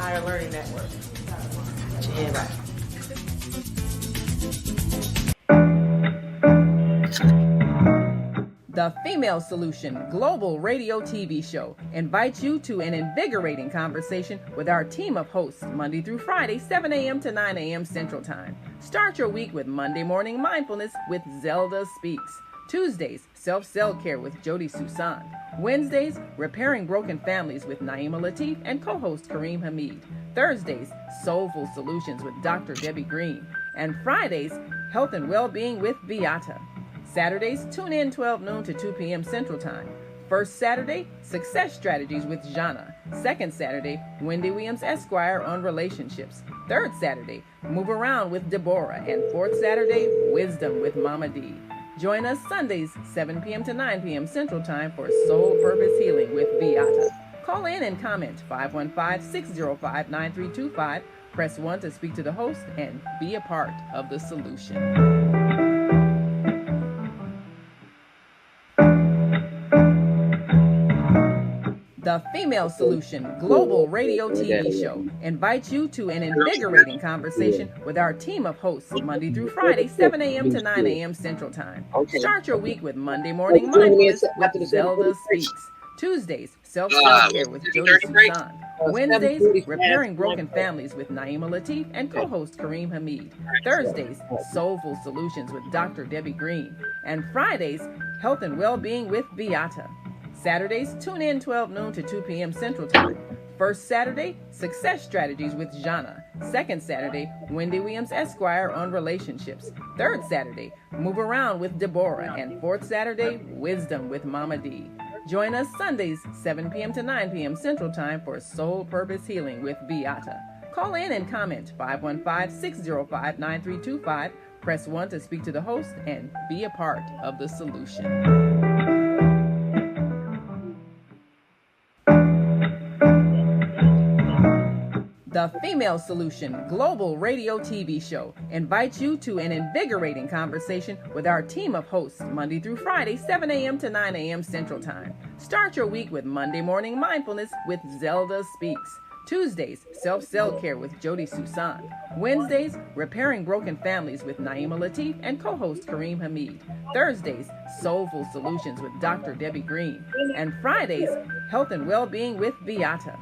Higher Learning Network. Yeah, right. The Female Solution Global Radio TV Show invites you to an invigorating conversation with our team of hosts Monday through Friday, 7 a.m. to 9 a.m. Central Time. Start your week with Monday Morning Mindfulness with ZeldaSpeaks. Tuesdays, Self-Cell Care with Jody Susan. Wednesdays, Repairing Broken Families with Naima Latif and co-host Kareem Hamid. Thursdays, Soulful Solutions with Dr. Debbie Green. And Fridays, Health and Wellbeing with Beata. Saturdays, tune in 12 noon to 2 p.m. Central Time. First Saturday, Success Strategies with Jana. Second Saturday, Wendy Williams Esquire on relationships. Third Saturday, Move Around with Deborah. And fourth Saturday, Wisdom with Mama D. Join us Sundays, 7 p.m. to 9 p.m. Central Time for Soul Purpose Healing with Beata. Call in and comment 515-605-9325. Press 1 to speak to the host and be a part of the solution. The Female Solution Global Radio TV Show invites you to an invigorating conversation with our team of hosts Monday through Friday, 7 a.m. to 9 a.m. Central Time. Start your week with Monday Morning Mindfulness with ZeldaSpeaks. Tuesdays, Self-Cell Care with Jody Susan. Wednesdays, Repairing Broken Families with Naima Latif and co-host Kareem Hamid. Thursdays, Soulful Solutions with Dr. Debbie Green. And Fridays, Health and Wellbeing with Beata. Saturdays, tune in 12 noon to 2 p.m. Central Time. First Saturday, Success Strategies with Jana. Second Saturday, Wendy Williams Esquire on relationships. Third Saturday, Move Around with Deborah. And fourth Saturday, Wisdom with Mama D. Join us Sundays, 7 p.m. to 9 p.m. Central Time for Soul Purpose Healing with Beata. Call in and comment 515-605-9325. Press 1 to speak to the host and be a part of the solution. The Female Solution Global Radio TV Show invites you to an invigorating conversation with our team of hosts Monday through Friday, 7 a.m. to 9 a.m. Central Time. Start your week with Monday Morning Mindfulness with ZeldaSpeaks. Tuesdays, Self-Cell Care with Jody Susan. Wednesdays, Repairing Broken Families with Naima Latif and co-host Kareem Hamid. Thursdays, Soulful Solutions with Dr. Debbie Green. And Fridays, Health and Wellbeing with Beata.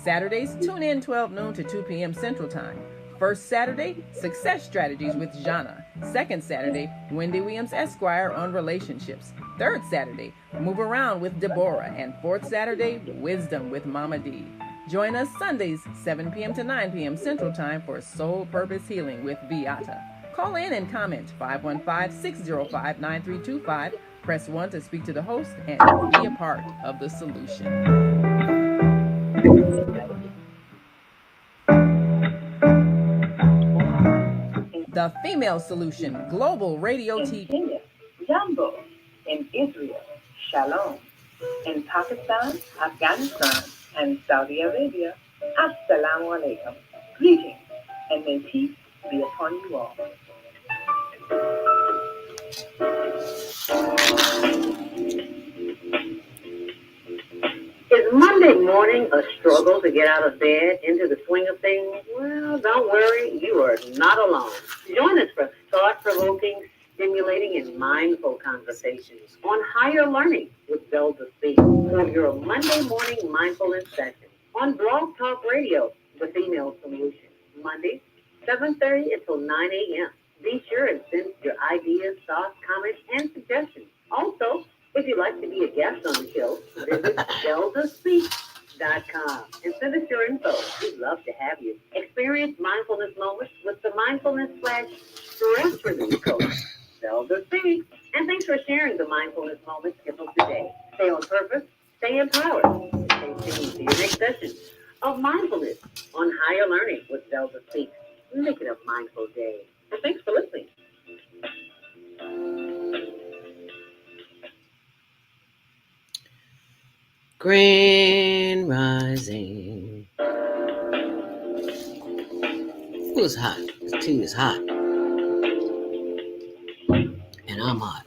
Saturdays, tune in 12 noon to 2 p.m. Central Time. First Saturday, Success Strategies with Jana. Second Saturday, Wendy Williams Esquire on relationships. Third Saturday, Move Around with Deborah. And fourth Saturday, Wisdom with Mama D. Join us Sundays, 7 p.m. to 9 p.m. Central Time for Soul Purpose Healing with Beata. Call in and comment 515-605-9325. Press 1 to speak to the host and be a part of the solution. The Female Solution Global Radio TV. Kenya, Jambo. In Israel, Shalom. In Pakistan, Afghanistan, and Saudi Arabia, Assalamu alaikum. Greetings, and may peace be upon you all. Is Monday morning a struggle to get out of bed into the swing of things? Well, don't worry, you are not alone. Join us for thought-provoking, stimulating, and mindful conversations on higher learning with ZeldaSpeaks for your Monday morning mindfulness session on Blog Talk Radio, The Female Solution, Mondays, 7:30 until 9 a.m. Be sure and send your ideas, thoughts, comments, and suggestions. Also, if you'd like to be a guest on the show, visit ZeldaSpeaks.com and send us your info. We'd love to have you. Experience mindfulness moments with the mindfulness/stress relief coach, Zelda Speaks. And thanks for sharing the mindfulness moments of today. Stay on purpose, stay empowered, and stay tuned to your next session of mindfulness on higher learning with Zelda Speaks. Make it a mindful day. And thanks for listening. Grand Rising. It was hot. The tea is hot. And I'm hot.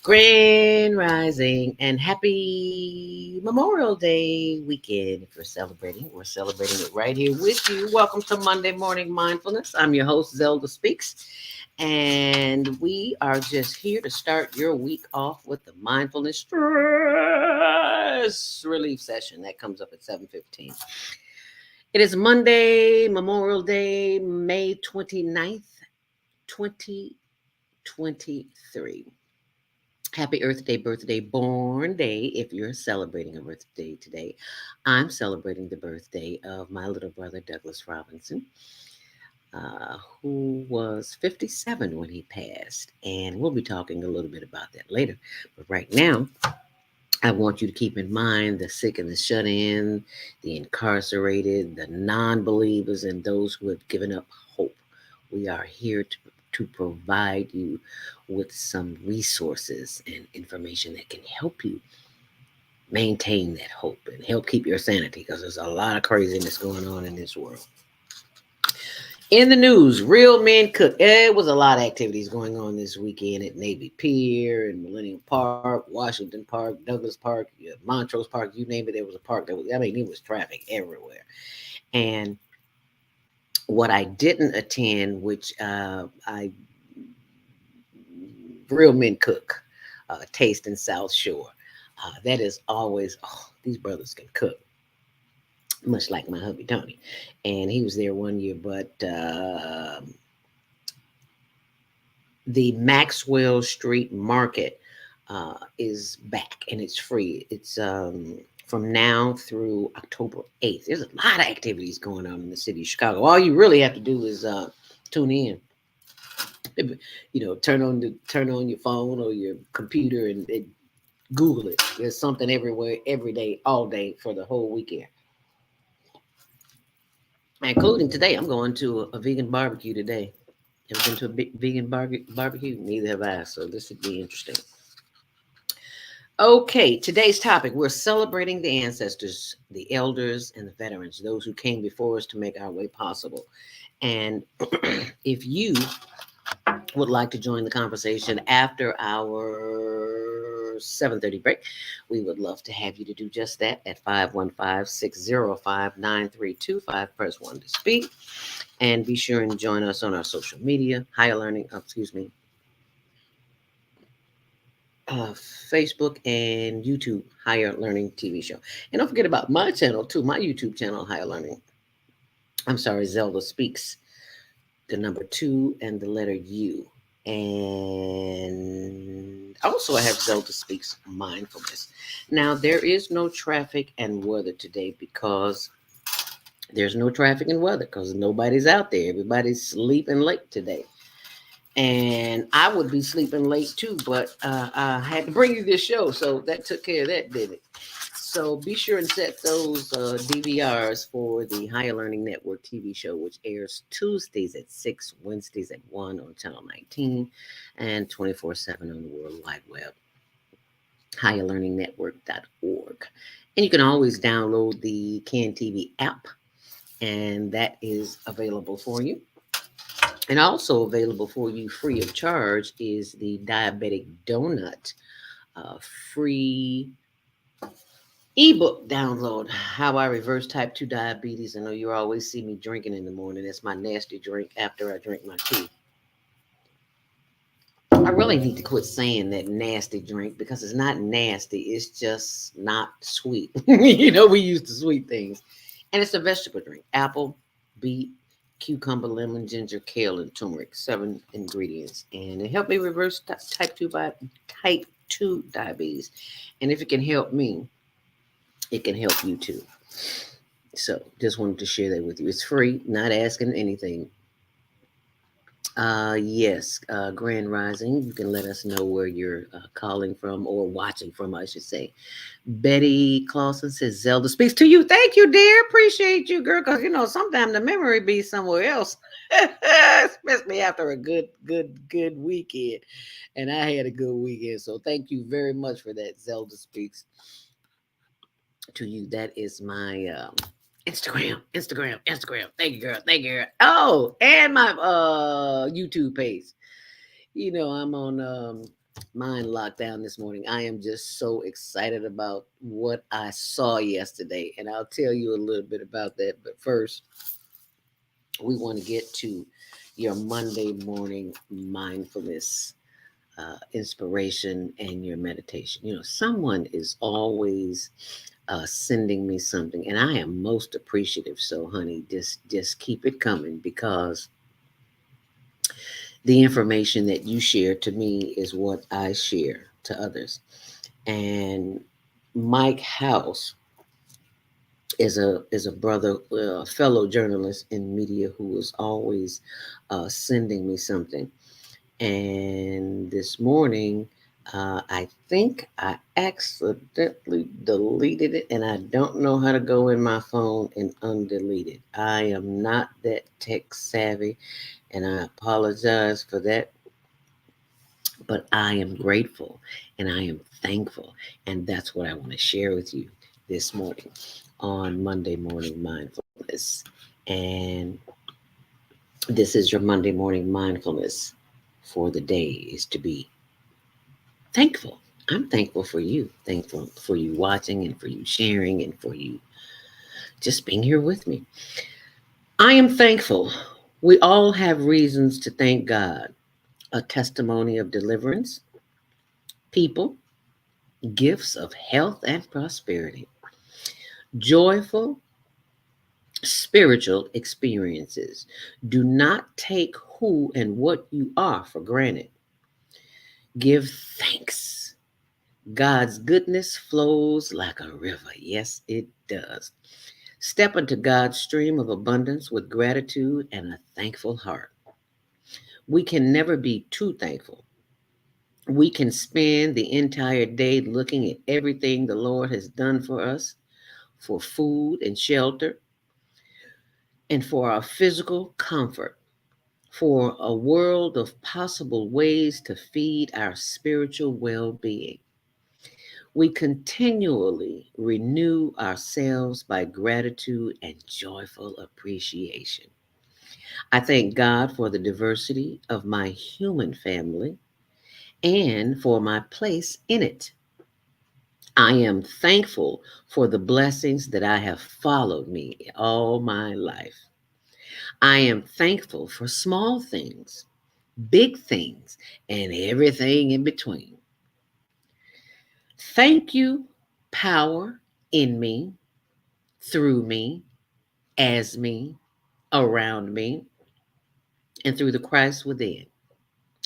Grand Rising and happy Memorial Day weekend. If you're celebrating, we're celebrating it right here with you. Welcome to Monday Morning Mindfulness. I'm your host, ZeldaSpeaks, and we are just here to start your week off with the mindfulness stress relief session that comes up at 7:15. It is Monday, Memorial Day, May 29th, 2023. Happy Earth Day, birthday, born day, if you're celebrating a birthday today. I'm celebrating the birthday of my little brother, Douglas Robinson, who was 57 when he passed. And we'll be talking a little bit about that later. But right now, I want you to keep in mind the sick and the shut in, the incarcerated, the non believers, and those who have given up hope. We are here to provide you with some resources and information that can help you maintain that hope and help keep your sanity, because there's a lot of craziness going on in this world. In the news, real men cook. There was a lot of activities going on this weekend at Navy Pier and Millennium Park, Washington Park, Douglas Park, Montrose Park, you name it. There was a park it was traffic everywhere. And what I didn't attend, which Real Men Cook, Taste in South Shore. That is always, these brothers can cook, much like my hubby Tony. And he was there one year, but the Maxwell Street Market is back and it's free. It's from now through October 8th. There's a lot of activities going on in the city of Chicago. All you really have to do is tune in. Turn on your phone or your computer and Google it. There's something everywhere, every day, all day for the whole weekend. Including today, I'm going to a vegan barbecue today. Ever been to a vegan barbecue? Neither have I, so this would be interesting. Okay, today's topic, we're celebrating the ancestors, the elders, and the veterans, those who came before us to make our way possible. And if you would like to join the conversation after our 7:30 break, we would love to have you to do just that at 515-605-9325. Press 1 to speak. And be sure and join us on our social media, Facebook and YouTube, Higher Learning TV Show. And don't forget about my channel too, my YouTube channel, Higher Learning. Zelda Speaks, the number 2 and the letter U. And also I have Zelda Speaks Mindfulness. Now, there is no traffic and weather today because there's no traffic and weather because nobody's out there. Everybody's sleeping late today. And I would be sleeping late too, but I had to bring you this show. So that took care of that, did it? So be sure and set those DVRs for the Higher Learning Network TV show, which airs Tuesdays at 6, Wednesdays at 1 on Channel 19, and 24/7 on the World Wide Web, higherlearningnetwork.org. And you can always download the CAN TV app, and that is available for you. And also available for you free of charge is the Diabetic Donut free ebook download, How I Reverse Type 2 Diabetes. I know you always see me drinking in the morning. That's my nasty drink after I drink my tea. I really need to quit saying that nasty drink because it's not nasty. It's just not sweet. We used to sweet things. And it's a vegetable drink. Apple, beet, cucumber, lemon, ginger, kale, and turmeric. 7 ingredients. And it helped me reverse type 2 diabetes. And if it can help me, it can help you too. So just wanted to share that with you. It's free, not asking anything. Yes, Grand Rising. You can let us know where you're calling from or watching from, I should say. Betty Clausen says, Zelda speaks to you. Thank you, dear. Appreciate you, girl. Because, sometimes the memory be somewhere else. Especially after a good weekend. And I had a good weekend. So thank you very much for that, Zelda Speaks to you. That is my Instagram. Thank you, girl. Oh, and my YouTube page. I'm on Mine locked down this morning. I am just so excited about what I saw yesterday, and I'll tell you a little bit about that. But first, we want to get to your Monday morning mindfulness inspiration and your meditation. You know, someone is always sending me something, and I am most appreciative. So, honey, just keep it coming, because the information that you share to me is what I share to others. And Mike House is a brother, a fellow journalist in media, who is always sending me something. And this morning, I think I accidentally deleted it, and I don't know how to go in my phone and undelete it. I am not that tech savvy, and I apologize for that. But I am grateful and I am thankful. And that's what I want to share with you this morning on Monday Morning Mindfulness. And this is your Monday morning mindfulness for the day, is to be thankful. I'm thankful for you. Thankful for you watching, and for you sharing, and for you just being here with me. I am thankful. We all have reasons to thank God. A testimony of deliverance, people, gifts of health and prosperity, joyful spiritual experiences. Do not take who and what you are for granted. Give thanks. God's goodness flows like a river. Yes, it does. Step into God's stream of abundance with gratitude and a thankful heart. We can never be too thankful. We can spend the entire day looking at everything the Lord has done for us, for food and shelter, and for our physical comfort, for a world of possible ways to feed our spiritual well being. We continually renew ourselves by gratitude and joyful appreciation. I thank God for the diversity of my human family and for my place in it. I am thankful for the blessings that I have followed me all my life. I am thankful for small things, big things, and everything in between. Thank you, power in me, through me, as me, around me, and through the Christ within.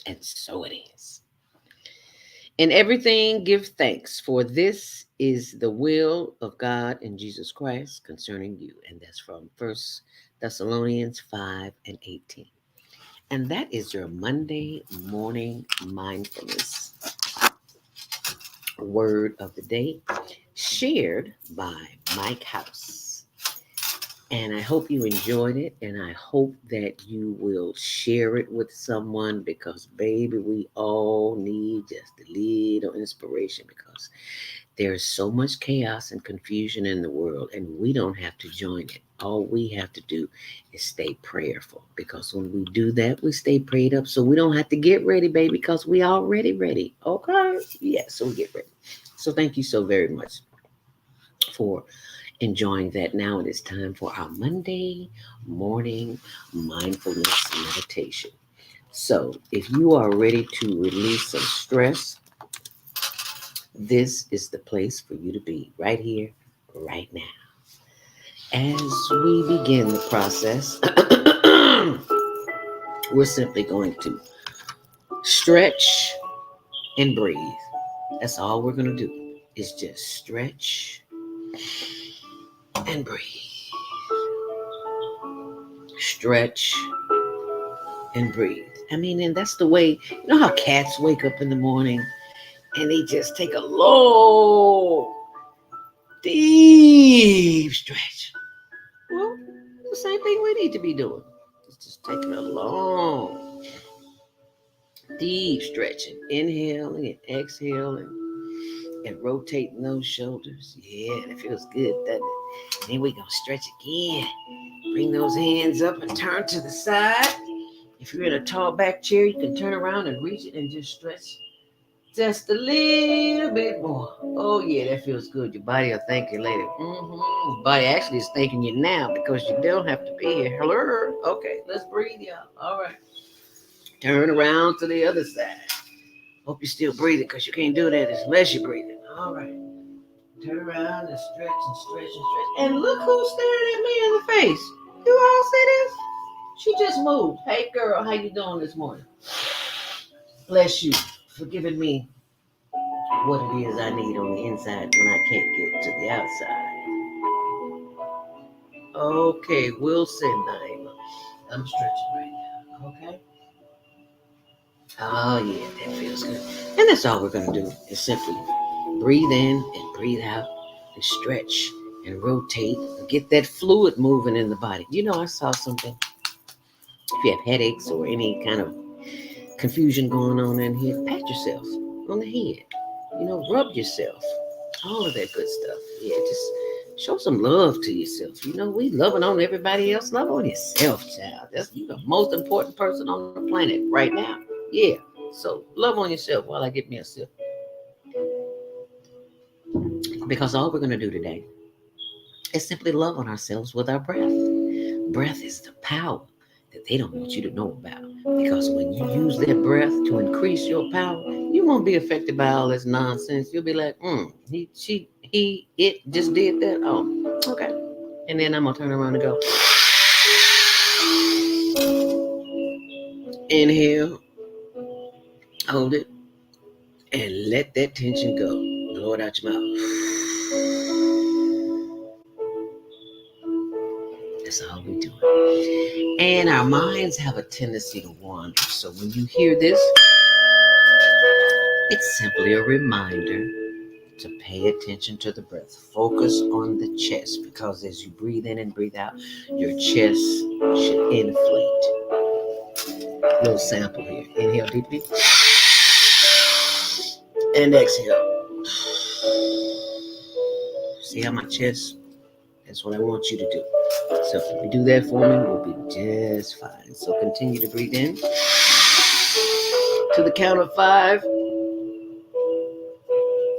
And so it is. In everything, give thanks, for this is the will of God in Jesus Christ concerning you. And that's from First Thessalonians 5 and 18. And that is your Monday morning mindfulness word of the day, shared by Mike House. And I hope you enjoyed it, and I hope that you will share it with someone, because, baby, we all need just a little inspiration, because there's so much chaos and confusion in the world, and we don't have to join it. All we have to do is stay prayerful, because when we do that, we stay prayed up, so we don't have to get ready, baby, because we already ready. Okay? Yeah, so we get ready. So thank you so very much for enjoying that. Now it is time for our Monday morning mindfulness meditation. So if you are ready to release some stress, this is the place for you to be, right here, right now. As we begin the process, we're simply going to stretch and breathe. That's all we're going to do, is just stretch and breathe. Stretch and breathe. I mean, and that's the way, you know how cats wake up in the morning and they just take a low, deep stretch. Well, the same thing we need to be doing. It's just taking a long, deep stretching, inhaling and exhaling, and rotating those shoulders. Yeah, it feels good, doesn't it? Then we're going to stretch again. Bring those hands up and turn to the side. If you're in a tall back chair, you can turn around and reach it and just stretch Just a little bit more. Oh, yeah, that feels good. Your body will thank you later. Your body actually is thanking you now because you don't have to be here. Hello. Okay, let's breathe, y'all. All right. Turn around to the other side. Hope you're still breathing because you can't do that unless you're breathing. All right. Turn around and stretch and stretch and stretch. And look who's staring at me in the face. You all see this? She just moved. Hey, girl, how you doing this morning? Bless you for giving me what it is I need on the inside when I can't get to the outside. Okay, Wilson, I'm stretching right now. Okay. Oh, yeah, that feels good. And that's all we're going to do is simply breathe in and breathe out and stretch and rotate and get that fluid moving in the body. You know, I saw something. If you have headaches or any kind of confusion going on in here, pat yourself on the head. You know, rub yourself. All of that good stuff. Yeah, just show some love to yourself. You know, we loving on everybody else. Love on yourself, child. That's you the most important person on the planet right now. Yeah. So love on yourself while I get me a sip. Because all we're going to do today is simply love on ourselves with our breath. Breath is the power that they don't want you to know about. Because when you use that breath to increase your power, you won't be affected by all this nonsense. You'll be like, it just did that. Oh, okay. And then I'm going to turn around and go. Inhale. Hold it. And let that tension go. Blow it out your mouth. That's all we do. And our minds have a tendency to wander. So when you hear this, it's simply a reminder to pay attention to the breath. Focus on the chest because as you breathe in and breathe out, your chest should inflate. A little sample here. Inhale deeply. And exhale. See how my chest? That's what I want you to do. So if you do that for me, we'll be just fine. So continue to breathe in. To the count of 5.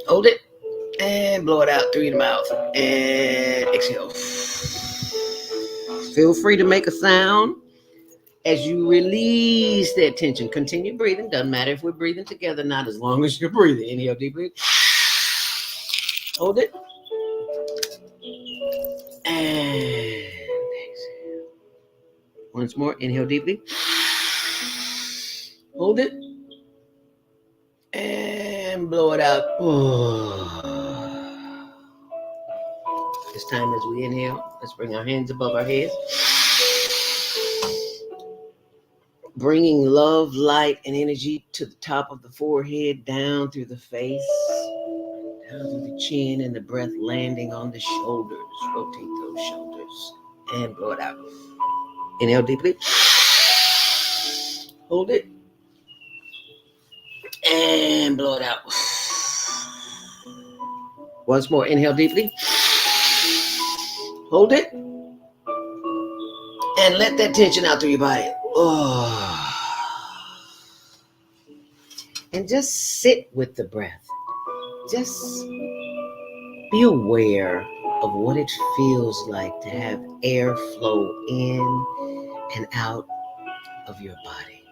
Hold it. And blow it out through your mouth. And exhale. Feel free to make a sound as you release that tension. Continue breathing. Doesn't matter if we're breathing together, not as long as you're breathing. Inhale deeply. Hold it. And exhale. Once more. Inhale deeply. Hold it. And blow it out. This time as we inhale, let's bring our hands above our heads. Bringing love, light, and energy to the top of the forehead, down through the face, down through the chin, and the breath landing on the shoulders. Rotate those shoulders and blow it out. Inhale deeply. Hold it. And blow it out. Once more. Inhale deeply. Hold it. And let that tension out through your body. And just sit with the breath. Just be aware of what it feels like to have air flow in and out of your body.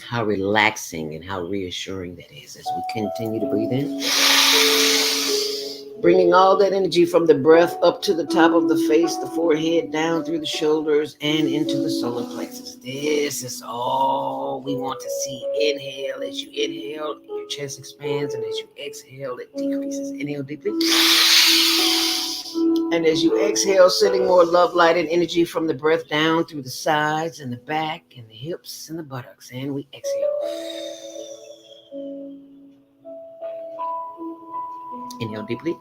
How relaxing and how reassuring that is as we continue to breathe in. Bringing all that energy from the breath up to the top of the face, the forehead, down through the shoulders, and into the solar plexus. This is all we want to see. Inhale. As you inhale, your chest expands, and as you exhale, it decreases. Inhale deeply. And as you exhale, sending more love, light, and energy from the breath down through the sides and the back and the hips and the buttocks. And we exhale. Inhale deeply.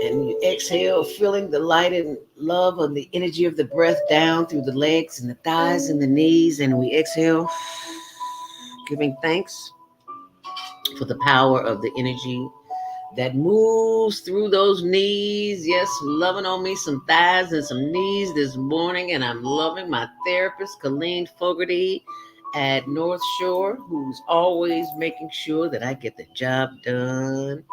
And you exhale, feeling the light and love of the energy of the breath down through the legs and the thighs and the knees. And we exhale, giving thanks for the power of the energy that moves through those knees. Yes, loving on me some thighs and some knees this morning. And I'm loving my therapist, Colleen Fogarty, at North Shore, who's always making sure that I get the job done,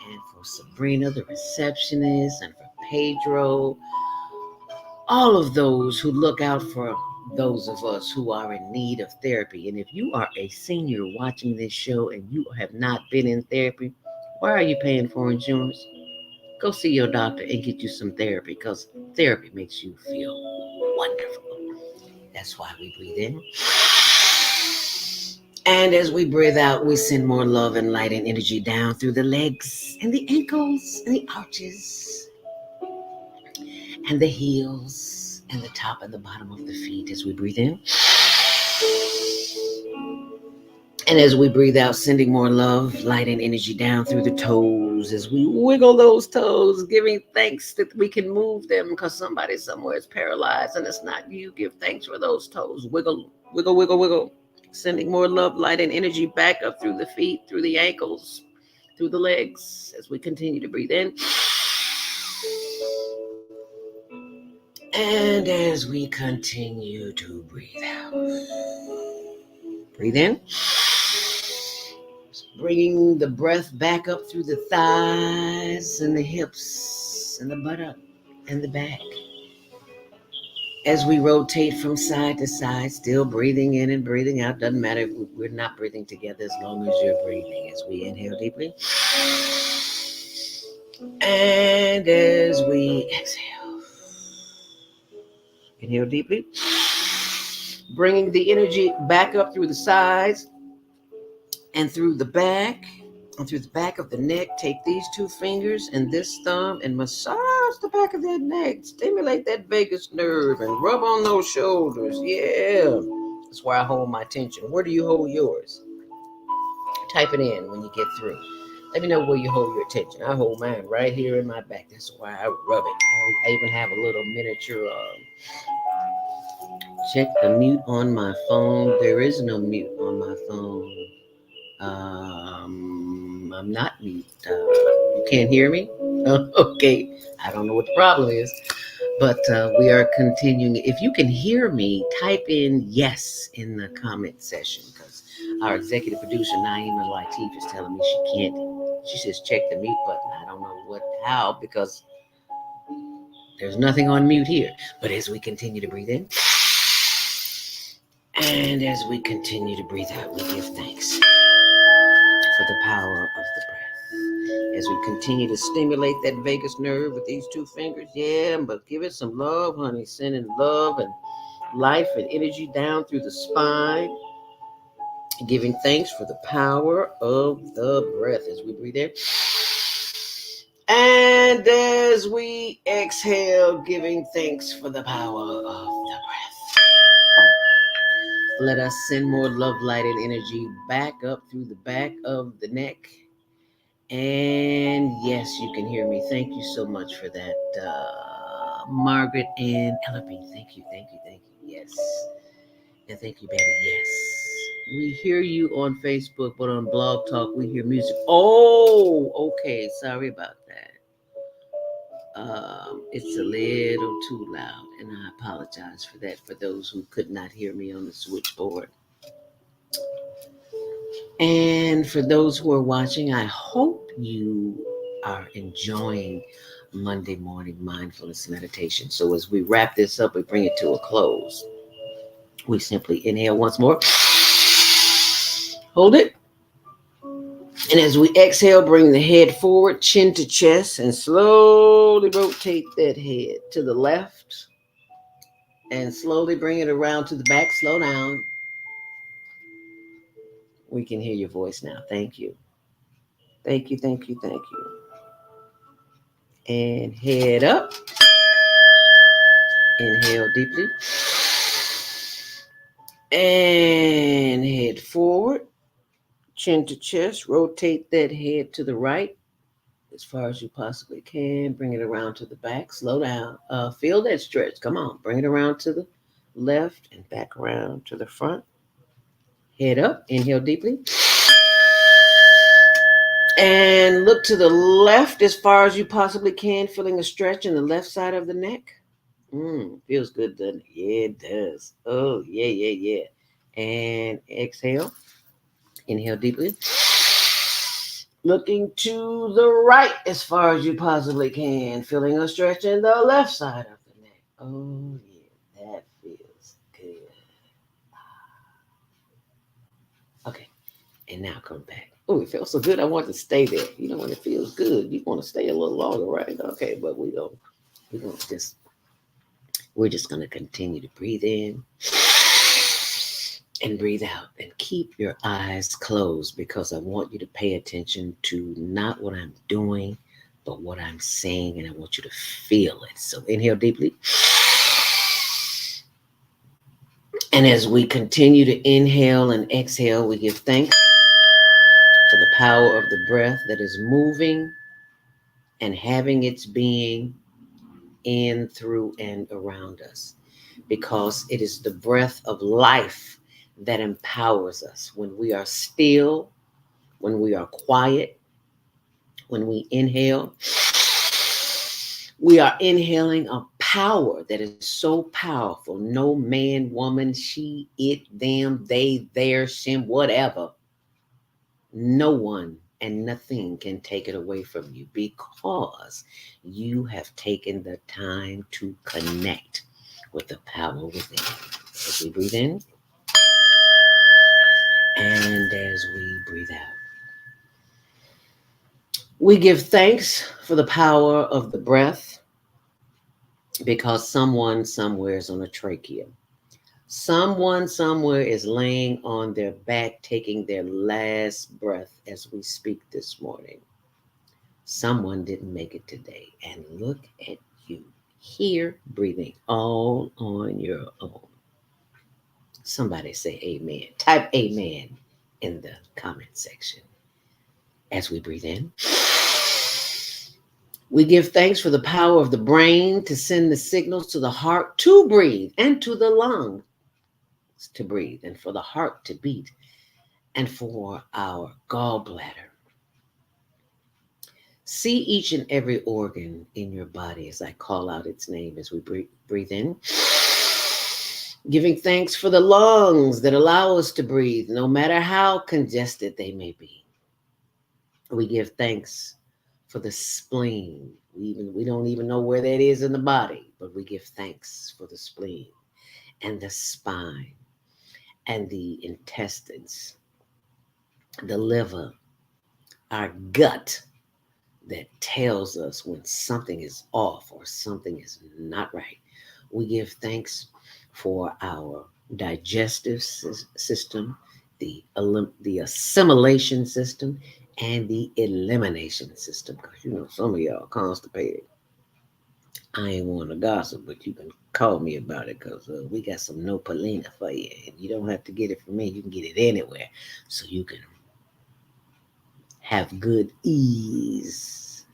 and for Sabrina, the receptionist, and for Pedro, all of those who look out for those of us who are in need of therapy. And if you are a senior watching this show and you have not been in therapy, why are you paying for insurance? Go see your doctor and get you some therapy, because therapy makes you feel wonderful. That's why we breathe in. And as we breathe out, we send more love and light and energy down through the legs and the ankles and the arches and the heels and the top and the bottom of the feet as we breathe in. And as we breathe out, sending more love, light, and energy down through the toes as we wiggle those toes, giving thanks that we can move them, because somebody somewhere is paralyzed and it's not you. Give thanks for those toes. Wiggle, wiggle, wiggle, wiggle. Sending more love, light, and energy back up through the feet, through the ankles, through the legs as we continue to breathe in. And as we continue to breathe out, breathe in. Bringing the breath back up through the thighs and the hips and the buttock and the back. As we rotate from side to side, still breathing in and breathing out. Doesn't matter if we're not breathing together as long as you're breathing. As we inhale deeply. And as we exhale. Inhale deeply. Bringing the energy back up through the sides and through the back. And through the back of the neck, take these two fingers and this thumb and massage the back of that neck. Stimulate that vagus nerve and rub on those shoulders. Yeah. That's where I hold my tension. Where do you hold yours? Type it in when you get through. Let me know where you hold your attention. I hold mine right here in my back. That's why I rub it. I even have a little miniature. Check the mute on my phone. There is no mute on my phone. I'm not mute. You can't hear me? Okay. I don't know what the problem is, but we are continuing. If you can hear me, type in yes in the comment section, because our executive producer, Naima Latif, is telling me she can't. She says check the mute button. I don't know how, because there's nothing on mute here. But as we continue to breathe in, and as we continue to breathe out, we give thanks for the power of the breath. As we continue to stimulate that vagus nerve with these two fingers, yeah, but give it some love, honey. Sending love and life and energy down through the spine. Giving thanks for the power of the breath as we breathe in. And as we exhale, giving thanks for the power of the breath. Let us send more love, light, and energy back up through the back of the neck. And yes, you can hear me. Thank you so much for that, Margaret and Ellaby. Thank you. Yes. And thank you, Betty. Yes. We hear you on Facebook, but on Blog Talk, we hear music. Oh, okay. Sorry about that. It's a little too loud, and I apologize for that for those who could not hear me on the switchboard. And for those who are watching, I hope you are enjoying Monday morning mindfulness meditation. So as we wrap this up, we bring it to a close. We simply inhale once more. Hold it. And as we exhale, bring the head forward, chin to chest, and slowly rotate that head to the left. And slowly bring it around to the back. Slow down. We can hear your voice now. Thank you. Thank you. And head up. Inhale deeply. And head forward. Chin to chest. Rotate that head to the right as far as you possibly can. Bring it around to the back. Slow down. Feel that stretch. Come on. Bring it around to the left and back around to the front. Head up. Inhale deeply. And look to the left as far as you possibly can, feeling a stretch in the left side of the neck. Feels good, doesn't it? Yeah, it does. Oh, yeah. And exhale. Inhale deeply. Looking to the right as far as you possibly can. Feeling a stretch in the left side of the neck. Oh, yeah, that feels good. Okay, and now come back. Oh, it feels so good. I want to stay there. You know, when it feels good, you want to stay a little longer, right? Okay, but we're just gonna continue to breathe in and breathe out, and keep your eyes closed, because I want you to pay attention to not what I'm doing, but what I'm saying, and I want you to feel it. So inhale deeply. And as we continue to inhale and exhale, we give thanks for the power of the breath that is moving and having its being in, through, and around us, because it is the breath of life that empowers us. When we are still, when we are quiet, when we inhale, we are inhaling a power that is so powerful. No man, woman, she, it, them, they, their, shim, whatever. No one and nothing can take it away from you, because you have taken the time to connect with the power within. As we breathe in and as we breathe out, we give thanks for the power of the breath, because someone somewhere is on a trachea. Someone somewhere is laying on their back, taking their last breath as we speak this morning. Someone didn't make it today. And look at you here, breathing all on your own. Somebody say amen. Type amen in the comment section. As we breathe in, we give thanks for the power of the brain to send the signals to the heart to breathe, and to the lungs to breathe, and for the heart to beat, and for our gallbladder. See each and every organ in your body as I call out its name as we breathe in. Giving thanks for the lungs that allow us to breathe, no matter how congested they may be. We give thanks for the spleen. We don't even know where that is in the body, but we give thanks for the spleen and the spine and the intestines, the liver, our gut that tells us when something is off or something is not right. We give thanks for our digestive system, the assimilation system, and the elimination system. Because you know some of y'all are constipated. I ain't want to gossip, but you can call me about it, because we got some Nopalina for you. And you don't have to get it from me. You can get it anywhere. So you can have good ease.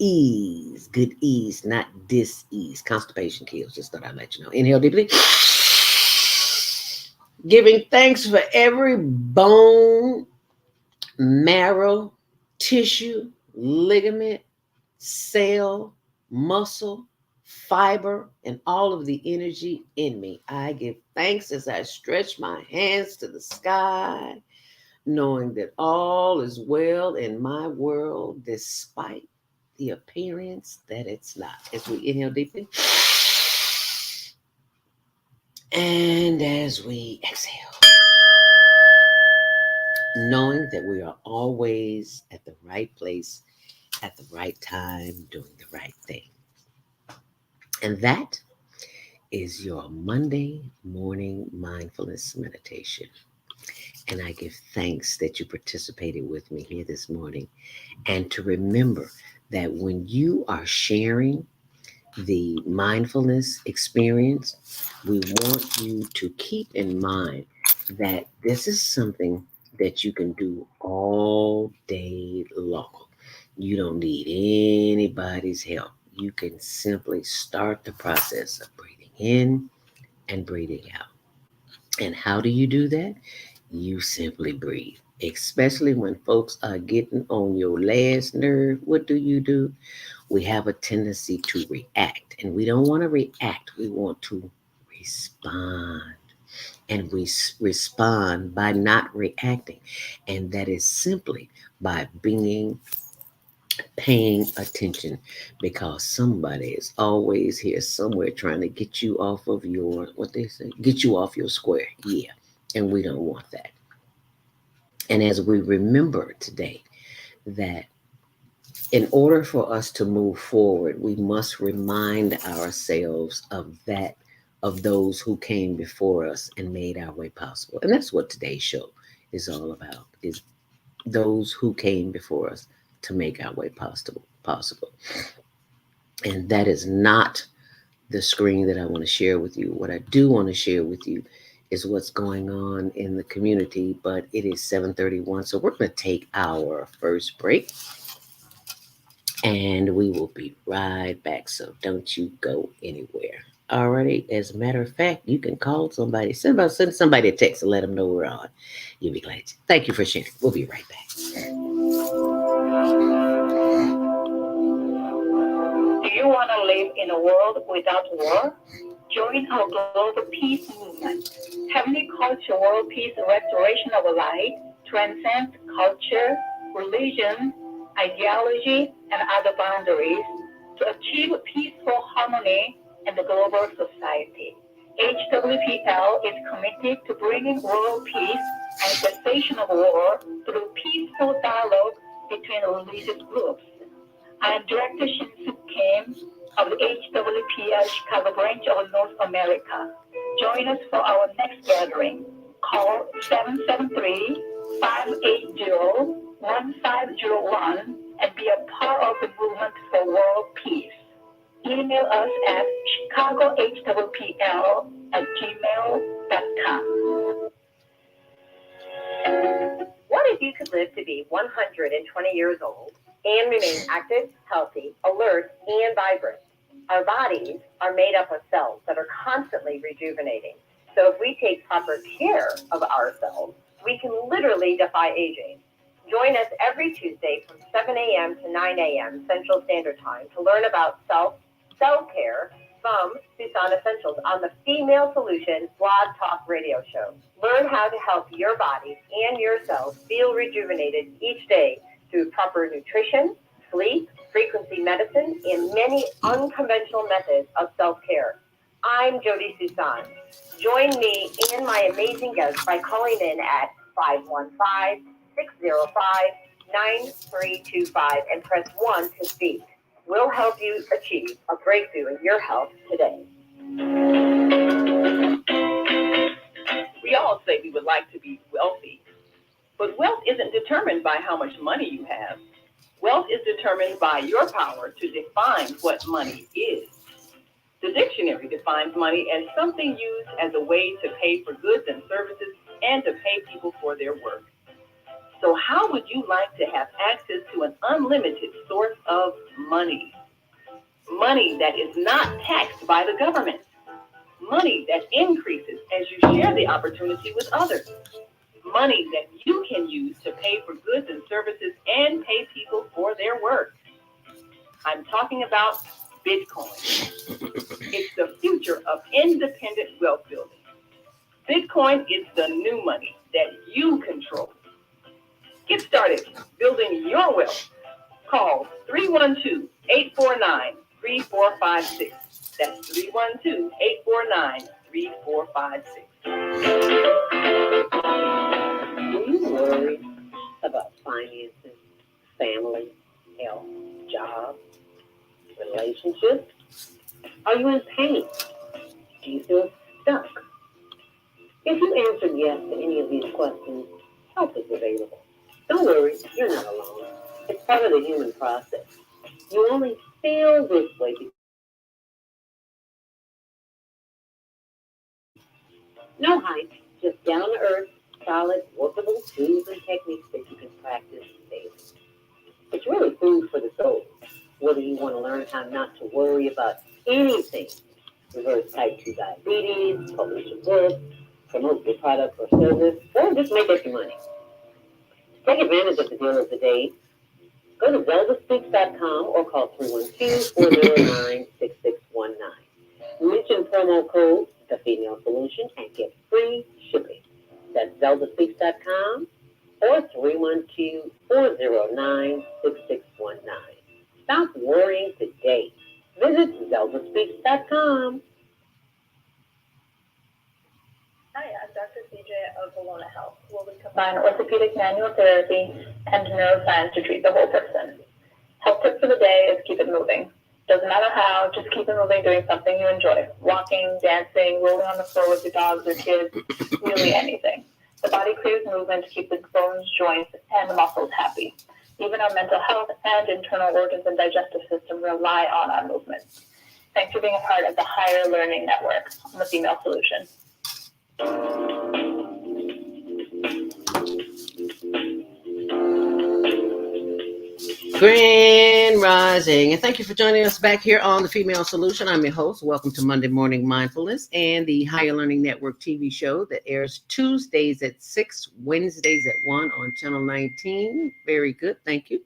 Good ease, not dis-ease. Constipation kills. Just thought I'd let you know. Inhale deeply. Giving thanks for every bone, marrow, tissue, ligament, cell, muscle, fiber, and all of the energy in me. I give thanks as I stretch my hands to the sky, knowing that all is well in my world, despite the appearance that it's not. As we inhale deeply, and as we exhale, knowing that we are always at the right place, at the right time, doing the right thing. And that is your Monday morning mindfulness meditation. And I give thanks that you participated with me here this morning. And to remember that when you are sharing the mindfulness experience, we want you to keep in mind that this is something that you can do all day long. You don't need anybody's help. You can simply start the process of breathing in and breathing out. And how do you do that? You simply breathe. Especially when folks are getting on your last nerve, what do? We have a tendency to react. And we don't want to react. We want to respond. and we respond by not reacting. And that is simply by paying attention, because somebody is always here somewhere trying to get you off of your, what they say, get you off your square. Yeah. And we don't want that. And as we remember today that in order for us to move forward, we must remind ourselves of those who came before us and made our way possible. And that's what today's show is all about, is those who came before us to make our way possible. And that is not the screen that I want to share with you. What I do want to share with you is what's going on in the community, but it is 7:31, so we're going to take our first break. And we will be right back. So don't you go anywhere. Alrighty. As a matter of fact, you can call somebody, send somebody a text and let them know we're on. You'll be glad to. Thank you for sharing. We'll be right back. Do you want to live in a world without war? Join our global peace movement. Heavenly Culture World Peace Restoration of Light transcends culture, religion, ideology, and other boundaries to achieve peaceful harmony in the global society. HWPL is committed to bringing world peace and cessation of war through peaceful dialogue between religious groups. I am Director Shin-Suk Kim of the HWPL Chicago branch of North America. Join us for our next gathering. Call 773-580-1501 and be a part of the movement for world peace. Email us at chicagohwpl@gmail.com. What if you could live to be 120 years old and remain active, healthy, alert, and vibrant? Our bodies are made up of cells that are constantly rejuvenating. So if we take proper care of ourselves, we can literally defy aging. Join us every Tuesday from 7 a.m. to 9 a.m. Central Standard Time to learn about self-care from Susan Essentials on the Female Solution Blog Talk Radio Show. Learn how to help your body and your cells feel rejuvenated each day through proper nutrition, sleep, frequency medicine, and many unconventional methods of self-care. I'm Jody Susan. Join me and my amazing guests by calling in at 515-605-9325 and press 1 to speak. We'll help you achieve a breakthrough in your health today. We all say we would like to be wealthy, but wealth isn't determined by how much money you have. Wealth is determined by your power to define what money is. The dictionary defines money as something used as a way to pay for goods and services and to pay people for their work. So how would you like to have access to an unlimited source of money? Money that is not taxed by the government. Money that increases as you share the opportunity with others. Money that you can use to pay for goods and services and pay people for their work. I'm talking about Bitcoin. It's the future of independent wealth building. Bitcoin is the new money that you control. Get started building your wealth. Call 312-849-3456. That's 312-849-3456. Do you worry about finances, family, health, job, relationships? Are you in pain? Do you feel stuck? If you answered yes to any of these questions, help is available. Don't worry, you're not alone. It's part of the human process. You only feel this way because no hype, just down to earth, solid, workable tools and techniques that you can practice daily. It's really food for the soul. Whether you want to learn how not to worry about anything, reverse type 2 diabetes, publish a book, promote your product or service, or just make extra money. Take advantage of the deal of the day. Go to ZeldaSpeaks.com or call 312-409-6619. Mention promo code The Female Solution and get free today. Visit ZeldaSpeaks.com. Hi, I'm Dr. CJ of Bologna Health, where we combine orthopedic manual therapy and neuroscience to treat the whole person. Health tip for the day is keep it moving. Doesn't matter how, just keep it moving doing something you enjoy. Walking, dancing, rolling on the floor with your dogs or kids, really anything. The body clears movement to keep the bones, joints, and muscles happy. Even our mental health and internal organs and digestive system rely on our movement. Thanks for being a part of the Higher Learning Network on the Female Solution. Grand Rising, and thank you for joining us back here on the Female Solution. I'm your host. Welcome to Monday Morning Mindfulness and the Higher Learning Network TV show that airs Tuesdays at 6, Wednesdays at 1 on Channel 19. Very good, thank you.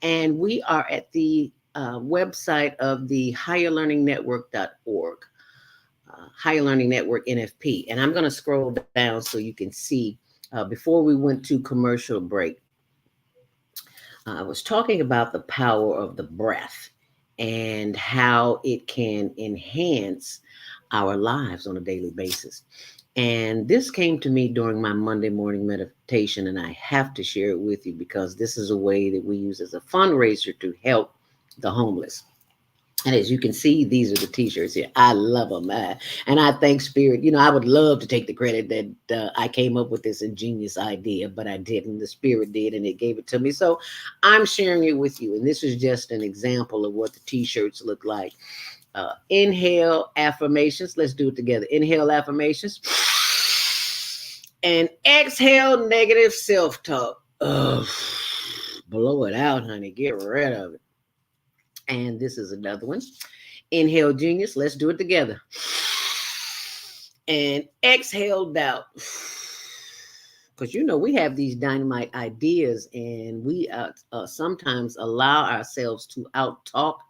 And we are at the website of the higherlearningnetwork.org, Higher Learning Network NFP. And I'm going to scroll down so you can see, before we went to commercial break, I was talking about the power of the breath and how it can enhance our lives on a daily basis. And this came to me during my Monday morning meditation, and I have to share it with you because this is a way that we use as a fundraiser to help the homeless. And as you can see, these are the t-shirts here. I love them. And I thank Spirit. You know, I would love to take the credit that I came up with this ingenious idea, but I didn't. The Spirit did, and it gave it to me. So I'm sharing it with you. And this is just an example of what the t-shirts look like. Inhale affirmations. Let's do it together. Inhale affirmations. And exhale negative self-talk. Blow it out, honey. Get rid of it. And this is another one. Inhale genius. Let's do it together. And exhale doubt. Because, you know, we have these dynamite ideas and we sometimes allow ourselves to talk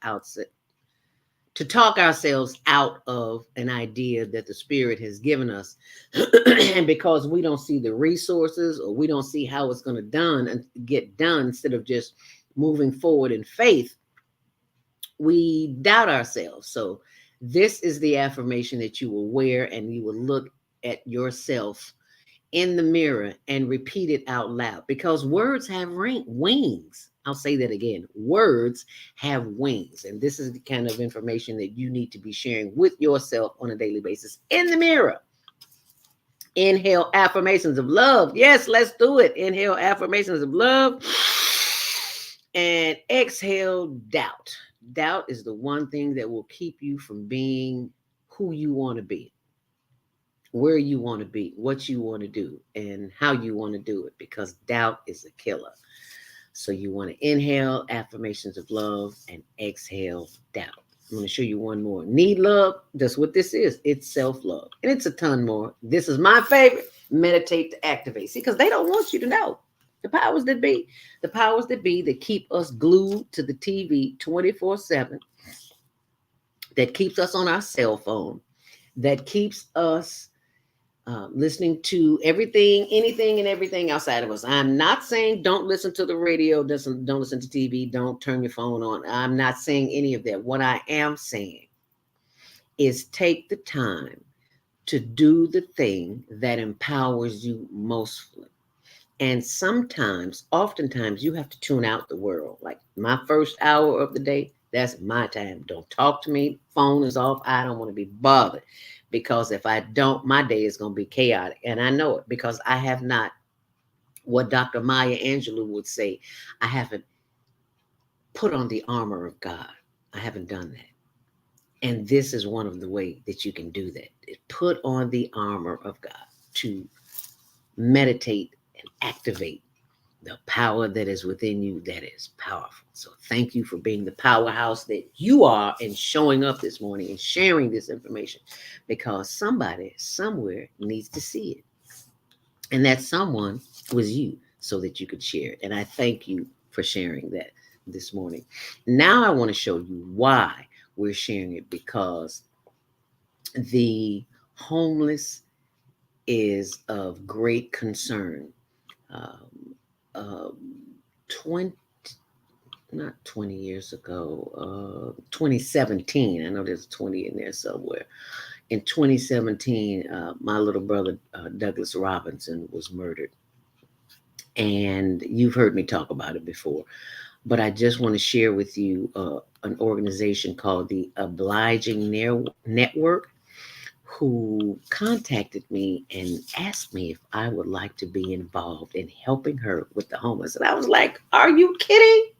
ourselves out of an idea that the Spirit has given us. And because we don't see the resources or we don't see how it's going to get done, instead of just moving forward in faith, we doubt ourselves. So this is the affirmation that you will wear, and you will look at yourself in the mirror and repeat it out loud, because words have wings. I'll say that again. Words have wings. And this is the kind of information that you need to be sharing with yourself on a daily basis in the mirror. Inhale affirmations of love. Yes, let's do it. Inhale affirmations of love. And exhale doubt. Doubt is the one thing that will keep you from being who you want to be, where you want to be, what you want to do, and how you want to do it, because doubt is a killer. So you want to inhale affirmations of love and exhale doubt. I'm going to show you one more. Need love. That's what this is. It's self-love. And it's a ton more. This is my favorite. Meditate to activate. See, because they don't want you to know. The powers that be that keep us glued to the TV 24/7, that keeps us on our cell phone, that keeps us listening to everything, anything and everything outside of us. I'm not saying don't listen to the radio, don't listen to TV, don't turn your phone on. I'm not saying any of that. What I am saying is take the time to do the thing that empowers you mostly. And oftentimes, you have to tune out the world. Like my first hour of the day, that's my time. Don't talk to me. Phone is off. I don't want to be bothered, because if I don't, my day is going to be chaotic. And I know it, because I have not, what Dr. Maya Angelou would say, I haven't put on the armor of God. I haven't done that. And this is one of the ways that you can do that. Put on the armor of God to meditate and activate the power that is within you, that is powerful. So thank you for being the powerhouse that you are, and showing up this morning and sharing this information, because somebody somewhere needs to see it. And that someone was you, so that you could share it. And I thank you for sharing that this morning. Now I want to show you why we're sharing it, because the homeless is of great concern. not 20 years ago, 2017. I know there's 20 in there somewhere. In 2017, my little brother, Douglas Robinson, was murdered. And you've heard me talk about it before. But I just want to share with you an organization called the Obliging Network, who contacted me and asked me if I would like to be involved in helping her with the homeless. And I was like, are you kidding?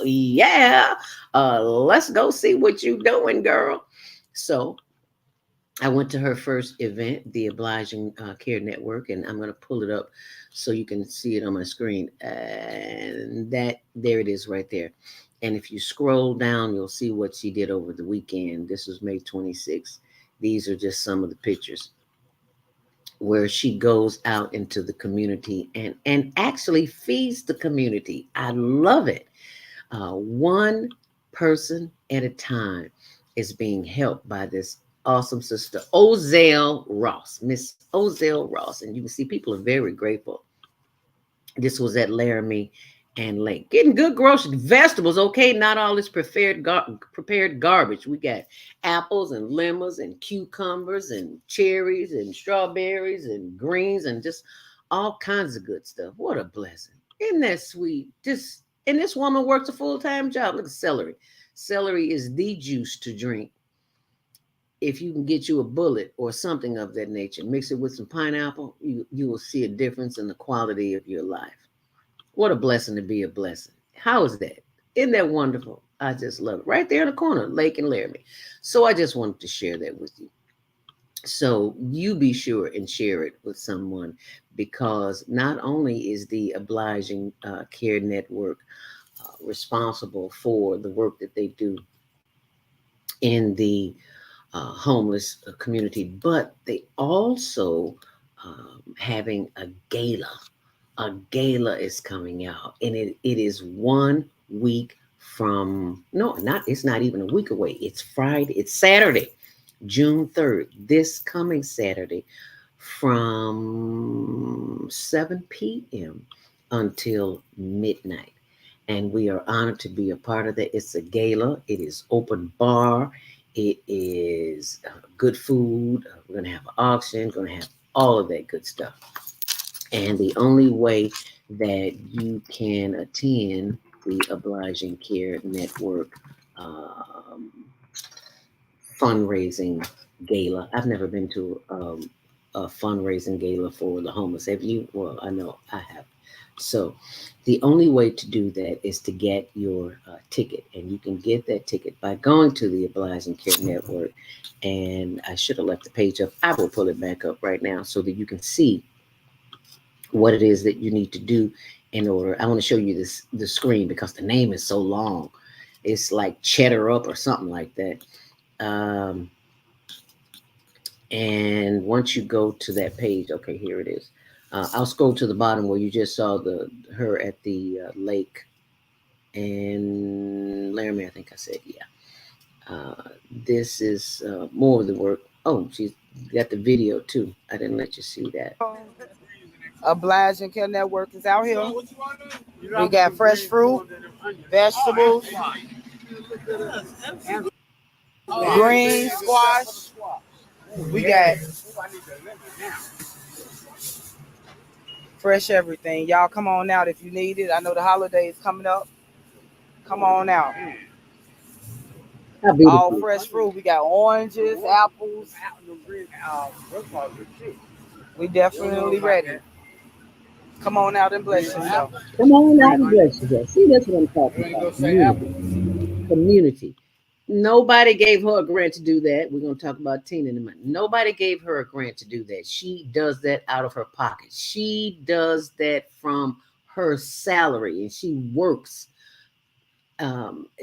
Yeah. Let's go see what you doing, girl. So I went to her first event, the Obliging Care Network, and I'm going to pull it up so you can see it on my screen. And there it is right there. And if you scroll down, you'll see what she did over the weekend. This was May 26th. These are just some of the pictures where she goes out into the community and actually feeds the community. I love it. One person at a time is being helped by this awesome sister, Ozell Ross, Miss Ozell Ross. And you can see people are very grateful. This was at Laramie and Lake. Getting good grocery vegetables, okay? Not all this prepared garbage. We got apples and lemons and cucumbers and cherries and strawberries and greens and just all kinds of good stuff. What a blessing. Isn't that sweet? And this woman works a full-time job. Look at celery. Celery is the juice to drink. If you can get you a bullet or something of that nature, mix it with some pineapple, you will see a difference in the quality of your life. What a blessing to be a blessing. How is that? Isn't that wonderful? I just love it. Right there in the corner, Lake and Laramie. So I just wanted to share that with you. So you be sure and share it with someone, because not only is the Obliging Care Network responsible for the work that they do in the homeless community, but they also having a gala. A gala is coming out, and it is 1 week from, no, not, it's not even a week away. It's Friday, it's Saturday, June 3rd, this coming Saturday from 7 p.m. until midnight. And we are honored to be a part of that. It's a gala. It is open bar. It is good food. We're going to have an auction, going to have all of that good stuff. And the only way that you can attend the Obliging Care Network fundraising gala. I've never been to a fundraising gala for the homeless. Have you? Well, I know I have. So the only way to do that is to get your ticket. And you can get that ticket by going to the Obliging Care Network. And I should have left the page up. I will pull it back up right now so that you can see what it is that you need to do in order. I want to show you the screen because the name is so long. It's like Cheddar Up or something like that. And once you go to that page, okay, here it is. I'll scroll to the bottom where you just saw her at the lake and Laramie, I think I said, yeah. This is more of the work. Oh, she's got the video too. I didn't let you see that. Obliging Care Network is out here. We got fresh fruit, vegetables, green squash. We got fresh everything. Y'all come on out if you need it. I know the holidays coming up. Come on out. All fresh fruit. We got oranges, apples. We definitely ready. Come on out and bless yourself. Come on out and bless yourself. See, that's what I'm talking about. Community. Nobody gave her a grant to do that. We're going to talk about Tina in a minute. Nobody gave her a grant to do that. She does that out of her pocket. She does that from her salary, and she works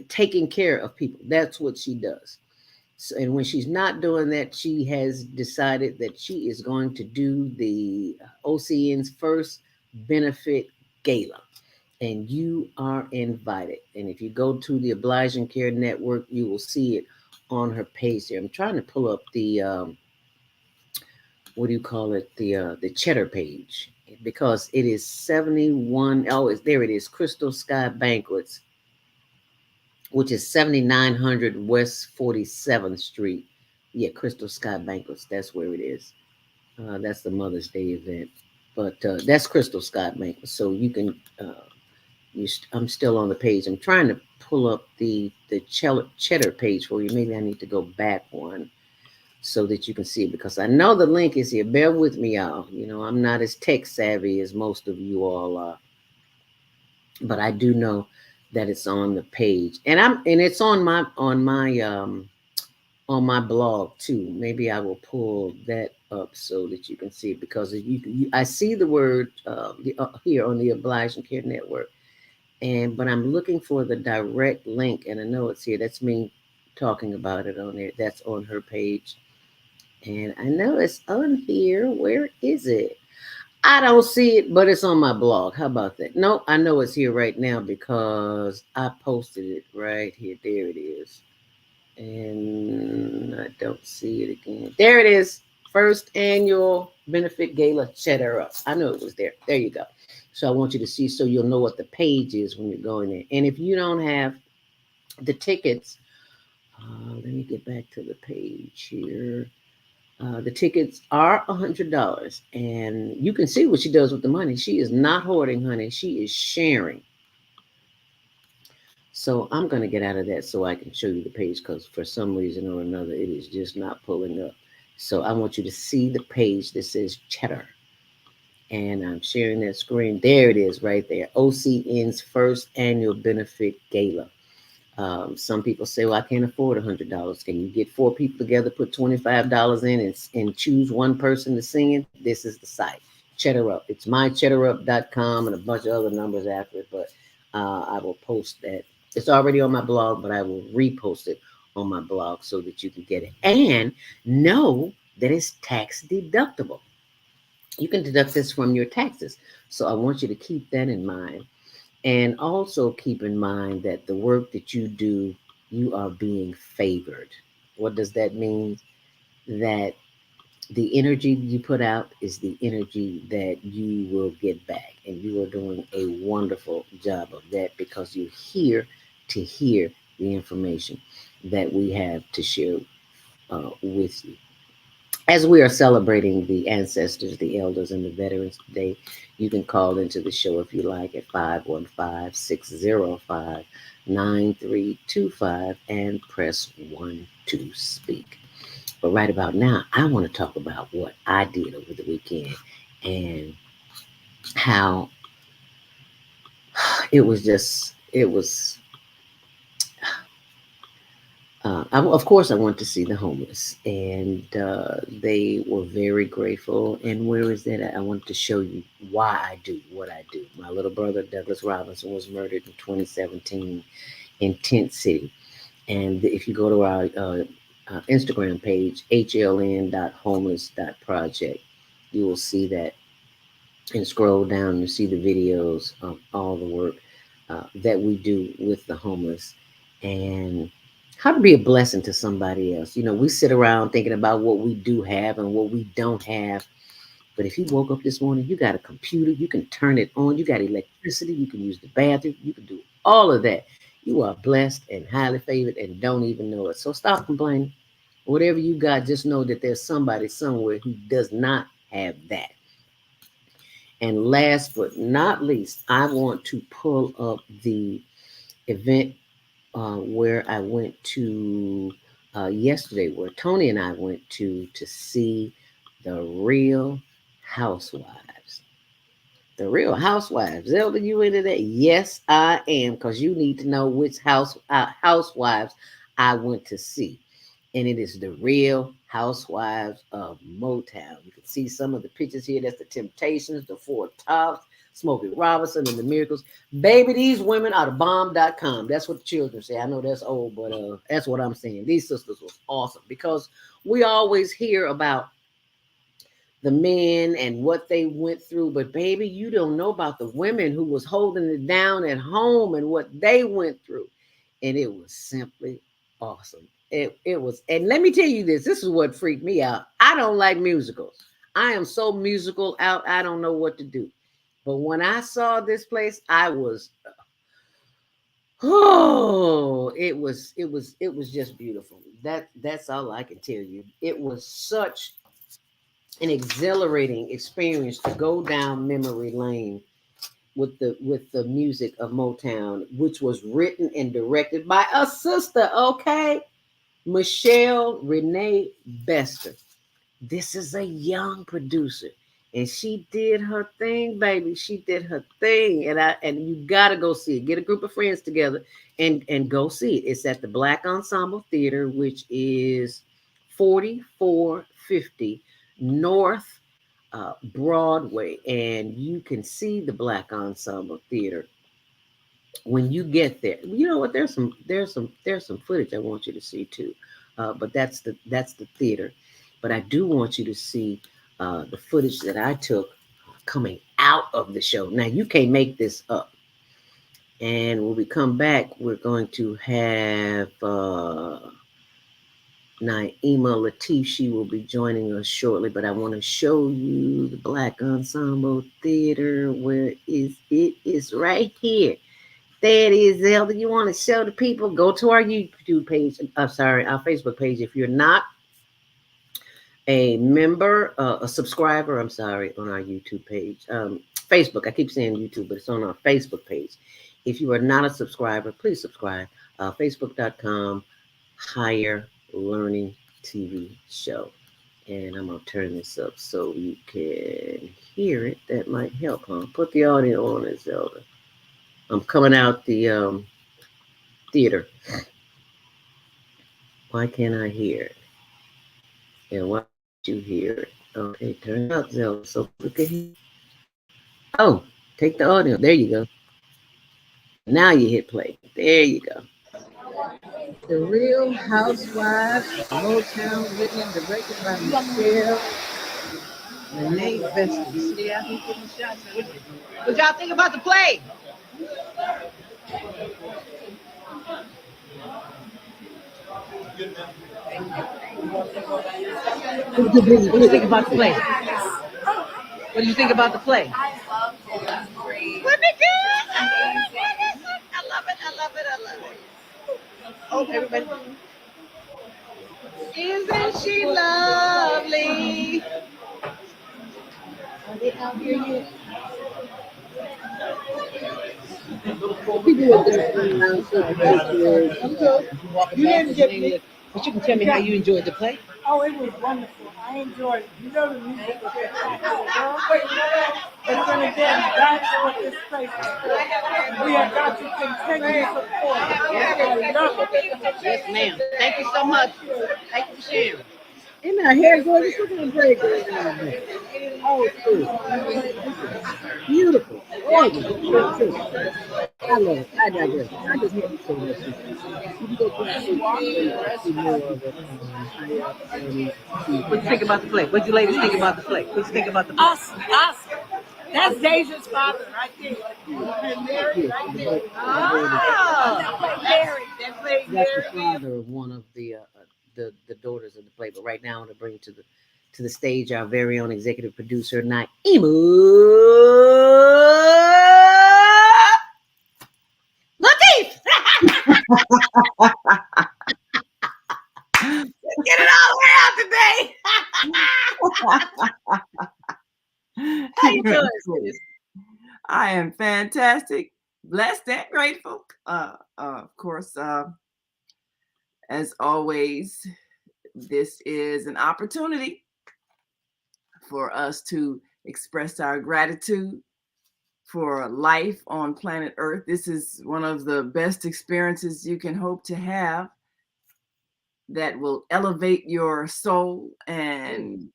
taking care of people. That's what she does. So, and when she's not doing that, she has decided that she is going to do the OCN's first benefit gala. And you are invited. And if you go to the Obliging Care Network, you will see it on her page there. I'm trying to pull up the what do you call it? The Cheddar page, because it is 71. Oh, there it is. Crystal Sky Banquets. which is 7900 West 47th Street. Yeah, Crystal Sky Banquets. That's where it is. That's the Mother's Day event. But that's Crystal Sky Banquets. So you can, I'm still on the page. I'm trying to pull up the cheddar page for you. Maybe I need to go back one so that you can see it because I know the link is here. Bear with me, y'all. You know, I'm not as tech savvy as most of you all are, but I do know that it's on the page, and it's on my blog too. Maybe I will pull that up so that you can see it because I see the word here on the Oblige and Care Network, but I'm looking for the direct link, and I know it's here. That's me talking about it on there. That's on her page, and I know it's on here. Where is it? I don't see it, but it's on my blog. How about that? No, I know it's here right now because I posted it right here. There it is. And I don't see it again. There it is. First annual benefit gala cheddar up. I know it was there. There you go. So I want you to see so you'll know what the page is when you're going there. And if you don't have the tickets, let me get back to the page here. The tickets are $100, and you can see what she does with the money. She is not hoarding, honey. She is sharing. So I'm going to get out of that so I can show you the page because for some reason or another, it is just not pulling up. So I want you to see the page that says Cheddar. And I'm sharing that screen. There it is right there. OCN's first annual benefit gala. Some people say, well, I can't afford $100. Can you get 4 people together, put $25 in and choose one person to sing it? This is the site. Cheddar Up. It's mycheddarup.com and a bunch of other numbers after it, but I will post that. It's already on my blog, but I will repost it on my blog so that you can get it. And know that it's tax deductible. You can deduct this from your taxes. So I want you to keep that in mind. And also keep in mind that the work that you do, you are being favored. What does that mean? That the energy you put out is the energy that you will get back. And you are doing a wonderful job of that because you're here to hear the information that we have to share with you. As we are celebrating the ancestors, the elders, and the veterans today, you can call into the show if you like at 515-605-9325 and press 1 to speak. But right about now, I want to talk about what I did over the weekend and how it was of course, I went to see the homeless, and they were very grateful. And where is that? I wanted to show you why I do what I do. My little brother, Douglas Robinson, was murdered in 2017 in Tent City. And if you go to our Instagram page, hln.homeless.project, you will see that and scroll down. You see the videos of all the work that we do with the homeless and how to be a blessing to somebody else. You know, we sit around thinking about what we do have and what we don't have. But if you woke up this morning, you got a computer, you can turn it on, you got electricity, you can use the bathroom, you can do all of that. You are blessed and highly favored and don't even know it. So stop complaining. Whatever you got, just know that there's somebody somewhere who does not have that. And last but not least, I want to pull up the event where I went to yesterday, where Tony and I went to see the Real Housewives. The Real Housewives. Zelda, you into that? Yes, I am, because you need to know which housewives I went to see. And it is the Real Housewives of Motown. You can see some of the pictures here. That's the Temptations, the Four Tops, Smokey Robinson, and the Miracles. Baby, these women are the bomb.com. That's what the children say. I know that's old, but that's what I'm saying. These sisters was awesome because we always hear about the men and what they went through, but baby, you don't know about the women who was holding it down at home and what they went through. And it was simply awesome. It was, and let me tell you this is what freaked me out. I don't like musicals. I am so musical out, I don't know what to do. But when I saw this place, I was Oh, it was just beautiful. That's all I can tell you. It was such an exhilarating experience to go down memory lane with the music of Motown, which was written and directed by a sister, okay? Michelle Renee Bester. This is a young producer. And she did her thing, baby. She did her thing. And you gotta go see it. Get a group of friends together and go see it. It's at the Black Ensemble Theater, which is 4450 North Broadway. And you can see the Black Ensemble Theater when you get there. You know what? There's some footage I want you to see too. But that's the theater. But I do want you to see the footage that I took coming out of the show. Now you can't make this up. And when we come back, we're going to have Naima Latif. She will be joining us shortly. But I want to show you the Black Ensemble Theater. Where is it? Is right here. There it is, Zelda. You want to show the people? Go to our YouTube page. I'm sorry, our Facebook page. If you're not a member, a subscriber, I'm sorry, on our YouTube page. Facebook, I keep saying YouTube, but it's on our Facebook page. If you are not a subscriber, please subscribe. Facebook.com, Higher Learning TV Show. And I'm going to turn this up so you can hear it. That might help, huh? Put the audio on it, Zelda. I'm coming out the theater. Why can't I hear it? And why don't you hear it? Okay, turn it up, Zelda, so we can hear. Oh, take the audio. There you go. Now you hit play. There you go. The Real Housewives of Motown, written and directed by Michelle Renee Bester. See how he's getting shots. What y'all think about the play? What do you think about the play? What do you think about the play? I loved it. It was great. Wasn't it good? Amazing. I love it. I love it. I love it. Oh, everybody. Isn't she lovely? Are they out here yet? People were just around you didn't get me. But you can tell me how you enjoyed the play. Oh, it was wonderful. I enjoyed it. You know the music was spectacular. But then again, that's what this place is for. We have got to continue to support it. I love it. Yes, ma'am. Thank you so much. Thank you for sharing. Isn't our hair gorgeous? Look at the braid going on there. Oh, it's good. Beautiful. Gorgeous. I love it. I digress. I just want to say this. You can go back and see more of it. What do you think about the play? What do you ladies think about the play? What do you think about the play? Awesome. That's Deja's father right there. And Mary right there. Oh, Mary. That played that's Mary. the father of one of the daughters of the play. But right now, I want to bring to the stage our very own executive producer, Naima Latif. Let's get it all the way out today. How you doing, sis? I am fantastic, blessed, and grateful. Of course, as always, this is an opportunity for us to express our gratitude for life on planet Earth. This is one of the best experiences you can hope to have that will elevate your soul and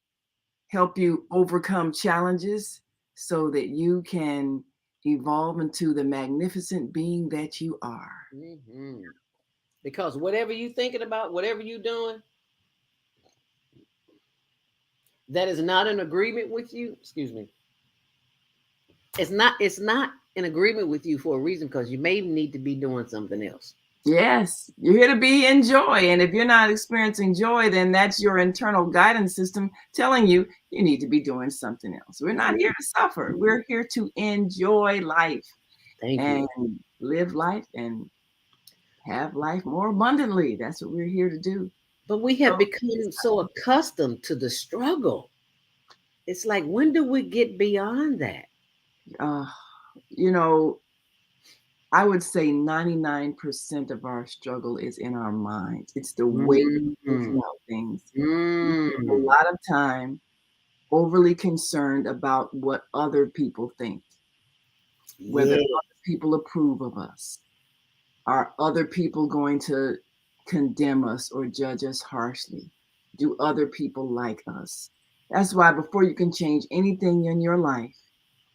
help you overcome challenges so that you can evolve into the magnificent being that you are. Mm-hmm. Because whatever you're thinking about, whatever you're doing, that is not in agreement with you, excuse me. It's not in agreement with you for a reason, because you may need to be doing something else. Yes, you're here to be in joy. And if you're not experiencing joy, then that's your internal guidance system telling you you need to be doing something else. We're not here to suffer. We're here to enjoy life. Thank and you. live life and have life more abundantly. That's what we're here to do. But we have become so accustomed to the struggle. It's like, when do we get beyond that? You know, I would say 99% of our struggle is in our minds. It's the way we're thinking about things. We spend a lot of time overly concerned about what other people think, whether other people approve of us. Are other people going to condemn us or judge us harshly? Do other people like us? That's why before you can change anything in your life,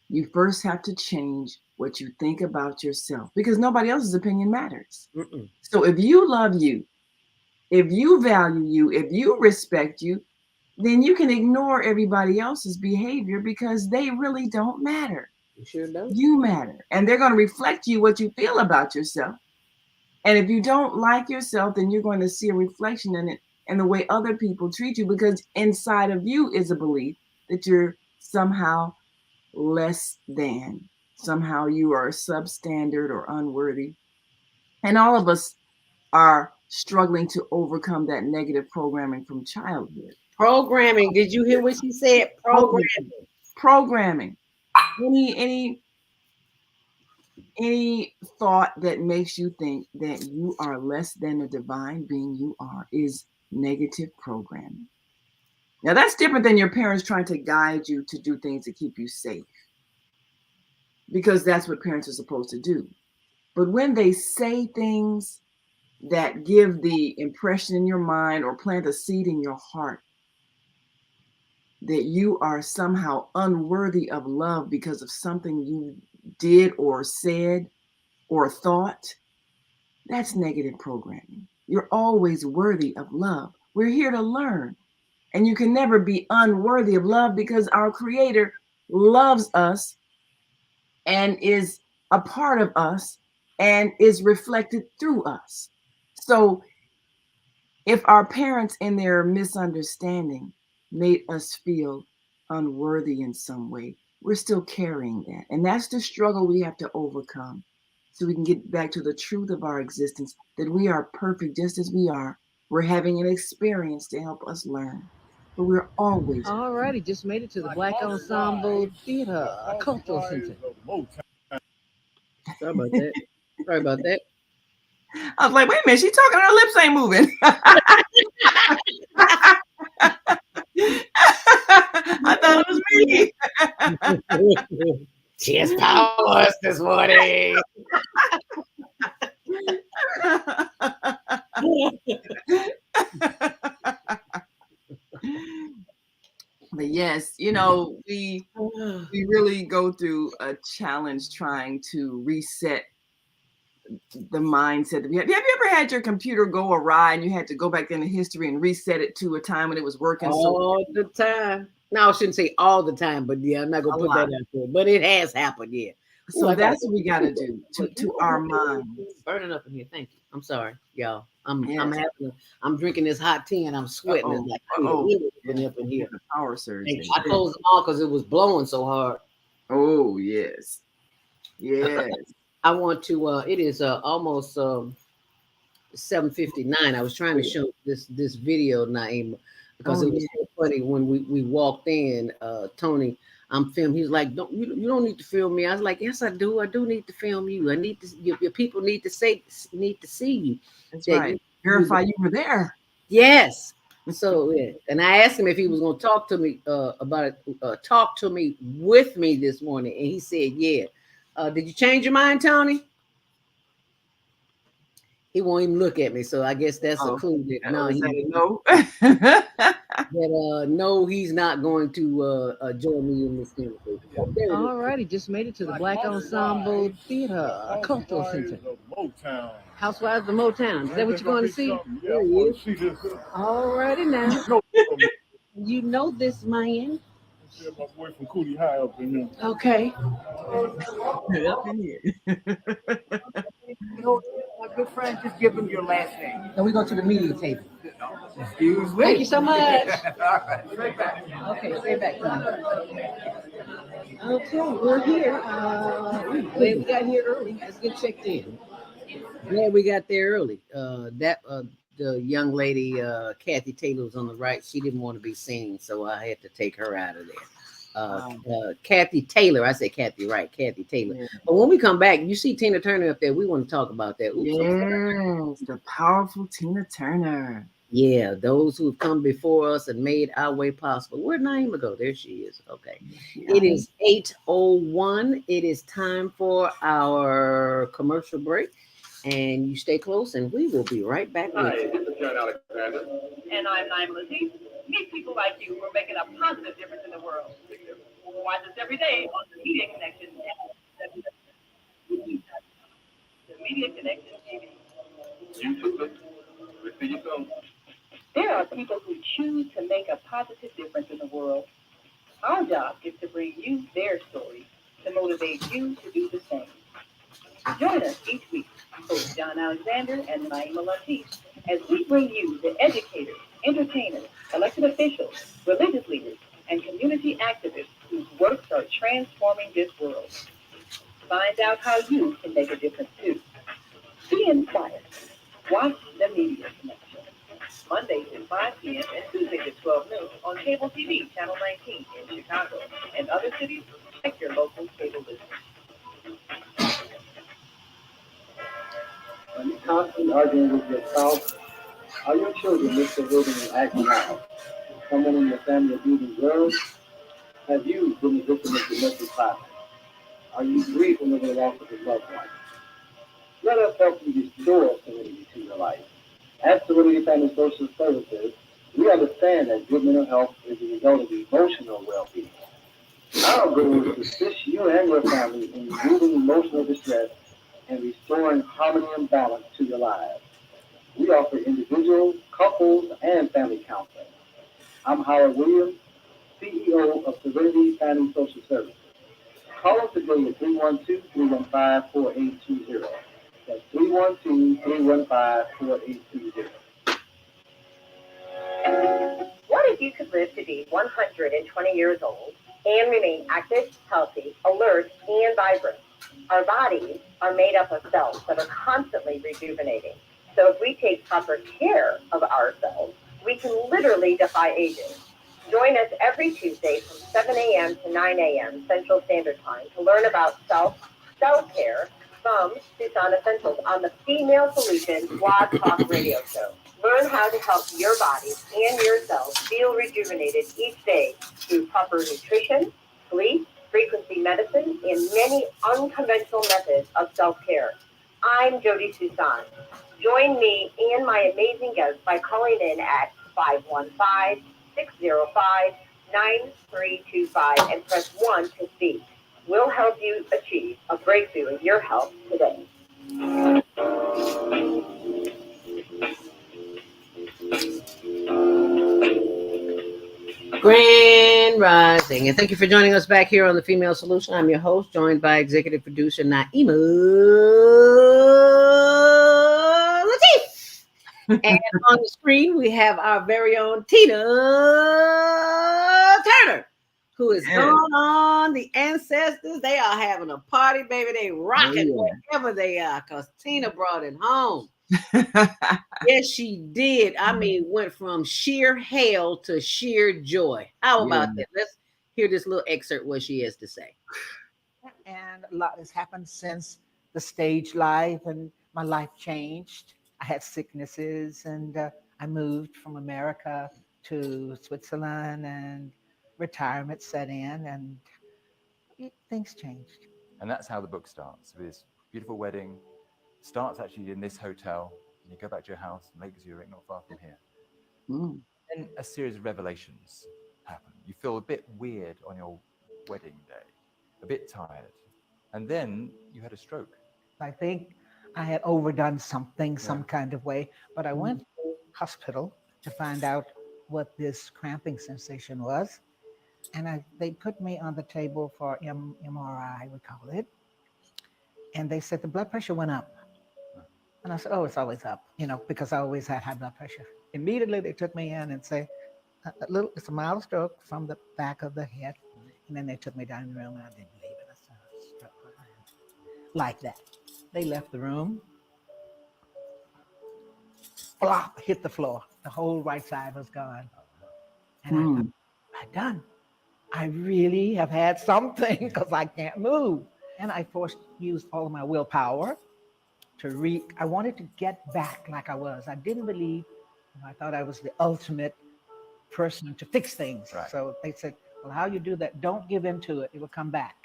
you first have to change what you think about yourself, because nobody else's opinion matters. So if you love you, if you value you, if you respect you, then you can ignore everybody else's behavior because they really don't matter. You sure don't. You matter. And they're going to reflect you what you feel about yourself. And if you don't like yourself, then you're going to see a reflection in it and the way other people treat you, because inside of you is a belief that you're somehow less than. Somehow you are substandard or unworthy. And all of us are struggling to overcome that negative programming from childhood. Programming. Did you hear what she said? Programming. Any thought that makes you think that you are less than the divine being you are is negative programming. Now, that's different than your parents trying to guide you to do things to keep you safe, because that's what parents are supposed to do. But when they say things that give the impression in your mind or plant a seed in your heart that you are somehow unworthy of love because of something you did or said or thought, that's negative programming. You're always worthy of love. We're here to learn. And you can never be unworthy of love, because our Creator loves us and is a part of us and is reflected through us. So if our parents in their misunderstanding made us feel unworthy in some way, we're still carrying that. And that's the struggle we have to overcome, so we can get back to the truth of our existence, that we are perfect just as we are. We're having an experience to help us learn, but we're always. All righty, just made it to the Black Ensemble Theater, a cultural center. Sorry about that. Sorry about that. I was like, wait a minute, she's talking, her lips ain't moving. I thought it was me. She has powers this morning. But yes, you know, we really go through a challenge trying to reset the mindset that we have. Have you ever had your computer go awry and you had to go back into history and reset it to a time when it was working? All the time. No, I shouldn't say all the time, but yeah, I'm not gonna put that out there. But it has happened, yeah. So that's what we gotta do to our mind. Burning up in here. Thank you. I'm sorry, y'all. I'm drinking this hot tea and I'm sweating. It's like up in here. Power surge. I closed them all because it was blowing so hard. Oh yes. Yes. I want to it is almost 7:59. I was trying to show this video, Naima, because it was so funny when we walked in. Tony, I'm filming. He's like, you don't need to film me. I was like, yes, I do. I do need to film you. I need to. Your people need to see you. That's right. Verify you were there. Yes. So yeah, and I asked him if he was going to talk to me about it. Talk to me with me this morning, and he said, yeah. Did you change your mind, Tony? He won't even look at me, so I guess that's a clue that no, he's not going to join me in this conversation. All righty, just made it to the Black Ensemble Theater, a cultural center. Housewives of Motown. Is that what you're going to see? Yeah, I want to see this. All righty now. You know this man. My boy from Cootie High up in here. Okay. Up in here. My good friend, just give him your last name. Then we go to the media table. Excuse me. Thank you so much. All right, straight back. Okay, straight back. Okay, we're here. We got here early. Let's get checked in. Yeah, we got there early. The young lady, Kathy Taylor, was on the right. She didn't want to be seen, so I had to take her out of there. Kathy Taylor, I said Kathy, right? Kathy Taylor. Yeah. But when we come back, you see Tina Turner up there. We want to talk about that. Oops, Yes, the powerful Tina Turner. yeah, those who've come before us and made our way possible. Where'd Naima go? There she is. Okay. Yeah. It is 8:01. It is time for our commercial break. And you stay close, and we will be right back with you. Hi, this is John Alexander. And I'm Naima Latif. Meet people like you who are making a positive difference in the world. Watch us every day on the Media Connection. The Media Connection TV. You too, sister. We'll see you soon. There are people who choose to make a positive difference in the world. Our job is to bring you their stories to motivate you to do the same. Join us each week, host John Alexander and Naima Latif, as we bring you the educators, entertainers, elected officials, religious leaders, and community activists whose works are transforming this world. Find out how you can make a difference too. Be inspired. Watch the Media Connection. Mondays at 5 p.m. and Tuesdays at 12 noon on cable TV, Channel 19 in Chicago and other cities. Check your local cable list. When you're constantly arguing with your spouse, are your children misbehaving and acting out? Someone in your family abusing drugs? Have you been the victim of domestic violence? Are you grieving over the loss of a loved one? Let us help you restore serenity to your life. At Serenity Family Social Services, we understand that good mental health is a result of emotional well-being. Our goal is to assist you and your family in removing emotional distress and restoring harmony and balance to your lives. We offer individual, couples, and family counseling. I'm Howard Williams, CEO of Serenity Family Social Services. Call us today at 312-315-4820. That's 312-315-4820. What if you could live to be 120 years old and remain active, healthy, alert, and vibrant? Our bodies are made up of cells that are constantly rejuvenating. So if we take proper care of ourselves, we can literally defy aging. Join us every Tuesday from 7 a.m. to 9 a.m. Central Standard Time to learn about self-care from Tucson Essentials on the Female Solution Blog Talk Radio Show. Learn how to help your body and your cells feel rejuvenated each day through proper nutrition, sleep, frequency medicine, and many unconventional methods of self-care. I'm Jody Tucson. Join me and my amazing guests by calling in at 515-605-9325 and press 1 to speak. We'll help you achieve a breakthrough in your health today. Grand Rising. And thank you for joining us back here on The Female Solution. I'm your host, joined by executive producer Naima Latif. And on the screen, we have our very own Tina Turner, who is going on. The ancestors, they are having a party, baby. They rocking wherever they are because Tina brought it home. Yes, she did. I mean, went from sheer hell to sheer joy. How about that? Let's hear this little excerpt what she has to say. And a lot has happened since the stage life, and my life changed. I had sicknesses, and I moved from America to Switzerland, and retirement set in, and things changed. And that's how the book starts, with this beautiful wedding. Starts actually in this hotel, and you go back to your house, Lake Zurich, not far from here. Then a series of revelations happen. You feel a bit weird on your wedding day, a bit tired. And then you had a stroke. I think I had overdone something, some kind of way, but I went to hospital to find out what this cramping sensation was. And they put me on the table for MRI, we call it. And they said the blood pressure went up. And I said, oh, it's always up, because I always had high blood pressure. Immediately they took me in and say, it's a mild stroke from the back of the head. And then they took me down the room, and I didn't believe it. I said, stroke like that. They left the room. flop, hit the floor. The whole right side was gone. And I thought, I'm done. I really have had something because I can't move. And I used all of my willpower to I wanted to get back like I was. I didn't believe, I thought I was the ultimate person to fix things. Right. So they said, well, how you do that, don't give in to it. It will come back.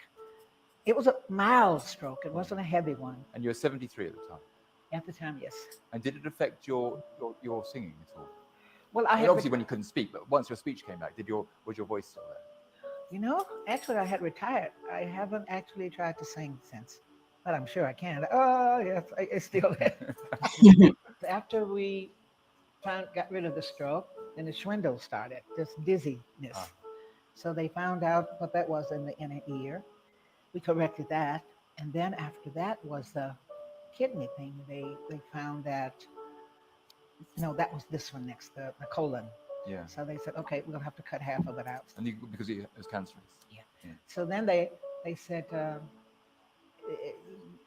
It was a mild stroke. It wasn't a heavy one. And you were 73 at the time? At the time, yes. And did it affect your singing at all? Well, obviously when you couldn't speak, but once your speech came back, was your voice still there? Actually, I had retired. I haven't actually tried to sing since, but I'm sure I can. Oh, yes, it's still there. After we got rid of the stroke, then the swindle started, this dizziness. So they found out what that was in the inner ear. We corrected that. And then after that was the kidney thing. They found that, that was this one next, the colon. Yeah. So they said, okay, we'll have to cut half of it out. And because it was cancerous. Yeah. So then they said,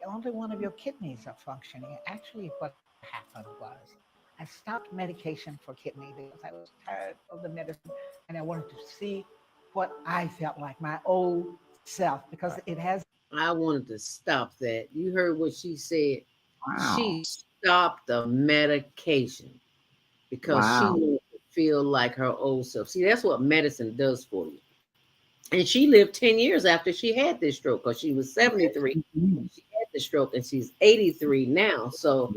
only one of your kidneys are functioning. Actually, what happened was I stopped medication for kidney because I was tired of the medicine and I wanted to see what I felt like, my old self, because it has. I wanted to stop that. You heard what she said. Wow. She stopped the medication because she wanted to feel like her old self. See, that's what medicine does for you. And she lived 10 years after she had this stroke because she was 73. She had the stroke and she's 83 now. So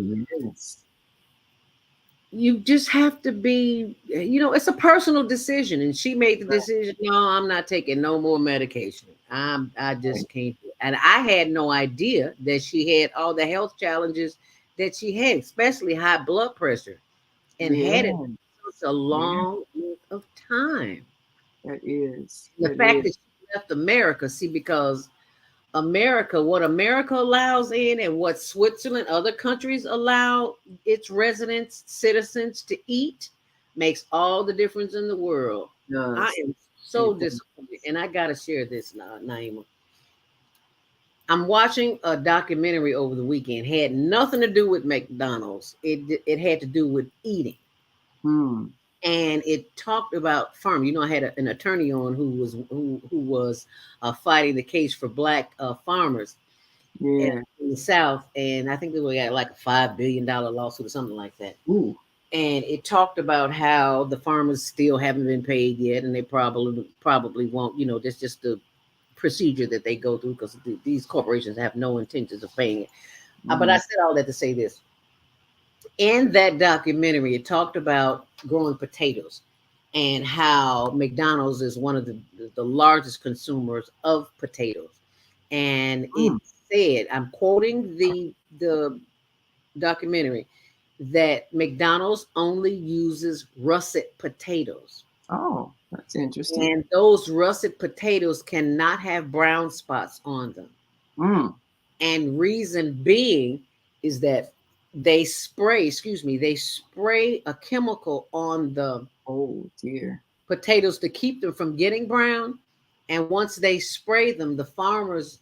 you just have to be, it's a personal decision. And she made the decision, no, I'm not taking no more medication. I just can't. And I had no idea that she had all the health challenges that she had, especially high blood pressure, and had it for such a long length of time. That is. The fact that she left America, because what America allows in and what Switzerland, other countries allow its residents, citizens to eat makes all the difference in the world. Yes. I am so disappointed. And I got to share this, Naima. I'm watching a documentary over the weekend. Had nothing to do with McDonald's. It had to do with eating. And it talked about farm. I had an attorney on who was fighting the case for Black farmers in the South, and I think they got like a $5 billion lawsuit or something like that. Ooh. And it talked about how the farmers still haven't been paid yet, and they probably won't. That's just the procedure that they go through because these corporations have no intentions of paying it. But I said all that to say this. In that documentary, it talked about growing potatoes and how McDonald's is one of the largest consumers of potatoes. And it said, I'm quoting the documentary, that McDonald's only uses russet potatoes. Oh, that's interesting. And those russet potatoes cannot have brown spots on them. And reason being is that they spray a chemical on the potatoes to keep them from getting brown. And once they spray them, the farmers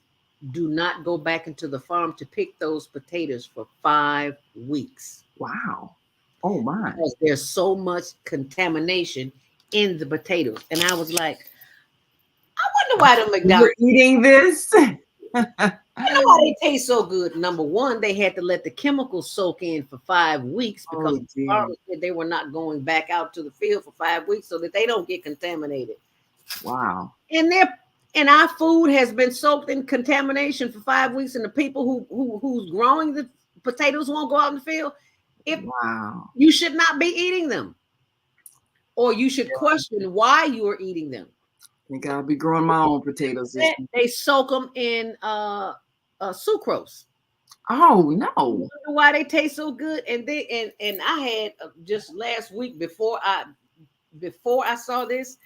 do not go back into the farm to pick those potatoes for 5 weeks. Wow. Oh my. Because there's so much contamination in the potatoes. And I was like, I wonder why the McDonald's you're eating this. I know why they taste so good. Number one, they had to let the chemicals soak in for 5 weeks because the farmers said they were not going back out to the field for 5 weeks so that they don't get contaminated. Wow. And our food has been soaked in contamination for 5 weeks, and the people who's growing the potatoes won't go out in the field. You should not be eating them, or you should question why you are eating them. I think I'll be growing my own potatoes. They soak them in sucrose. Oh no! Why they taste so good? And I had just last week before I saw this,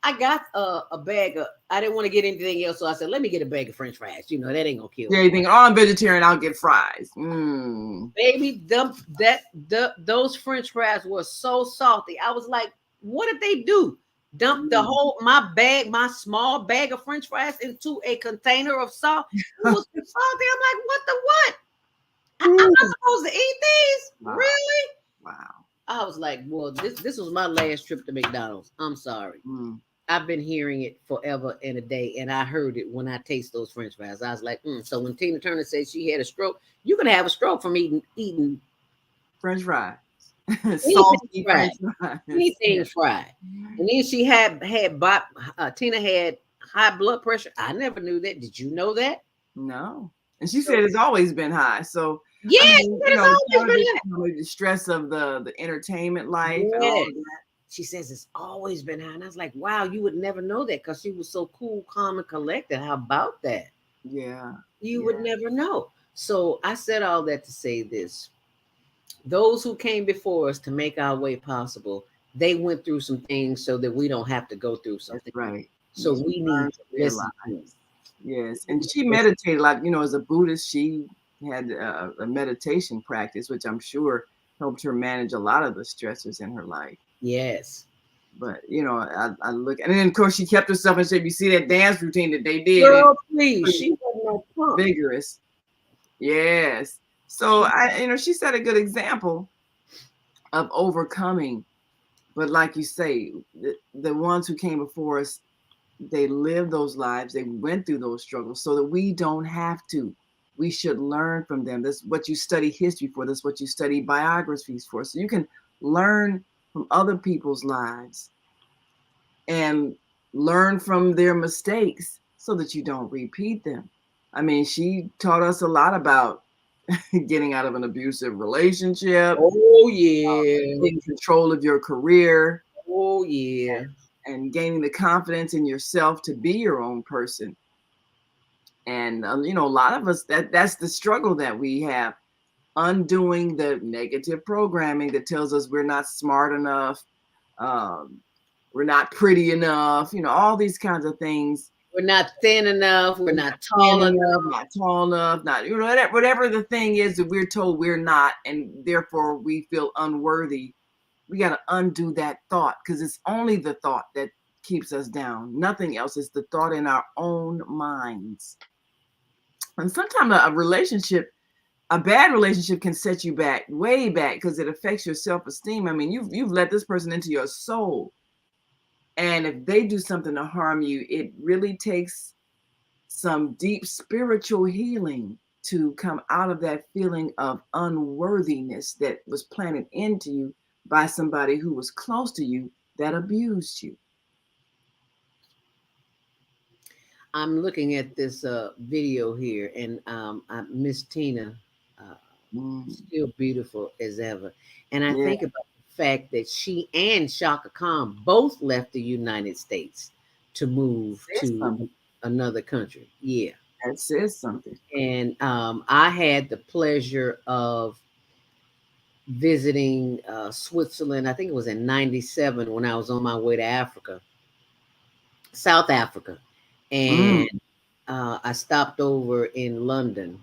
I got a bag of. I didn't want to get anything else, so I said, "Let me get a bag of French fries." That ain't gonna kill me. Yeah, you think, I'm vegetarian, I'll get fries. Baby, those French fries were so salty. I was like, "What did they do? Dump my small bag of French fries into a container of salt? It was salty." I'm like, "What the what? I'm not supposed to eat these? Wow. Really?" Wow. I was like, well, this was my last trip to McDonald's. I'm sorry. I've been hearing it forever and a day, and I heard it when I taste those French fries. I was like, so when Tina Turner said she had a stroke, you can have a stroke from eating French fries, salty French fries, anything fried. And then she had Tina had high blood pressure. I never knew that. Did you know that? No. And she said it's always been high. So yeah, I mean, the stress of the entertainment life and all of that. She says it's always been high. And I was like, wow, you would never know that because she was so cool, calm, and collected. How about that? Yeah. You would never know. So I said all that to say this. Those who came before us to make our way possible, they went through some things so that we don't have to go through something. That's right. So we need to listen to them. Yes. And she meditated, like, as a Buddhist, she had a meditation practice, which I'm sure helped her manage a lot of the stressors in her life. Yes. But, I look, and then, of course, she kept herself in shape. You see that dance routine that they did. Girl, please. She wasn't no punk. Vigorous. Yes. So, she set a good example of overcoming. But like you say, the ones who came before us, they lived those lives. They went through those struggles so that we don't have to. We should learn from them. That's what you study history for. That's what you study biographies for. So you can learn from other people's lives and learn from their mistakes so that you don't repeat them. I mean, she taught us a lot about getting out of an abusive relationship. Oh, yeah. Taking control of your career. Oh, yeah. And gaining the confidence in yourself to be your own person. And, a lot of us, that's the struggle that we have. Undoing the negative programming that tells us we're not smart enough. We're not pretty enough. All these kinds of things. We're not thin enough. We're not tall enough. Not tall enough. Not, whatever the thing is that we're told we're not, and therefore we feel unworthy. We got to undo that thought, because it's only the thought that keeps us down. Nothing else. It's the thought in our own minds. And sometimes a bad relationship can set you back, way back, because it affects your self-esteem. I mean, you've let this person into your soul. And if they do something to harm you, it really takes some deep spiritual healing to come out of that feeling of unworthiness that was planted into you by somebody who was close to you that abused you. I'm looking at this video here, and Miss Tina, still beautiful as ever. And I think about the fact that she and Shaka Khan both left the United States to move to another country. Yeah. That says something. And I had the pleasure of visiting Switzerland. I think it was in '97 when I was on my way to Africa, South Africa. And I stopped over in London.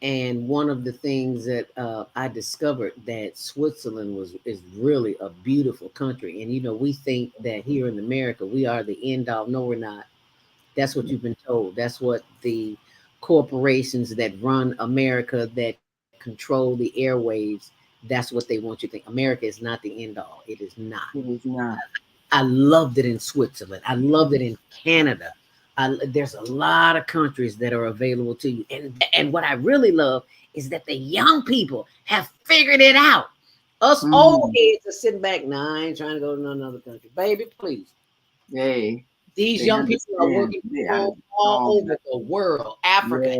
And one of the things that I discovered that Switzerland is really a beautiful country. And, we think that here in America, we are the end all. No, we're not. That's what you've been told. That's what the corporations that run America, that control the airwaves, that's what they want you to think. America is not the end all. It is not. It is not. I loved it in Switzerland. I loved it in Canada. There's a lot of countries that are available to you. And what I really love is that the young people have figured it out. Us old heads are sitting back. Nah, I ain't trying to go to another country. Baby, please. Hey. These young people are working all over the world. Africa,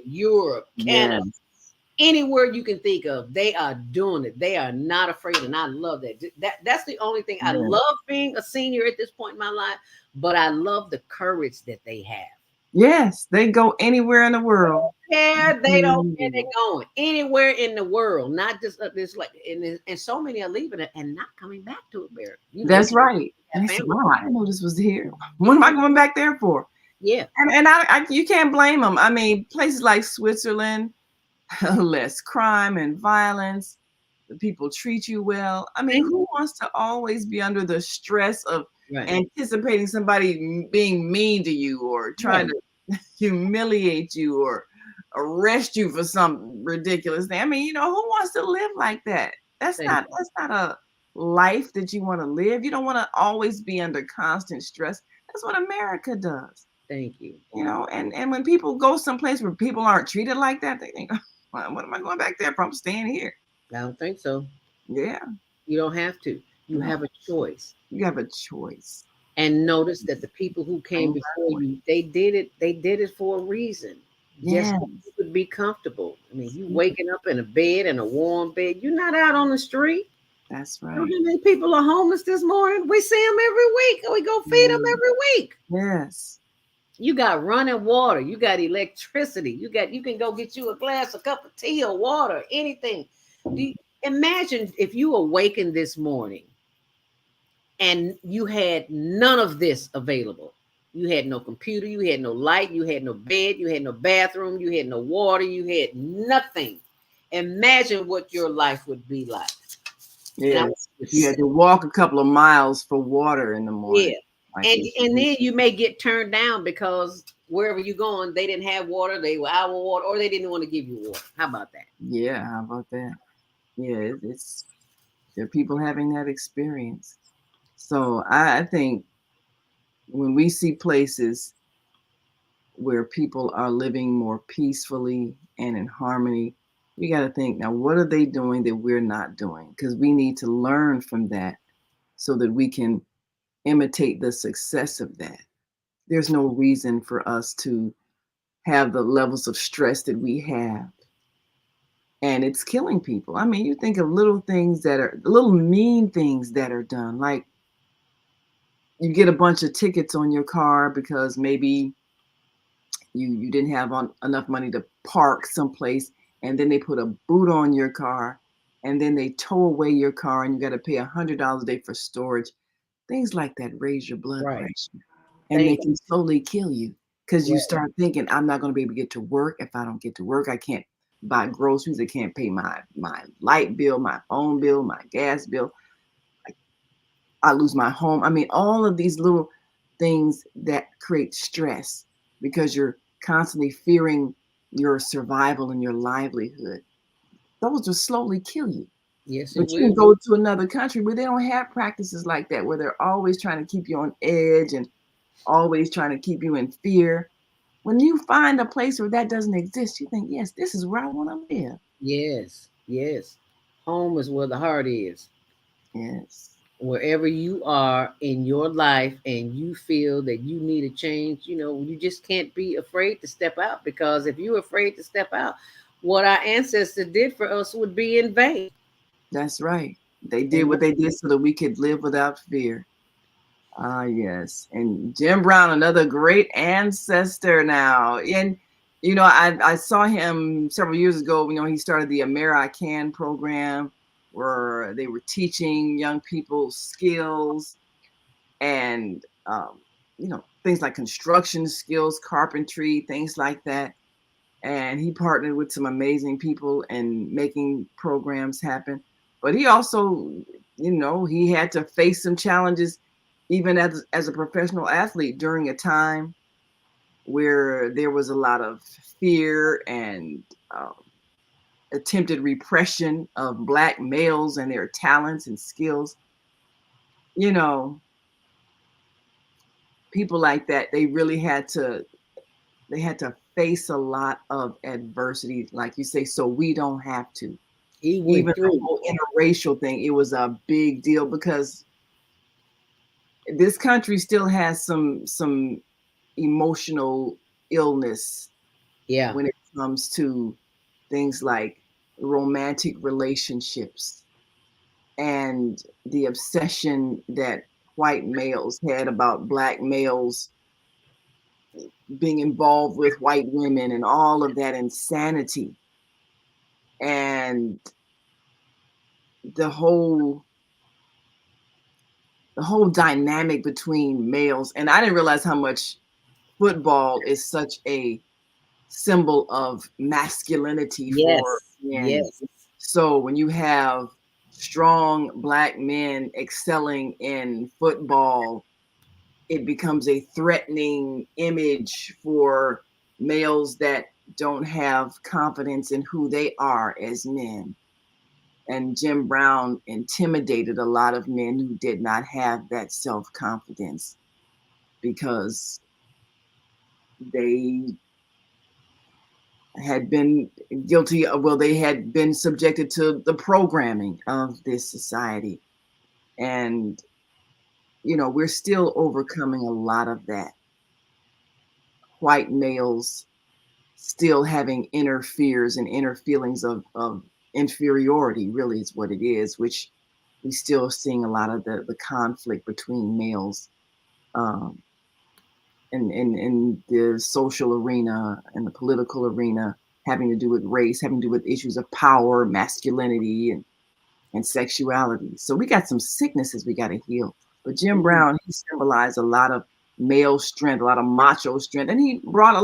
Europe, Canada. Anywhere you can think of, they are doing it. They are not afraid, and I love that. That's the only thing. I love being a senior at this point in my life, but I love the courage that they have. Yes, they go anywhere in the world. Yeah, they don't care. They're going anywhere in the world, not just up this like. And so many are leaving it and not coming back to America. That's right. Wow, I didn't know this was here. What am I going back there for? Yeah, and I you can't blame them. I mean, places like Switzerland. Less crime and violence. The people treat you well. I mean, who wants to always be under the stress of anticipating somebody being mean to you or trying to humiliate you or arrest you for some ridiculous thing? I mean, who wants to live like that? That's not a life that you want to live. You don't want to always be under constant stress. That's what America does. Thank you. You know, and when people go someplace where people aren't treated like that, they think, well, what am I going back there for? I'm staying here. I don't think so. Yeah. You don't have to. You have a choice. You have a choice. And notice that the people who came before you, they did it for a reason. Just so you could be comfortable. I mean, you waking up in a bed, in a warm bed, you're not out on the street. That's right. You know how many people are homeless this morning? We see them every week. We go feed them every week. Yes. You got running water. You got electricity. You can go get you a cup of tea or water, anything. Imagine if you awakened this morning and you had none of this available. You had no computer, you had no light, you had no bed, you had no bathroom, you had no water, you had nothing. Imagine what your life would be like. Yes. You had to walk a couple of miles for water in the morning. Yeah. And then you may get turned down because wherever you're going, they didn't have water, they were out of water, or they didn't want to give you water. How about that? Yeah, how about that? Yeah, there are people having that experience. So I think when we see places where people are living more peacefully and in harmony, we got to think, now, what are they doing that we're not doing? Because we need to learn from that so that we can imitate the success of that. There's no reason for us to have the levels of stress that we have. And it's killing people. I mean, you think of little mean things that are done, like you get a bunch of tickets on your car because maybe you didn't have enough money to park someplace, and then they put a boot on your car, and then they tow away your car, and you got to pay $100 a day for storage. Things like that raise your blood pressure, and they can slowly kill you because you start thinking, I'm not going to be able to get to work. If I don't get to work, I can't buy groceries. I can't pay my light bill, my phone bill, my gas bill. I lose my home. I mean, all of these little things that create stress because you're constantly fearing your survival and your livelihood. Those will slowly kill you. Yes, but you can go to another country where they don't have practices like that, where they're always trying to keep you on edge and always trying to keep you in fear. When you find a place where that doesn't exist, you think, yes, this is where I want to live. Yes, yes. Home is where the heart is. Yes. Wherever you are in your life and you feel that you need a change, you just can't be afraid to step out, because if you're afraid to step out, what our ancestors did for us would be in vain. That's right. They did what they did so that we could live without fear. Ah, yes. And Jim Brown, another great ancestor now. And, I saw him several years ago. He started the AmeriCan program where they were teaching young people skills and, things like construction skills, carpentry, things like that. And he partnered with some amazing people and making programs happen. But he also, he had to face some challenges even as a professional athlete during a time where there was a lot of fear and attempted repression of Black males and their talents and skills. People like that, they really had to face a lot of adversity, like you say, so we don't have to. Even the whole interracial thing, it was a big deal because this country still has some emotional illness when it comes to things like romantic relationships and the obsession that white males had about Black males being involved with white women and all of that insanity. And the whole dynamic between males. And I didn't realize how much football is such a symbol of masculinity for men. Yes. So when you have strong Black men excelling in football, it becomes a threatening image for males that don't have confidence in who they are as men. And Jim Brown intimidated a lot of men who did not have that self-confidence because they had been guilty of, well, they had been subjected to the programming of this society. And, we're still overcoming a lot of that. White males still having inner fears and inner feelings of inferiority, really is what it is, which we still seeing a lot of the conflict between males in the social arena and the political arena, having to do with race, having to do with issues of power, masculinity, and sexuality. So we got some sicknesses we got to heal. But Jim Brown, he symbolized a lot of male strength, a lot of macho strength, and he brought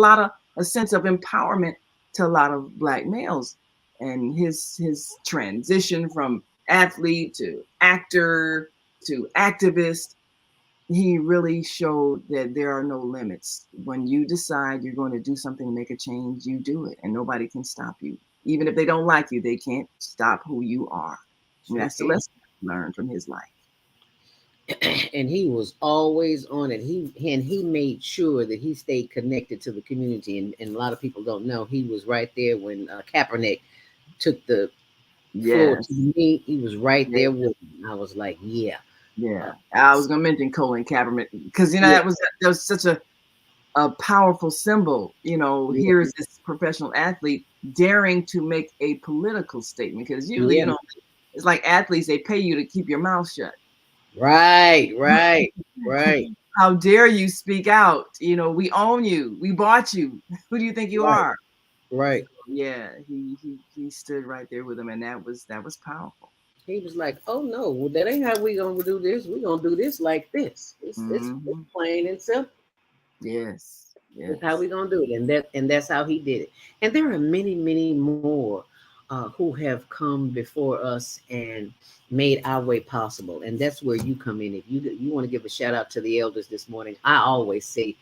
a sense of empowerment to a lot of Black males. And his transition from athlete to actor to activist, he really showed that there are no limits. When you decide you're going to do something to make a change, you do it, and nobody can stop you. Even if they don't like you, they can't stop who you are. And that's the lesson I learned from his life. And he was always on it. He made sure that he stayed connected to the community. And a lot of people don't know he was right there when Kaepernick took the floor to the meet. He was right there with him. I was like, yeah. I was gonna mention Colin Kaepernick because that was such a powerful symbol. Here's this professional athlete daring to make a political statement, because usually it's like athletes, they pay you to keep your mouth shut. Right. How dare you speak out? We own you, we bought you. Who do you think you are? Right. He stood right there with him, and that was powerful. He was like, "Oh no, well, that ain't how we gonna do this. We gonna do this like this. It's plain and simple. Yes. That's how we gonna do it." And that's how he did it. And there are many, many more who have come before us and made our way possible. And that's where you come in. If you want to give a shout out to the elders this morning, I always say,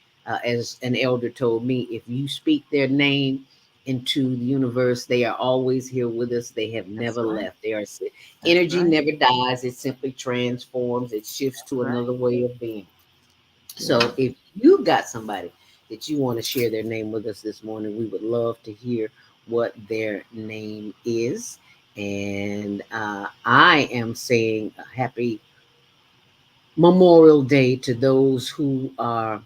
as an elder told me, if you speak their name into the universe, they are always here with us. They have never left. Energy never dies. It simply transforms. It shifts to another way of being. So if you got somebody that you want to share their name with us this morning, we would love to hear what their name is. And I am saying a happy Memorial Day to those who are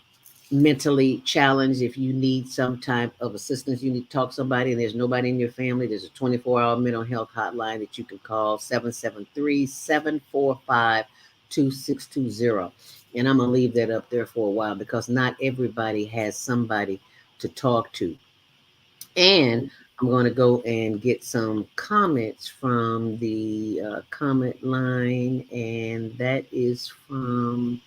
mentally challenged. If you need some type of assistance, you need to talk to somebody, and there's nobody in your family, there's a 24-hour mental health hotline that you can call, 773-745-2620. And I'm going to leave that up there for a while because not everybody has somebody to talk to. And I'm going to go and get some comments from the comment line, and that is from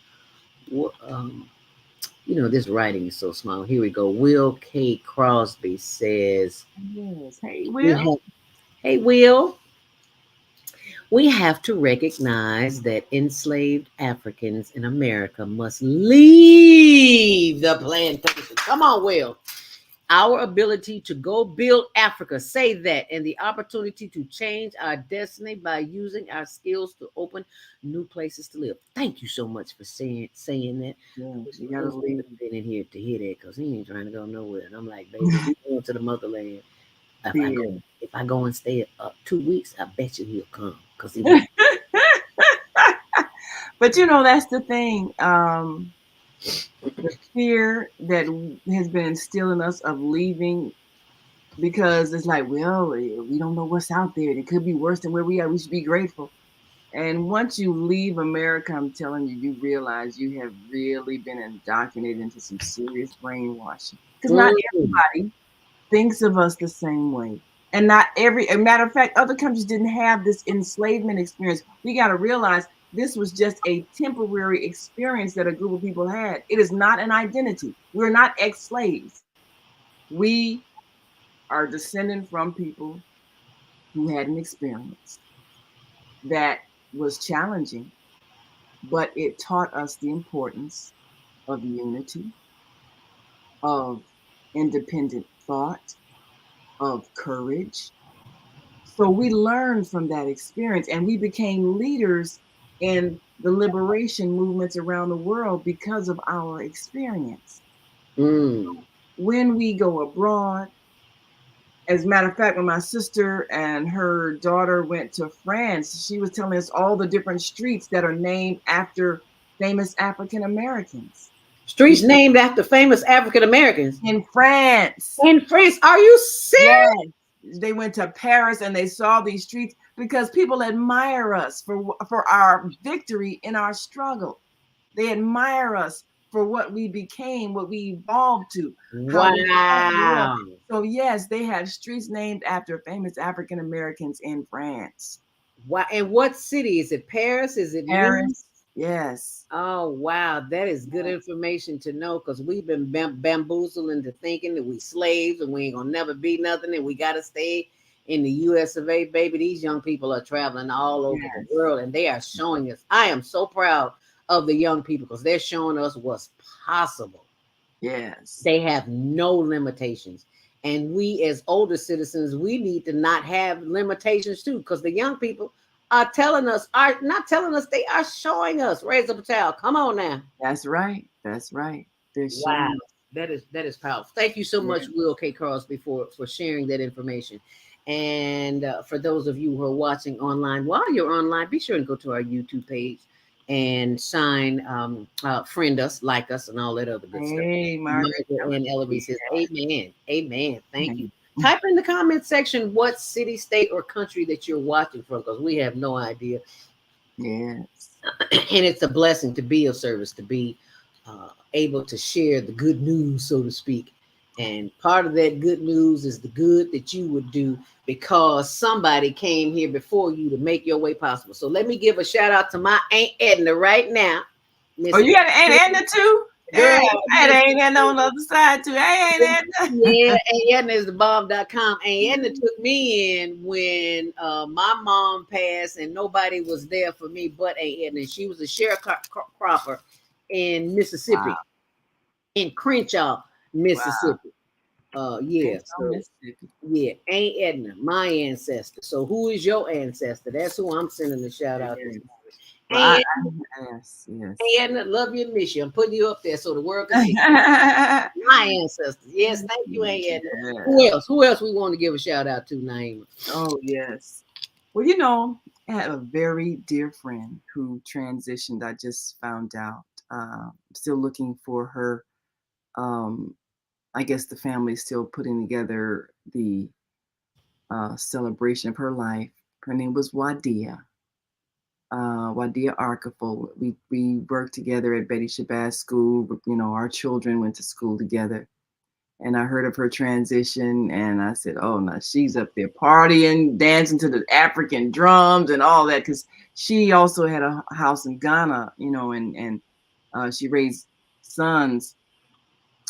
this writing is so small. Here we go. Will K. Crosby says, yes. Hey, Will. Hey, Will. We have to recognize that enslaved Africans in America must leave the plantation. Come on, Will. Our ability to go build Africa, say that, and the opportunity to change our destiny by using our skills to open new places to live. Thank you so much for saying that. Yeah, you gotta leave. Been in here to hear that because he ain't trying to go nowhere. And I'm like, baby, we going to the motherland. If I go and stay 2 weeks, I bet you he'll come because he. But that's the thing. The fear that has been instilled in us of leaving, because it's like, well, we don't know what's out there. It could be worse than where we are. We should be grateful. And once you leave America, I'm telling you, you realize you have really been indoctrinated into some serious brainwashing. Because not everybody thinks of us the same way. And not a matter of fact, other countries didn't have this enslavement experience. We got to realize this was just a temporary experience that a group of people had. It is not an identity. We're not ex-slaves. We are descendant from people who had an experience that was challenging, but it taught us the importance of unity, of independent thought, of courage. So we learned from that experience, and we became leaders in the liberation movements around the world because of our experience. When we go abroad, as a matter of fact, when my sister and her daughter went to France, she was telling us all the different streets that are named after famous African Americans. Streets named after famous African Americans in France. In France, are you serious? Yes. They went to Paris and they saw these streets because people admire us for our victory in our struggle. They admire us for what we became, what we evolved to. Wow. So yes, they have streets named after famous African Americans in France. Wow. And what city is it? Paris? Is it Paris? Nice? Yes. Oh wow, that is good information to know, because we've been bamboozled into thinking that we slaves and we ain't gonna never be nothing and we gotta stay in the US of A, baby. These young people are traveling all over the world and they are showing us. I am so proud of the young people because they're showing us what's possible. Yes. They have no limitations. And we as older citizens, we need to not have limitations too, because the young people are telling us, are not telling us, they are showing us. Raise up a child. Come on now. That's right. That's right. They're Wow. showing. That is powerful. Thank you so much, Will K. Crosby, for sharing that information. And for those of you who are watching online, while you're online, be sure and go to our YouTube page and friend us, like us, and all that other good stuff. Margaret and Eloise says, amen. Amen. Thank you. Type in the comment section what city, state, or country that you're watching from, because we have no idea. Yes. And it's a blessing to be of service, to be able to share the good news, so to speak. And part of that good news is the good that you would do because somebody came here before you to make your way possible. So let me give a shout out to my Aunt Edna right now. Oh, you got an Aunt Edna too? Girl, I had Aunt Edna on the other side too. Hey, Aunt Edna. Yeah, Aunt Edna is the bomb.com. Aunt Edna took me in when my mom passed and nobody was there for me but Aunt Edna. She was a sharecropper in Mississippi, in Crenshaw, Mississippi. Yeah, so, yeah, Aunt Edna, my ancestor. So who is your ancestor? That's who I'm sending a shout out to. Well, yes. Aunt Edna, love you and miss you. I'm putting you up there so the world can see my ancestors. Yes, thank you, Aunt Edna. Yeah. Who else we want to give a shout out to, Naima? Oh, yes. Well, you know, I have a very dear friend who transitioned. I just found out. Still looking for her. I guess the family's still putting together the celebration of her life. Her name was Wadia. Wadia Arkaful. We worked together at Betty Shabazz School. You know, our children went to school together. And I heard of her transition and I said, oh, no, she's up there partying, dancing to the African drums and all that. Because she also had a house in Ghana, you know, and she raised sons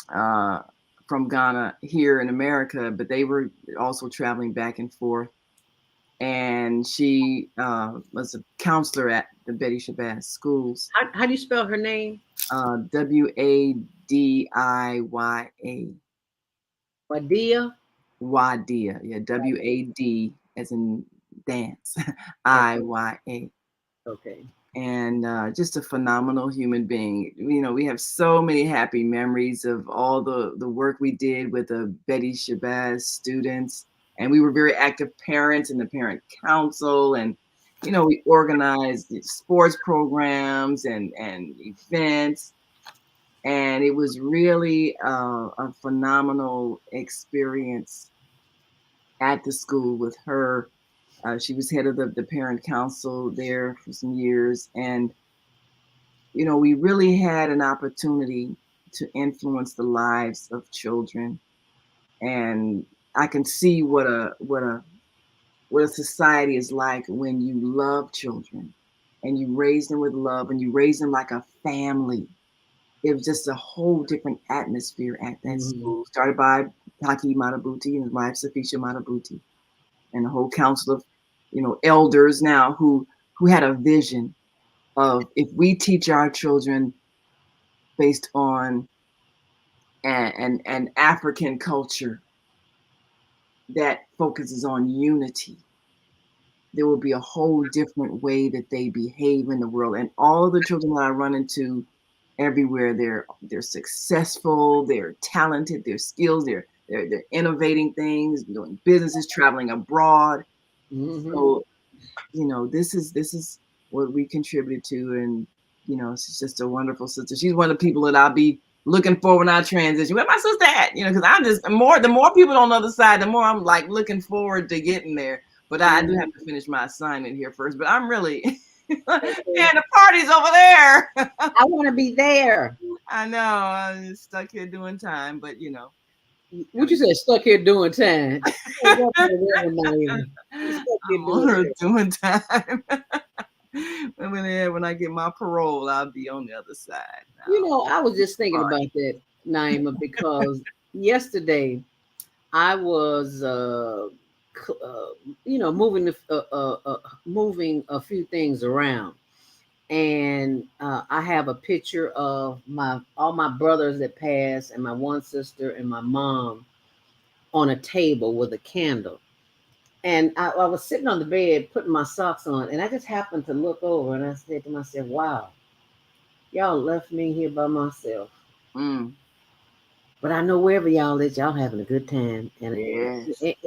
from Ghana here in America, but they were also traveling back and forth. And she was a counselor at the Betty Shabazz schools. How do you spell her name? Wadiya. Wadia? Wadia. Yeah, WAD as in dance. IYA. Okay. And just a phenomenal human being. You know, we have so many happy memories of all the work we did with the Betty Shabazz students. And we were very active parents in the parent council. And, you know, we organized sports programs and events. And it was really a phenomenal experience at the school with her. She was head of the parent council there for some years. And, you know, we really had an opportunity to influence the lives of children. And I can see what a society is like when you love children and you raise them with love and you raise them like a family. It was just a whole different atmosphere at that school, started by Taki Matabuti and his wife, Safisha Matabuti, and the whole council of, you know, elders now who had a vision of if we teach our children based on an African culture that focuses on unity there will be a whole different way that they behave in the world. And all of the children that I run into everywhere, they're successful, they're talented, they're skills, they're innovating things, doing businesses, traveling abroad. Mm-hmm. So, this is what we contribute to, and she's just a wonderful sister. She's one of the people that I'll be looking for when I transition. Where my sister at? Because I'm just the more people on the other side, the more I'm like looking forward to getting there. But I do have to finish my assignment here first. But I'm really, and the party's over there. I want to be there. I know. I'm stuck here doing time, but What you said? Stuck here doing time. Doing time. When I get my parole, I'll be on the other side. I was just thinking about that, Naima, because yesterday I was, moving a few things around, and I have a picture of all my brothers that passed, and my one sister and my mom on a table with a candle. And I was sitting on the bed putting my socks on, and I just happened to look over, and I said to myself, "Wow, y'all left me here by myself." But I know wherever y'all is, y'all having a good time, and it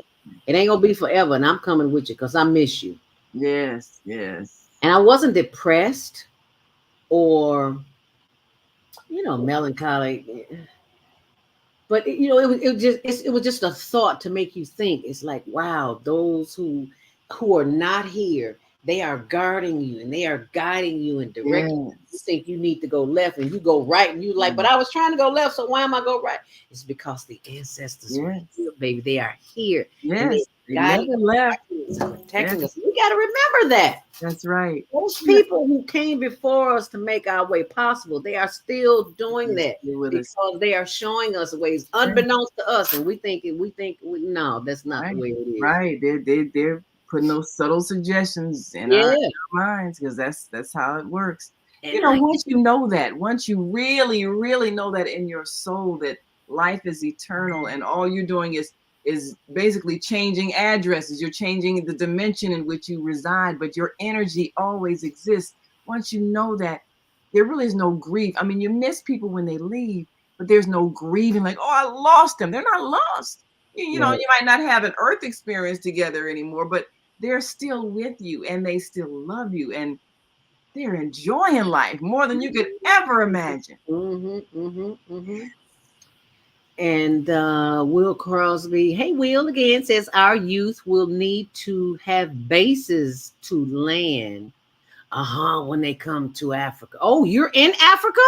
ain't gonna be forever. And I'm coming with you because I miss you. Yes. And I wasn't depressed or, melancholy, but it was just a thought to make you think. It's like, wow, those who are not here, they are guarding you and they are guiding you in direction. Yes. You think you need to go left and you go right, and you like, but I was trying to go left, so why am I go right? It's because the ancestors were here, baby. They are here. Yes, they never left. Protecting us. We got to remember that. That's right. Those people who came before us to make our way possible, they are still doing that because they are showing us ways unbeknownst to us, and we think no, that's not the way it is. Right. They're putting those subtle suggestions in our minds, because that's how it works. And once you know that, once you really, really know that in your soul that life is eternal, and all you're doing is basically changing addresses. You're changing the dimension in which you reside, but your energy always exists. Once you know that, there really is no grief. I mean, you miss people when they leave, but there's no grieving like, oh, I lost them. They're not lost. You know, you might not have an earth experience together anymore, but they're still with you and they still love you, and they're enjoying life more than you could ever imagine. And Will Crosby, hey, Will again, says our youth will need to have bases to land when they come to Africa. Oh, you're in Africa?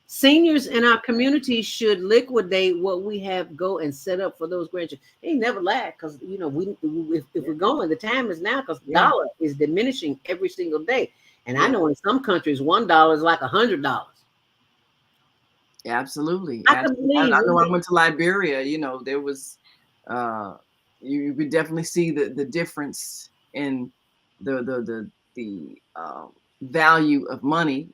Seniors in our community should liquidate what we have, go and set up for those grandchildren. They never lack, because if we're going, the time is now, because the dollar is diminishing every single day. And I know in some countries $1 is like $100. Absolutely. I know I went to Liberia, there was you could definitely see the difference in the value of money.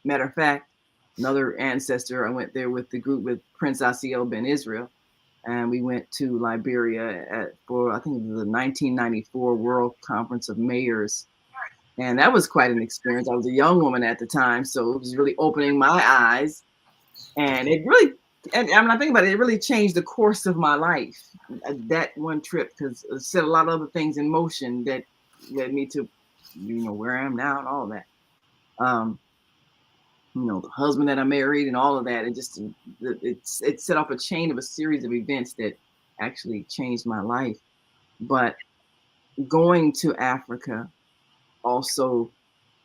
Matter of fact, another ancestor, I went there with the group with Prince Asiel Ben Israel, and we went to Liberia for I think it was the 1994 World Conference of Mayors. And that was quite an experience. I was a young woman at the time, so it was really opening my eyes. And it really, and when I think about it, it really changed the course of my life. That one trip, because it set a lot of other things in motion that led me to, where I am now and all that. The husband that I married and all of that. It set off a chain of a series of events that actually changed my life. But going to Africa also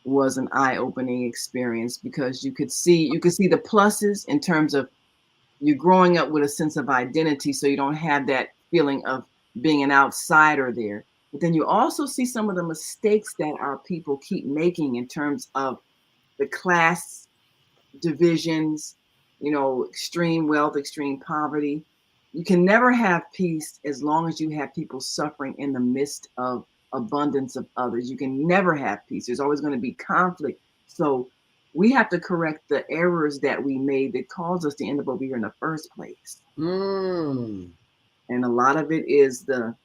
was an eye-opening experience, because you could see the pluses in terms of you're growing up with a sense of identity, so you don't have that feeling of being an outsider there. But then you also see some of the mistakes that our people keep making in terms of the class divisions, extreme wealth, extreme poverty. You can never have peace as long as you have people suffering in the midst of abundance of others. You can never have peace. There's always going to be conflict. So we have to correct the errors that we made that caused us to end up over here in the first place. And a lot of it is the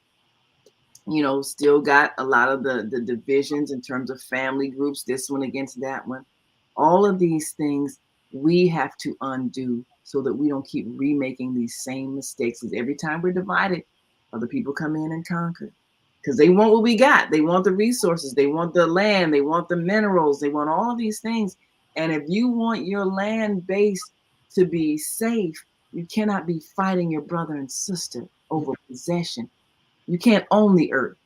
Still got a lot of the divisions in terms of family groups, this one against that one. All of these things we have to undo so that we don't keep remaking these same mistakes. Because every time we're divided, other people come in and conquer. Because they want what we got. They want the resources. They want the land. They want the minerals. They want all of these things. And if you want your land base to be safe, you cannot be fighting your brother and sister over possession. You can't own the earth.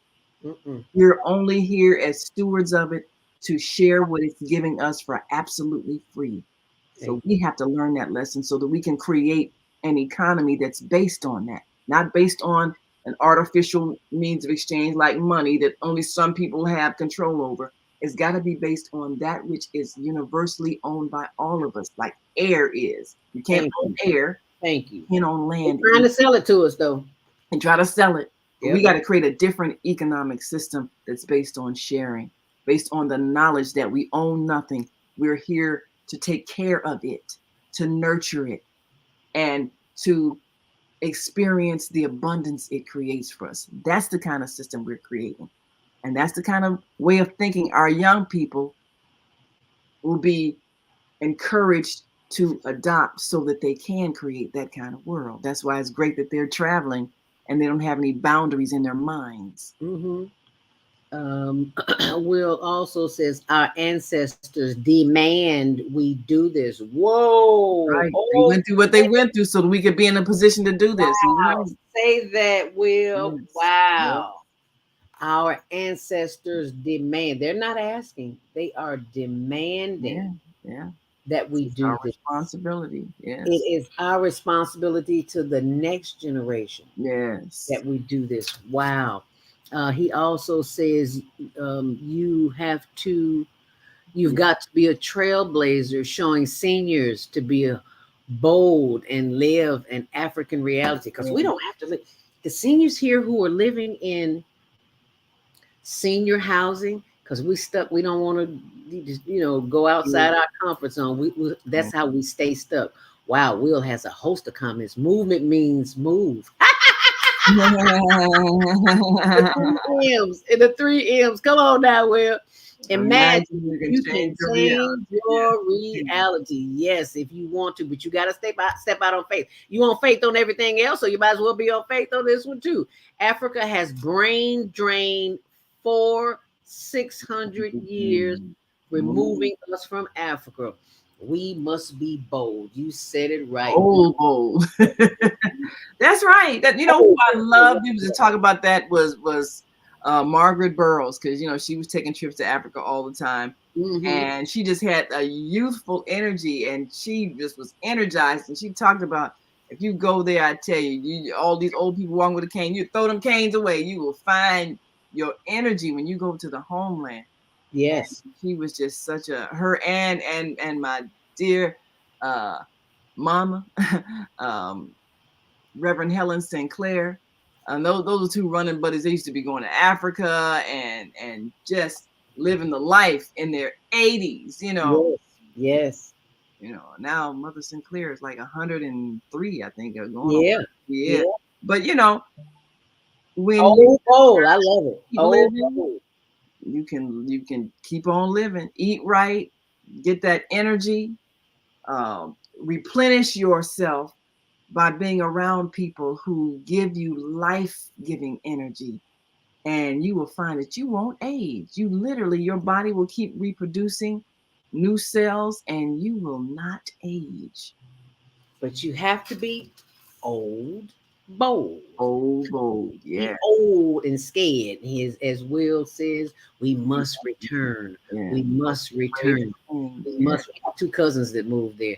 You're only here as stewards of it to share what it's giving us for absolutely free. So we have to learn that lesson so that we can create an economy that's based on that, not based on an artificial means of exchange like money that only some people have control over. It's got to be based on that which is universally owned by all of us, like air is. You can't own air. Thank you. You can't own land. They're trying to sell it to us, though. And try to sell it. Yep. We got to create a different economic system that's based on sharing, based on the knowledge that we own nothing. We're here to take care of it, to nurture it, and to experience the abundance it creates for us. That's the kind of system we're creating. And that's the kind of way of thinking our young people will be encouraged to adopt so that they can create that kind of world. That's why it's great that they're traveling and they don't have any boundaries in their minds. Will also says our ancestors demand we do this. Whoa! Right. They went through what they went through so that we could be in a position to do this. Wow. Say that, Will. Yes. Wow. Yep. Our ancestors demand. They're not asking. They are demanding. Yeah. That we do our this. Responsibility. Yes. It is our responsibility to the next generation. Yes. That we do this. Wow. He also says you've got to be a trailblazer, showing seniors to be a bold and live an African reality. Because we don't have to live. The seniors here who are living in senior housing, because we don't want to go outside our comfort zone. That's how we stay stuck. Wow, Will has a host of comments. Movement means move. The three M's. Come on now, Will. Imagine you can change your reality. Yes, if you want to, but you got to step out on faith. You want faith on everything else, so you might as well be on faith on this one too. Africa has brain drained for 600 years, removing us from Africa. We must be bold. You said it right. Bold. That's right. That who I love. We was to talk about that was Margaret Burroughs, because she was taking trips to Africa all the time, and she just had a youthful energy, and she just was energized. And she talked about, if you go there, I tell you, all these old people walking with a cane, you throw them canes away. You will find your energy when you go to the homeland. Yes, and she was just such her and my dear mama, Reverend Helen Sinclair. Those are two running buddies. They used to be going to Africa and just living the life in their 80s. Yes. Now Mother Sinclair is like 103, I think. Going Yeah. But when old, I love it. You can keep on living, eat right, get that energy, replenish yourself by being around people who give you life-giving energy, and you will find that you won't age. You literally, your body will keep reproducing new cells, and you will not age. But you have to be bold. Yeah. Be old and scared. As Will says, we must return. Yeah. We must return. We must. We have two cousins that moved there.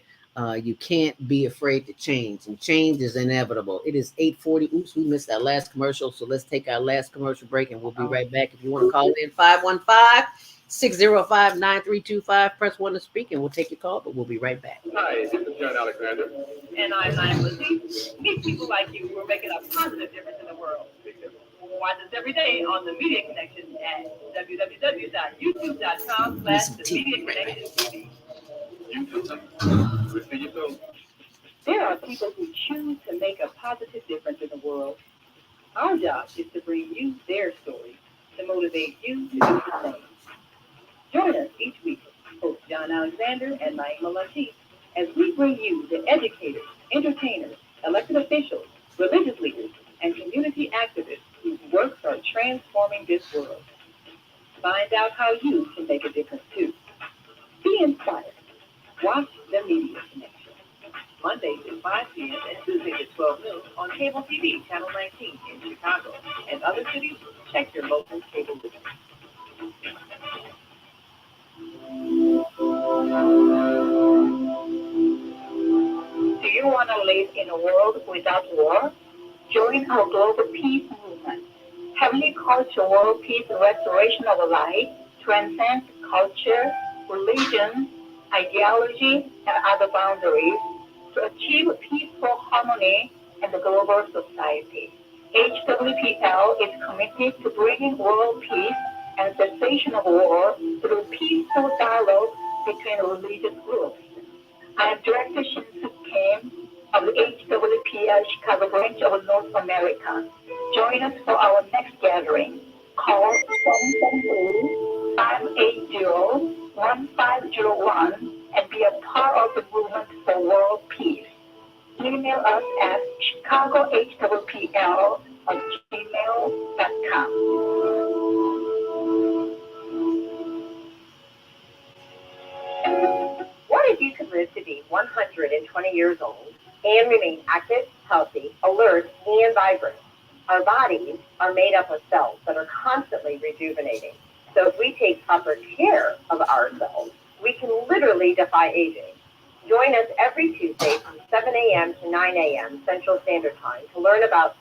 You can't be afraid to change, and change is inevitable. It is 8:40. Oops, we missed our last commercial, so let's take our last commercial break, and we'll be right back. If you want to call in, 515-605-9325. Press 1 to speak, and we'll take your call, but we'll be right back. Hi, this is John Alexander. And I'm Lizzie. Meet people like you who are making a positive difference in the world. Watch us every day on the Media Connection at www.youtube.com/themediaconnection. There are people who choose to make a positive difference in the world. Our job is to bring you their stories to motivate you to do the same. Join us each week, host John Alexander and Naima Latif, as we bring you the educators, entertainers, elected officials, religious leaders, and community activists whose works are transforming this world. Find out how you can make a difference too. Be inspired. Watch the Media Connection. Mondays at 5 p.m. and Tuesdays at 12 noon on cable TV, Channel 19 in Chicago. And other cities, check your local cable district. Do you want to live in a world without war? Join our global peace movement. Heavenly Culture World Peace Restoration of Life transcends culture, religion, ideology, and other boundaries to achieve peaceful harmony in the global society. HWPL is committed to bringing world peace and cessation of war through peaceful dialogue between religious groups. I am Director Shin-Suk Kim of the HWPL Chicago branch of North America. Join us for our next gathering. Call 773-580-1501 and be a part of the movement for world peace. Email us at chicagohwpl@gmail.com. What if you could live to be 120 years old and remain active, healthy, alert, and vibrant? Our bodies are made up of cells that are constantly rejuvenating. So if we take proper care of ourselves, we can literally defy aging. Join us every Tuesday from 7 a.m. to 9 a.m. Central Standard Time to learn about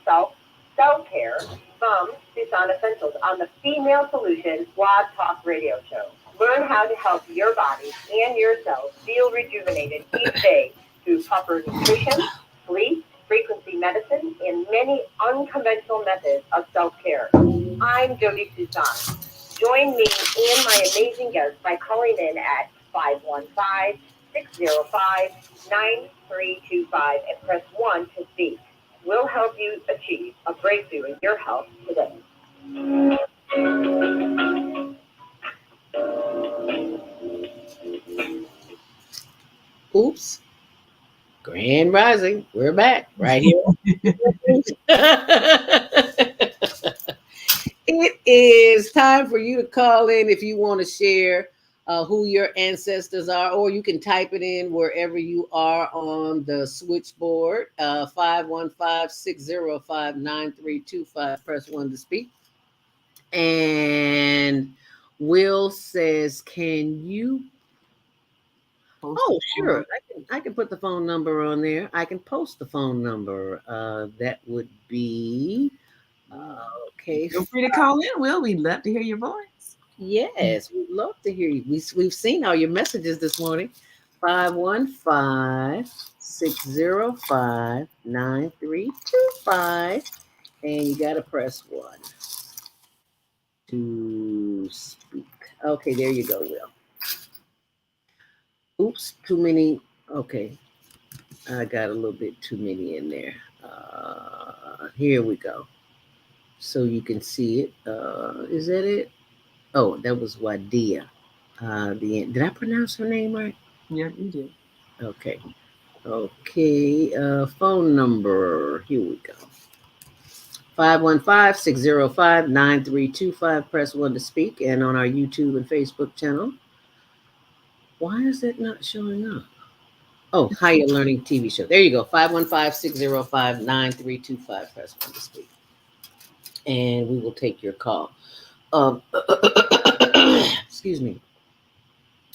self-care from Susan Essentials on the Female Solution Blog Talk Radio Show. Learn how to help your body and your cells feel rejuvenated each day through proper nutrition, sleep, frequency medicine, and many unconventional methods of self-care. I'm Jody Susan. Join me and my amazing guests by calling in at 515-605-9325 and press 1 to speak. We'll help you achieve a breakthrough in your health today. Oops. Grand Rising. We're back right here. It is time for you to call in if you want to share who your ancestors are, or you can type it in wherever you are on the switchboard. 515-605-9325. Press 1 to speak. And Will says, can you? Oh, sure. I can put the phone number on there. I can post the phone number. That would be okay. Feel free to call in, Will. We'd love to hear your voice. Yes, we'd love to hear you. We've seen all your messages this morning. 515-605-9325. And you got to press 1 to speak. Okay, there you go, Will. Oops, too many. Okay, I got a little bit too many in there. Here we go. So you can see it. Is that it? Oh, that was Wadia. Did I pronounce her name right? Yeah, you did. Okay. Phone number. Here we go. 515-605-9325. Press 1 to speak. And on our YouTube and Facebook channel. Why is it not showing up? Oh, Higher Learning TV Show. There you go. 515-605-9325. Press 1 to speak. And we will take your call. Excuse me.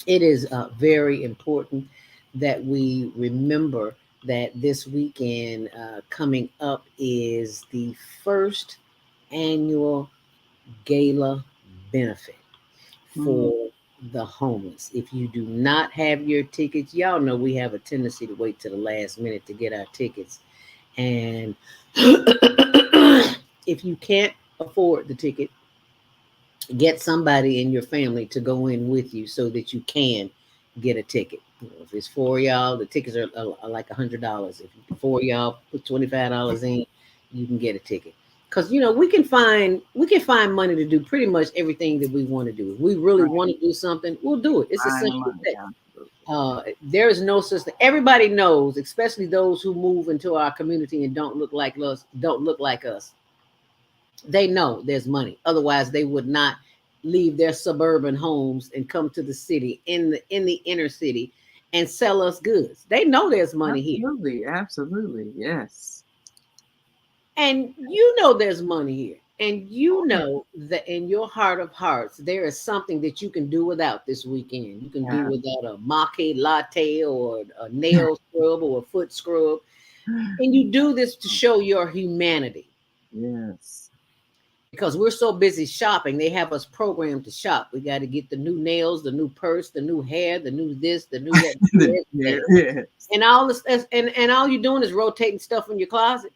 It is very important that we remember that this weekend coming up is the first annual gala benefit for the homeless. If you do not have your tickets, y'all know we have a tendency to wait to the last minute to get our tickets. And if you can't afford the ticket, get somebody in your family to go in with you so that you can get a ticket. If it's 4 y'all, the tickets are like $100. If 4 y'all put $25 in, you can get a ticket. because we can find money to do pretty much everything that we want to do. If we really want to do something, we'll do it. It's as simple as that. There is no system. Everybody knows, especially those who move into our community and don't look like us. They know there's money. Otherwise, they would not leave their suburban homes and come to the city in the inner city and sell us goods. They know there's money here. Absolutely, yes. And there's money here. And that in your heart of hearts, there is something that you can do without this weekend. You can do without a maca latte or a nail scrub or a foot scrub. And you do this to show your humanity. Yes. Because we're so busy shopping, they have us programmed to shop. We got to get the new nails, the new purse, the new hair, the new this, the new that. And all this, and all you're doing is rotating stuff in your closet.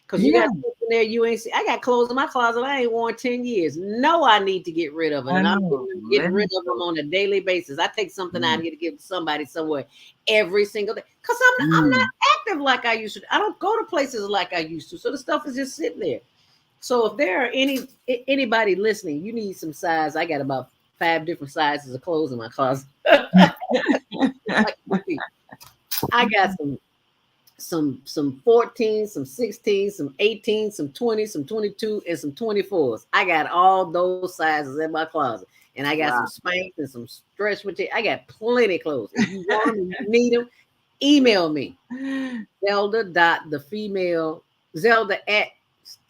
Because you got stuff in there you ain't see. I got clothes in my closet I ain't worn 10 years. No, I need to get rid of it. And I'm getting rid of them on a daily basis. I take something out here to give to somebody somewhere every single day. Because I'm not active like I used to. I don't go to places like I used to. So the stuff is just sitting there. So if there are anybody listening, you need some size. I got about 5 different sizes of clothes in my closet. I got some 14, some 16, some 18, some 20, some 22, and some 24s. I got all those sizes in my closet. And I got some Spanx and some stretch material. I got plenty of clothes. If you want them, you need them, email me.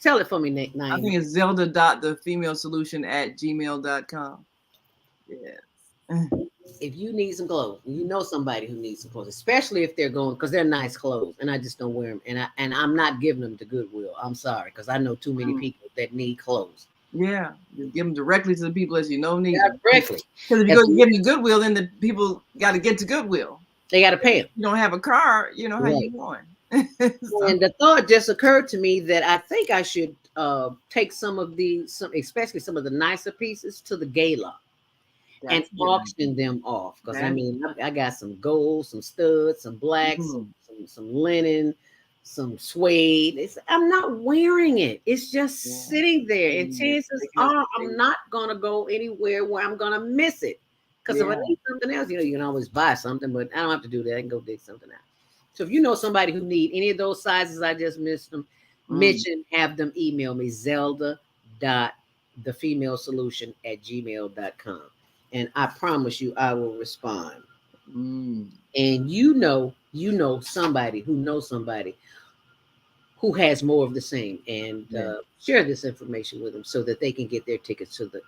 Tell it for me, Nick. I think it's zelda.thefemalesolution@gmail.com. Yeah. If you need some clothes, you know somebody who needs some clothes, especially if they're going, because they're nice clothes, and I just don't wear them. And I'm not giving them to Goodwill. I'm sorry, because I know too many people that need clothes. Yeah, you give them directly to the people that you know need them. Directly. Because if you go to give them to Goodwill, then the people got to get to Goodwill. They got to pay them. You don't have a car, how you going? And the thought just occurred to me that I think I should take especially some of the nicer pieces to the gala and auction them off. Because I got some gold, some studs, some blacks, some linen, some suede. I'm not wearing it. It's just sitting there. And chances are I'm not gonna go anywhere where I'm gonna miss it. Because if I need something else, you can always buy something, but I don't have to do that. I can go dig something out. So if you know somebody who need any of those sizes I just mentioned, have them email me, zelda.thefemalesolution@gmail.com. And I promise you, I will respond. And you know somebody who knows somebody who has more of the same, and share this information with them so that they can get their tickets to the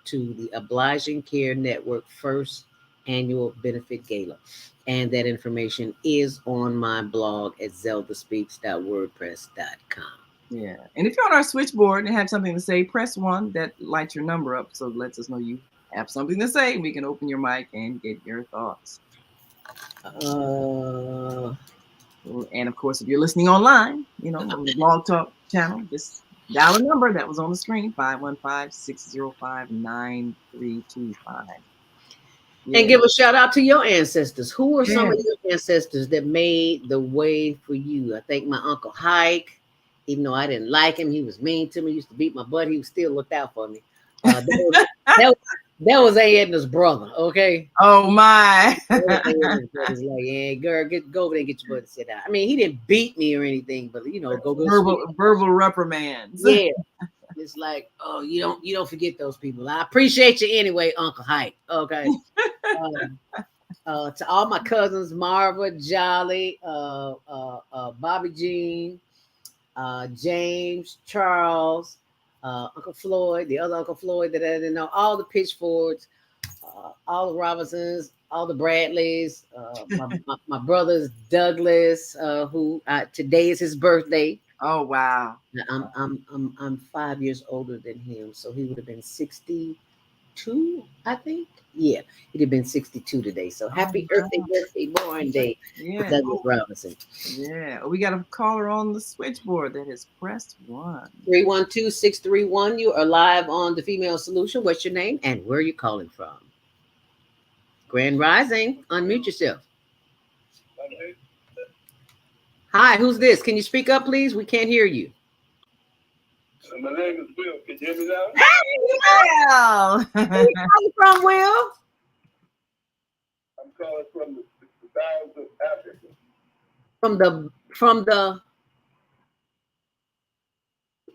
Obliging Care Network first annual benefit gala. And that information is on my blog at ZeldaSpeaks.wordpress.com. Yeah. And if you're on our switchboard and have something to say, press 1. That lights your number up. So it lets us know you have something to say. We can open your mic and get your thoughts. And of course, if you're listening online, on the Blog Talk channel, just dial a number that was on the screen, 515-605-9325. And give a shout out to your ancestors. Who are some of your ancestors that made the way for you? I think my Uncle Hike, even though I didn't like him, he was mean to me, used to beat my butt, he still looked out for me. That was A. Edna's brother, okay? Oh, my. Like, yeah, girl, go over there and get your butt to sit down. I mean, he didn't beat me or anything, but, go. Verbal reprimands. Yeah. It's like, oh, you don't forget those people. I appreciate you anyway, Uncle Hike. Okay. To all my cousins, Marva, Jolly, Bobby Jean, James, Charles, Uncle Floyd, the other Uncle Floyd that I didn't know, all the Pitchfords, all the Robinsons, all the Bradleys, my brothers Douglas, who today is his birthday. Oh wow! I'm 5 years older than him, so he would have been 62, I think. Yeah, he'd have been 62 today. So happy birthday, born day, Douglas Robinson. Yeah, we got a caller on the switchboard that has pressed 1. 312-631. You are live on the Female Solution. What's your name and where are you calling from? Grand Rising. Unmute yourself. Hi, who's this? Can you speak up, please? We can't hear you. My name is Will. Can you hear me now? Hey, Will. Where you calling from, Will? I'm calling from the bowels of Africa. From the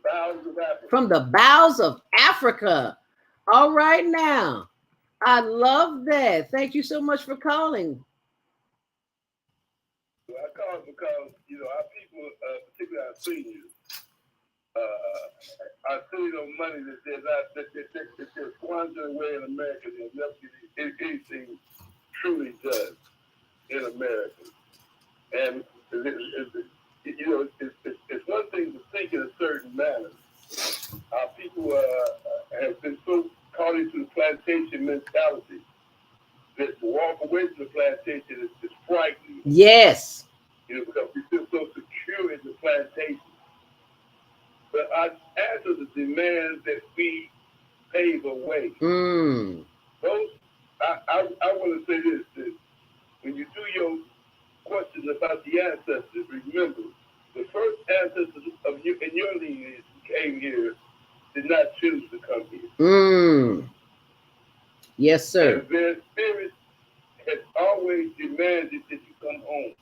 Bowels of Africa. From the bowels of Africa. All right now. I love that. Thank you so much for calling. I call because, our people, particularly our seniors, are sitting on money that they're squandering away in America. They'll never get anything truly done in America. And, it's one thing to think in a certain manner. Our people have been so caught into the plantation mentality that to walk away from the plantation is frightening. Yes. Because we feel so secure in the plantation. But I answer the demands that we pave away. Those, I want to say this, that when you do your questions about the ancestors, remember, the first ancestors of you in your lineage who came here did not choose to come here. Yes, sir. And their spirit has always demanded that you come home.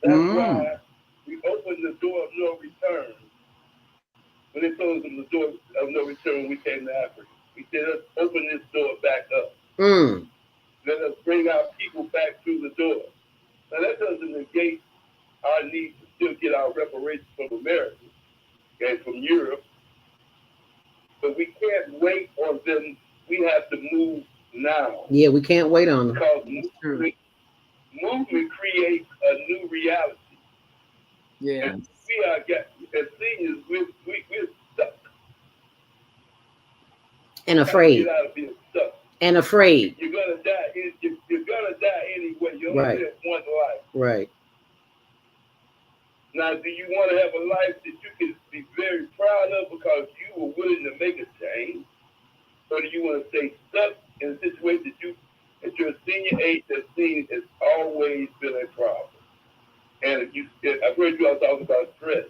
That's why we opened the door of no return. When they told us the door of no return when we came to Africa, we said, let's open this door back up. Let us bring our people back through the door. Now, that doesn't negate our need to still get our reparations from America and from Europe, but we can't wait on them. We have to move now. Yeah, we can't wait on them. Because movement creates a new reality. Yeah. And we are, as seniors, we're stuck. And afraid. Get out of being stuck. And afraid. You're gonna die. You're gonna die anyway. You only live one life. Right. Now, do you want to have a life that you can be very proud of because you were willing to make a change? Or do you want to stay stuck in a situation that you, at your senior age, that seen has always been a problem? And I've heard you all talk about stress.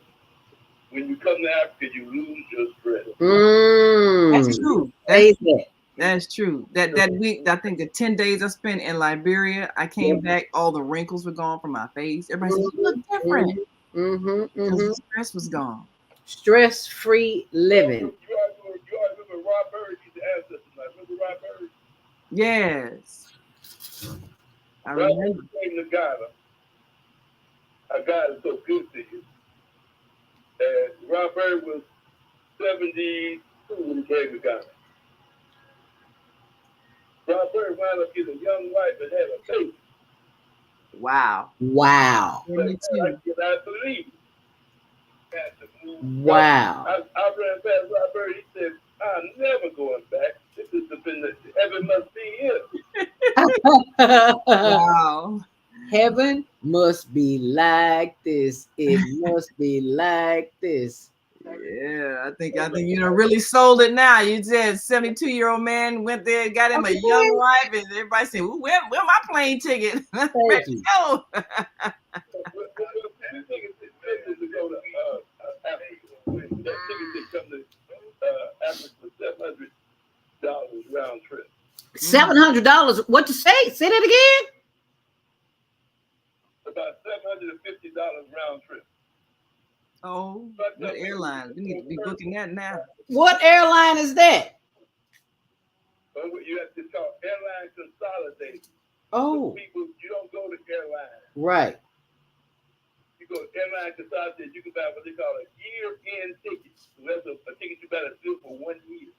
When you come to Africa, you lose your stress. That's true. That's true. That week, I think the 10 days I spent in Liberia, I came back, all the wrinkles were gone from my face. Everybody said, you look different. Because the stress was gone. Stress-free living. You all remember Rob Bird, he's the ancestor. Remember Rob Bird? Yes. I remember. Came to Ghana. God is so good to you. And Rob Bird was 72 when he came to Ghana. Rob Bird wound up getting a young wife and had a baby. Wow. Wow. I cannot believe it. Wow. I ran past Rob Bird. He said, I'm never going back. This is the heaven must be here. Wow. Heaven must be like this. It must be like this. Yeah, I think really sold it now. You said 72-year-old man went there, got him a young wife, and everybody said, where my plane ticket? Let's go. $700 round trip. $700. What to say? Say that again. About $750 round trip. Oh, what airline? We need to be booking that now. What airline is that? You have to talk airline consolidated. Oh. People, you don't go to airline. Right. You go to airline consolidated, you can buy what they call a year-end ticket. So that's a ticket you better do for 1 year.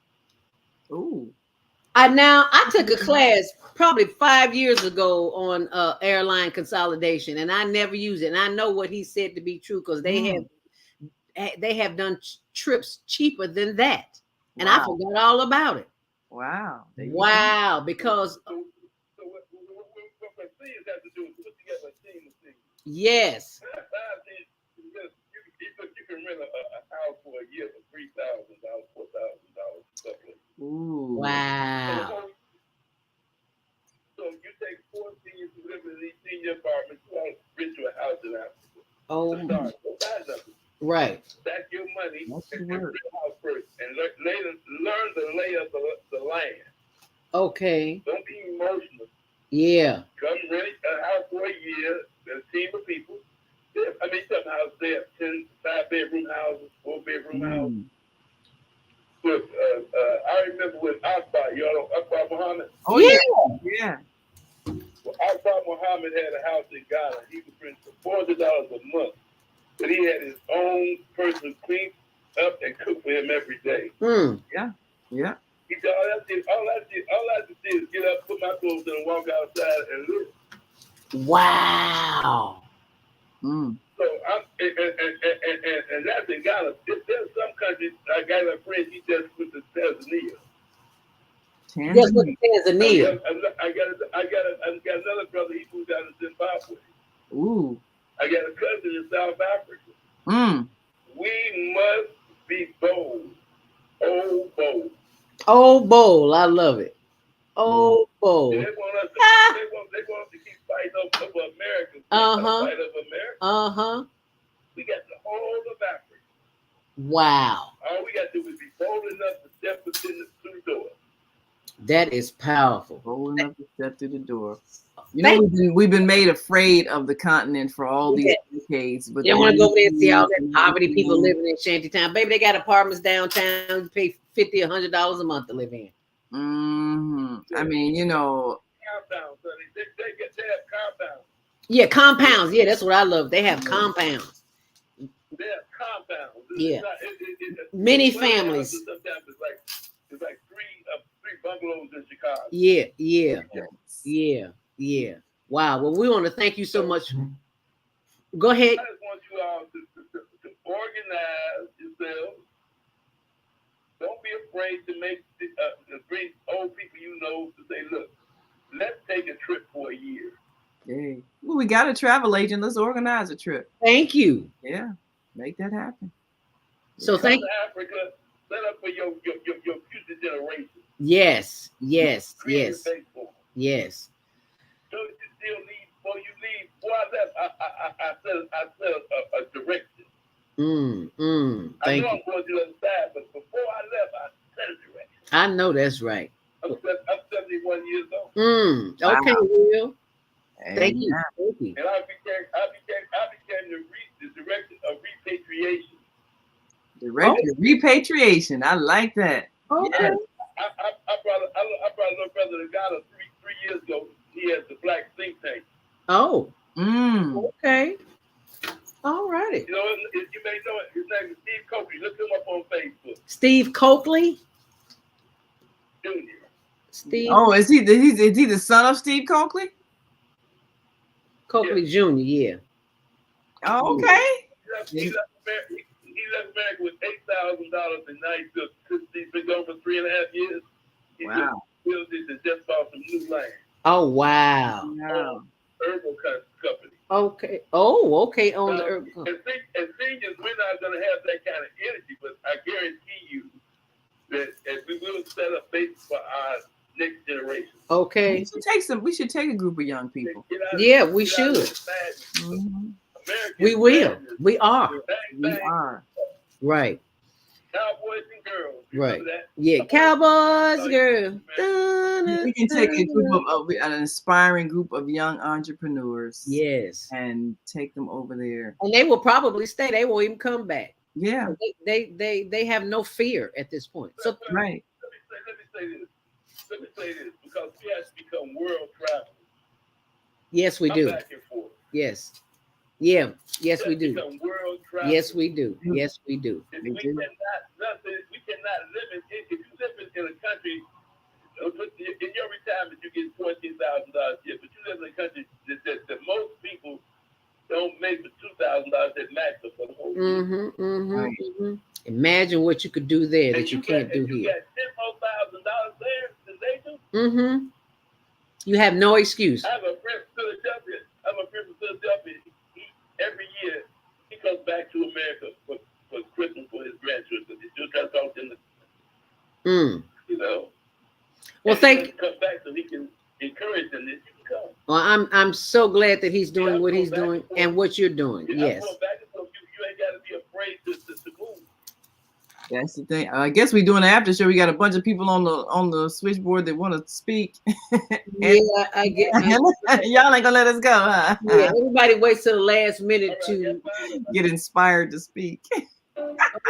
Ooh. I took a class probably 5 years ago on airline consolidation, and I never use it. And I know what he said to be true because they have done trips cheaper than that, and I forgot all about it. Wow. Wow, because so what seniors have to do is put together a team of things. Yes. You can rent a house for a year for $3,000, $4,000, stuff like that. Ooh. Wow. So you take 4 seniors who live in these senior apartments, who rent you a house in Africa. Oh. Go buy something. Right. Stack your money and the word. House first and learn the lay of the land. Okay. Don't be emotional. Yeah. Come rent a house for a year, a team of people. I mean, some houses, they have 10, 5-bedroom houses, 4-bedroom houses. But I remember when Akbar, y'all know Akbar Muhammad? Oh, yeah. Yeah. Well, Akbar Muhammad had a house in Ghana. He was renting for $400 a month. But he had his own person clean up and cook for him every day. Yeah. Yeah. He said, all I have to do is get up, put my clothes on, and walk outside and live. Wow. So and that's in Ghana. There's some countries. I got a friend. He just went to Tanzania. Just went to Tanzania. I got another brother. He moved out of Zimbabwe. Ooh. I got a cousin in South Africa. We must be bold. Oh, bold. Oh, bold. I love it. Oh, bold. They want us to keep fighting over America. Fight over America. We got the whole of Africa. Wow. All we got to do is be bold enough to step through the door. That is powerful. Bold enough to step through the door. You know, we've been made afraid of the continent for all these decades. But they want to go over there and see all that poverty people living in shantytown. Baby, they got apartments downtown. You pay $50, $100 a month to live in. I mean, you know. Compounds, honey. They have compounds. Yeah, compounds. Yeah, that's what I love. They have compounds. They have compounds. Yeah. Many families. Sometimes it's like three bungalows in Chicago. Yeah. Wow. Well, we want to thank you so much. Go ahead. I just want you all to organize yourselves. Don't be afraid to bring old people you know to say, look, let's take a trip for a year. Hey. Well, we got a travel agent. Let's organize a trip. Thank you. Yeah. Make that happen. So thank Africa, set up for your future generation. Yes. So you still need, before you leave, before I left, I said a direction. Thank I know you. I'm going to the other side, but before I left, I said a direction. I know that's right. I'm 71 years old. Okay, Will. Thank you. And I became the director of repatriation. Repatriation. I like that. Okay. Yes. I brought a little brother to Ghana three years ago. He has the Black think tank. Oh. Okay. All righty. You know, you may know it. His name is Steve Coakley. Look him up on Facebook. Steve Coakley? Jr. Steve. Oh, is he the son of Steve Coakley? Coakley Jr., yeah. Oh, okay. He left America with $8,000 and now he's been gone for 3.5 years. He just bought some new land. Oh, wow. Herbal company. Okay. Oh, okay. On the herbal company. As seniors, we're not going to have that kind of energy, but I guarantee you that we will set up basis for our next generation. Okay. We should take a group of young people. Yeah, we should. We will. We are. We are. Right. Cowboys and girls. Right. Yeah, cowboys, girls. We can take a group of an inspiring group of young entrepreneurs. Yes. And take them over there. And they will probably stay. They won't even come back. Yeah. They have no fear at this point. So right. Let me say this because we have to become world travelers. Yes, we do. Back and forth. Yes. Yeah. Yes, we do. World travelers. Yes, we do. Yes, we do. We cannot live if you live in a country. In your retirement, you get $14,000 a year, but you live in a country that most people don't make the $2,000 that max for the whole year. Imagine what you could do there that you can't do here. You got $10,000 there than they do. You have no excuse. I have a friend from Philadelphia. Every year he comes back to America for Christmas for his grandchildren. He still tries to talk to them. You know. Well, come back so he can encourage them that you can come. Well, I'm so glad that he's doing what he's doing and what you're doing. Yes. You ain't got to be afraid to move. That's the thing. I guess we're doing an after show. We got a bunch of people on the switchboard that want to speak. Yeah, I get. Y'all ain't gonna let us go, huh? Yeah, everybody waits till the last minute to get inspired to speak. Okay.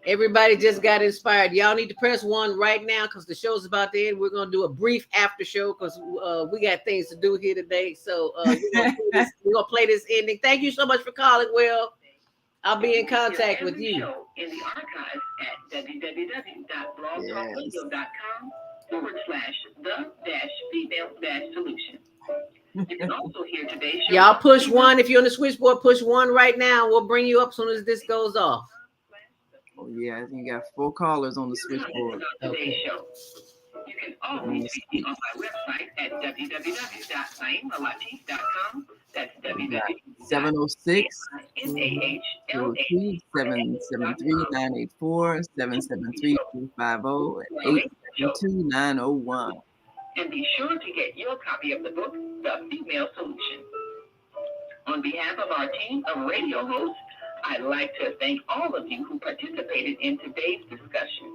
Everybody just got inspired. Y'all need to press 1 right now because the show's about to end. We're gonna do a brief after show because we got things to do here today. So we're gonna play this ending. Thank you so much for calling, Will. I'll be in contact with you. In the archives at www.blogtalkradio.com/the-female-solution. You can also hear today's show. Y'all push 1 if you're on the switchboard. Push 1 right now. We'll bring you up as soon as this goes off. Oh yeah, I think you got 4 callers on the switchboard. Today's show. You can always reach me on my website at www.naimalatif.com. That's www.706 773-984 773-250 872-901. And be sure to get your copy of the book, The Female Solution. On behalf of our team of radio hosts, I'd like to thank all of you who participated in today's discussion.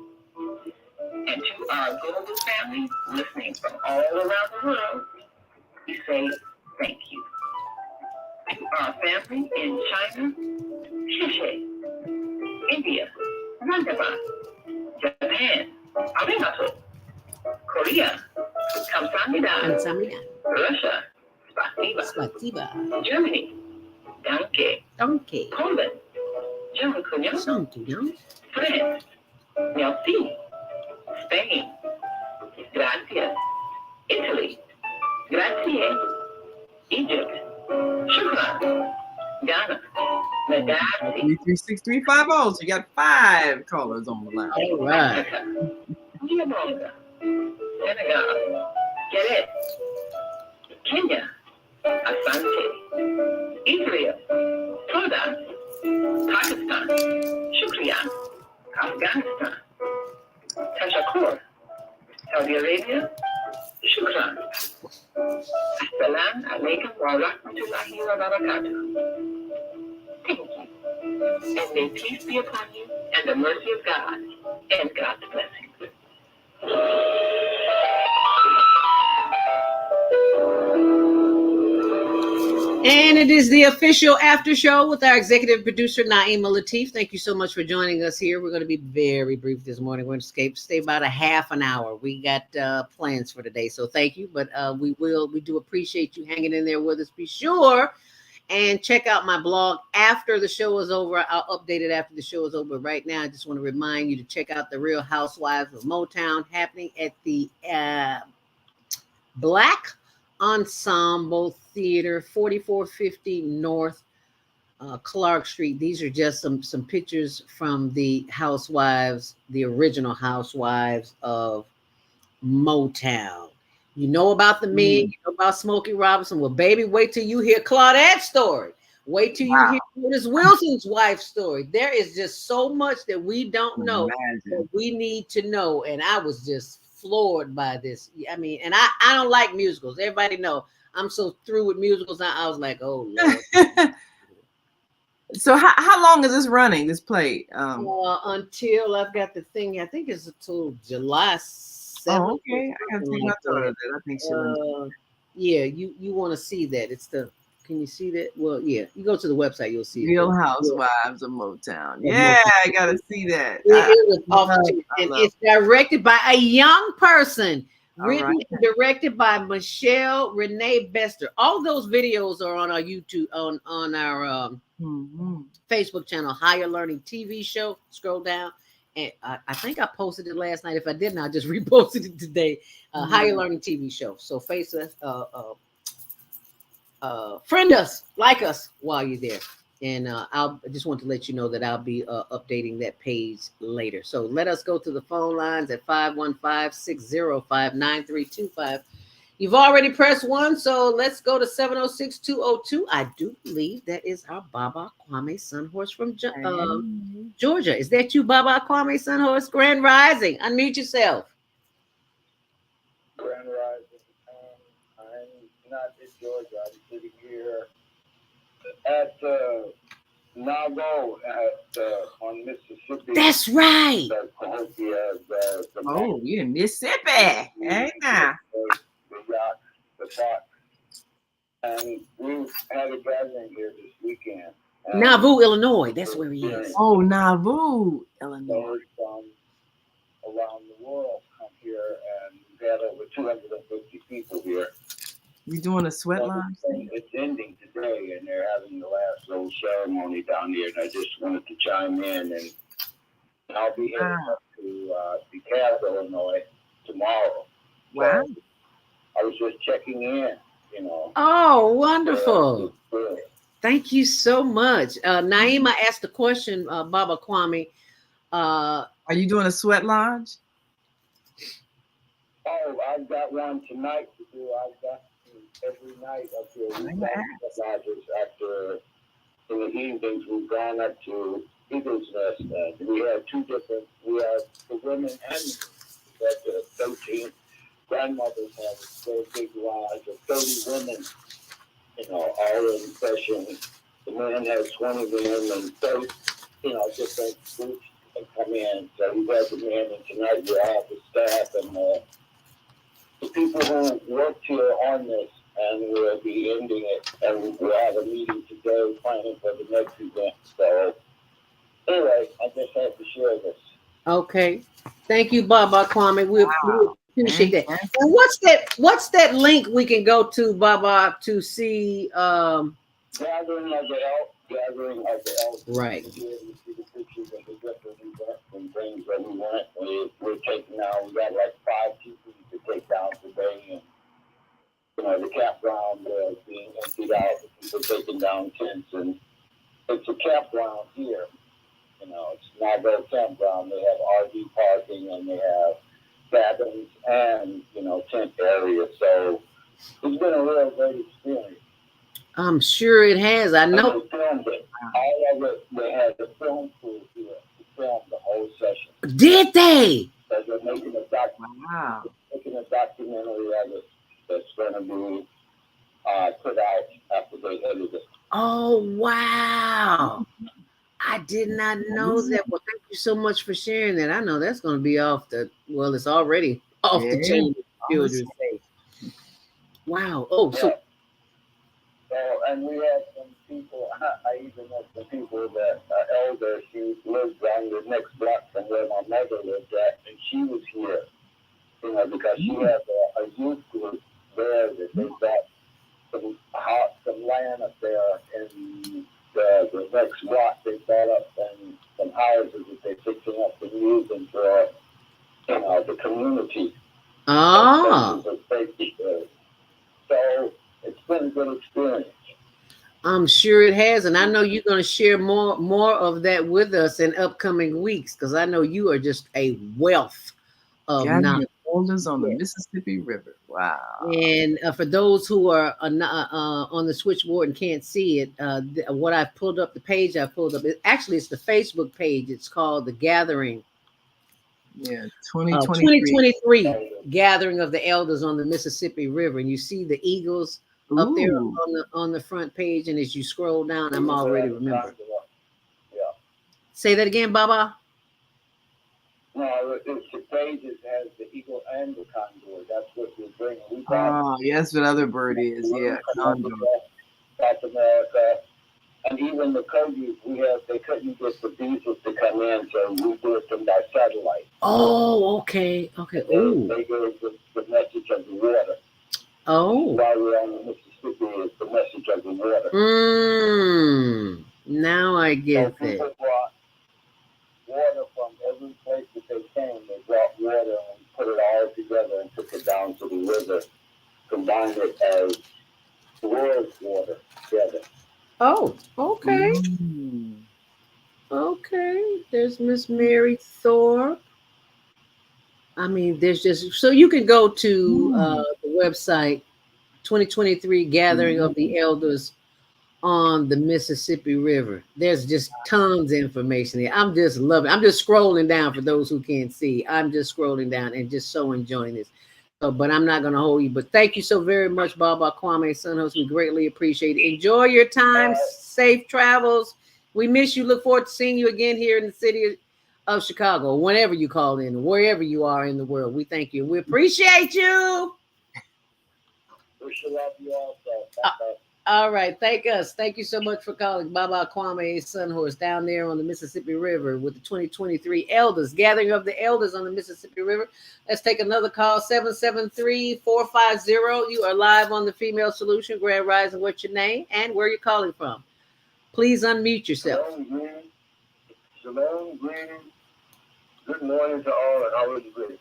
And to our global family listening from all around the world, we say thank you. To our family in China, Shishe, India, Mandama, Japan, Arigato, Korea, Kamsamida, Russia, Spasiba, Germany, Danke, Poland, Dziękuję, France, Merci, Spain, Gracias, Italy, Grazie, Egypt, Shukran, Ghana, Nadasi, 336-350. So you got 5 callers on the line. All right. Senegal, Geret, Kenya, Asante, Israel, Sudan, Pakistan, Shukriya, Afghanistan, Tashakur, Saudi Arabia, Shukran. Assalamu alaikum wa rahmatullahi wa barakatuh. Thank you. And may peace be upon you and the mercy of God and God's blessings. And it is the official after show with our executive producer, Naima Latif. Thank you so much for joining us here. We're going to be very brief this morning. We're going to stay about a half an hour. We got plans for today, so thank you. But we do appreciate you hanging in there with us. Be sure and check out my blog after the show is over. I'll update it after the show is over. Right now, I just want to remind you to check out the Real Housewives of Motown happening at the Black Ensemble Theater, 4450 North Clark Street. These are just some pictures from the housewives, the original housewives of Motown. You know about the men, you know about Smokey Robinson. Well, baby, wait till you hear Claudette's story. Wait till you hear Curtis Wilson's wife's story. There is just so much that we don't know that we need to know. And I was just floored by this. I mean, and I don't like musicals. Everybody know I'm so through with musicals. I was like, oh Lord. So how long is this running, this play? Until I've got the thing, I think it's until July 7th. Oh, okay. I gotta take my daughter there. I think she'll yeah, you want to see that. It's the, can you see that? Well, yeah, you go to the website, you'll see Real Housewives of Motown. Yeah, I gotta see that. It's directed by a young person. Written and directed by Michelle Renee Bester. All those videos are on our YouTube, on our Facebook channel, Higher Learning TV Show. Scroll down. And I think I posted it last night. If I didn't, I just reposted it today. Higher Learning TV Show. So face us, friend us, like us while you're there. And I just want to let you know that I'll be updating that page later. So let us go to the phone lines at 515-605-9325. You've already pressed 1, so let's go to 706-202. I do believe that is our Baba Kwame Sunhorse from Georgia. Is that you, Baba Kwame Sunhorse? Grand Rising. Unmute yourself. Grand Rising. I'm not in Georgia. I'm sitting here at the Nauvoo on Mississippi. That's right. Oh, you're in Mississippi. Hey, now. The yacht, the park. And we had a gathering here this weekend. Nauvoo, Illinois. That's where he is. Oh, Nauvoo, Illinois. Those from around the world come here, and we've had over 250 people here. You doing a sweat lodge? It's ending today, and they're having the last little ceremony down here, and I just wanted to chime in, and I'll be heading up to DeKalb, Illinois tomorrow. Wow. So I was just checking in, you know. Oh, wonderful. Thank you so much. Naima asked a question, Baba Kwame. Are you doing a sweat lodge? Oh, I've got one tonight to do. I've got every night up here. We've got lodges after in the evenings. We've gone up to Eagle's Nest. We have two different. We have the women and the 13 grandmothers have a very big lodge of 30 women. You know, all in session. The men has 20 men and 30, you know, different groups that come in. So we have the men, and tonight we have the staff and the people who worked here on this, and we'll be ending it. And we'll have a meeting today planning for the next event. So anyway, I just had to share this. Okay. Thank you, Baba Kwame. We appreciate that. And what's that link we can go to, Baba, to see Gathering of the elders. Right. To be able to see the pictures of the different events and things that we went. We're taking now, we got like 5 people to take down today, and you know, the campground being emptied out, people taking down tents, and it's a campground here. You know, it's not a campground. They have RV parking, and they have cabins and, you know, tent areas. So it's been a real great experience. I'm sure it has. I know. They filmed it. All of it. They had the film crew here to film the whole session. Did they? So they're making a documentary of it that's going to be put out after they edit it. Oh, wow. I did not know that. Well, thank you so much for sharing that. I know that's going to be off the, well, it's already off the chain. Wow. Oh, So, and we had some people, I even met some people that are elder. She lives on the next block from where my mother lived at, and she was here, you know, because she has a youth group there that they got some land up there in the next block. They bought up some houses that they're fixing up and using for, you know, the community. Ah. So it's been a good experience. I'm sure it has, and I know you're going to share more of that with us in upcoming weeks, because I know you are just a wealth of knowledge. Elders on the Mississippi River. Wow. And for those who are on the switchboard and can't see it, what I've pulled up, the page I pulled up, it's the Facebook page. It's called The Gathering. Yeah, 2023 Gathering of the Elders on the Mississippi River. And you see the eagles up there on the front page. And as you scroll down, I'm already remembering. Yeah. Say that again, Baba. No, it's the page that has the eagle and the condor. That's what we're bringing. Yes, what other bird is. Yeah, condor. South America. And even the Kogi, they couldn't get the visas to come in, so we do it from that satellite. Oh, okay. Okay. They go the message of the water. Oh. While we're on the Mississippi, it's the message of the water. Now I get that. People brought water from every place that they came. They brought water and put it all together and took it down to the river, combined it as world water together. Oh, okay. Okay. There's Miss Mary Thorpe. I mean, there's just, so you can go to the website, 2023 Gathering of the Elders on the Mississippi River. There's just tons of information there. I'm just loving it. I'm just scrolling down for those who can't see. I'm just scrolling down and just so enjoying this. So, but I'm not going to hold you. But thank you so very much, Baba Kwame Sunhost. We greatly appreciate it. Enjoy your time. Safe travels. We miss you. Look forward to seeing you again here in the city of Chicago, whenever you call in, wherever you are in the world. We thank you. We appreciate you. We should love you also. All right. Thank us. Thank you so much for calling Baba Kwame Sunhorse down there on the Mississippi River with the 2023 Elders, Gathering of the Elders on the Mississippi River. Let's take another call, 773-450. You are live on the Female Solution. Grand Rising, what's your name and where you're calling from? Please unmute yourself. Shalom, greetings. Good morning to all, and how are you doing?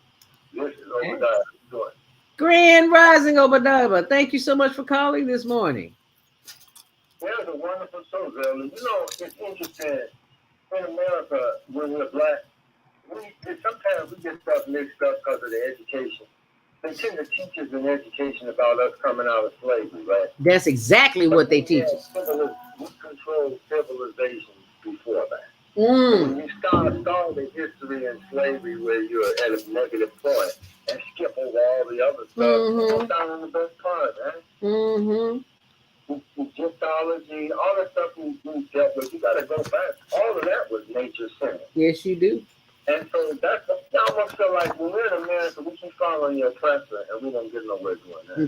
This is Obadiah. Grand Rising, Obadiah. Thank you so much for calling this morning. There's a wonderful show, Zelda. You know, it's interesting. In America, when we're black, sometimes we get stuff mixed up because of the education. They tend to teach us in education about us coming out of slavery, right? That's exactly what they teach us. We control civilization before that. When you start the history in slavery where you're at a negative point and skip over all the other stuff, you down in the best part, right? Gestology, all the stuff we dealt with, you got to go back. All of that was nature-centered. Yes, you do. And so that's I almost feel like when we're in America, we keep following the oppressor, and we don't get nowhere doing that.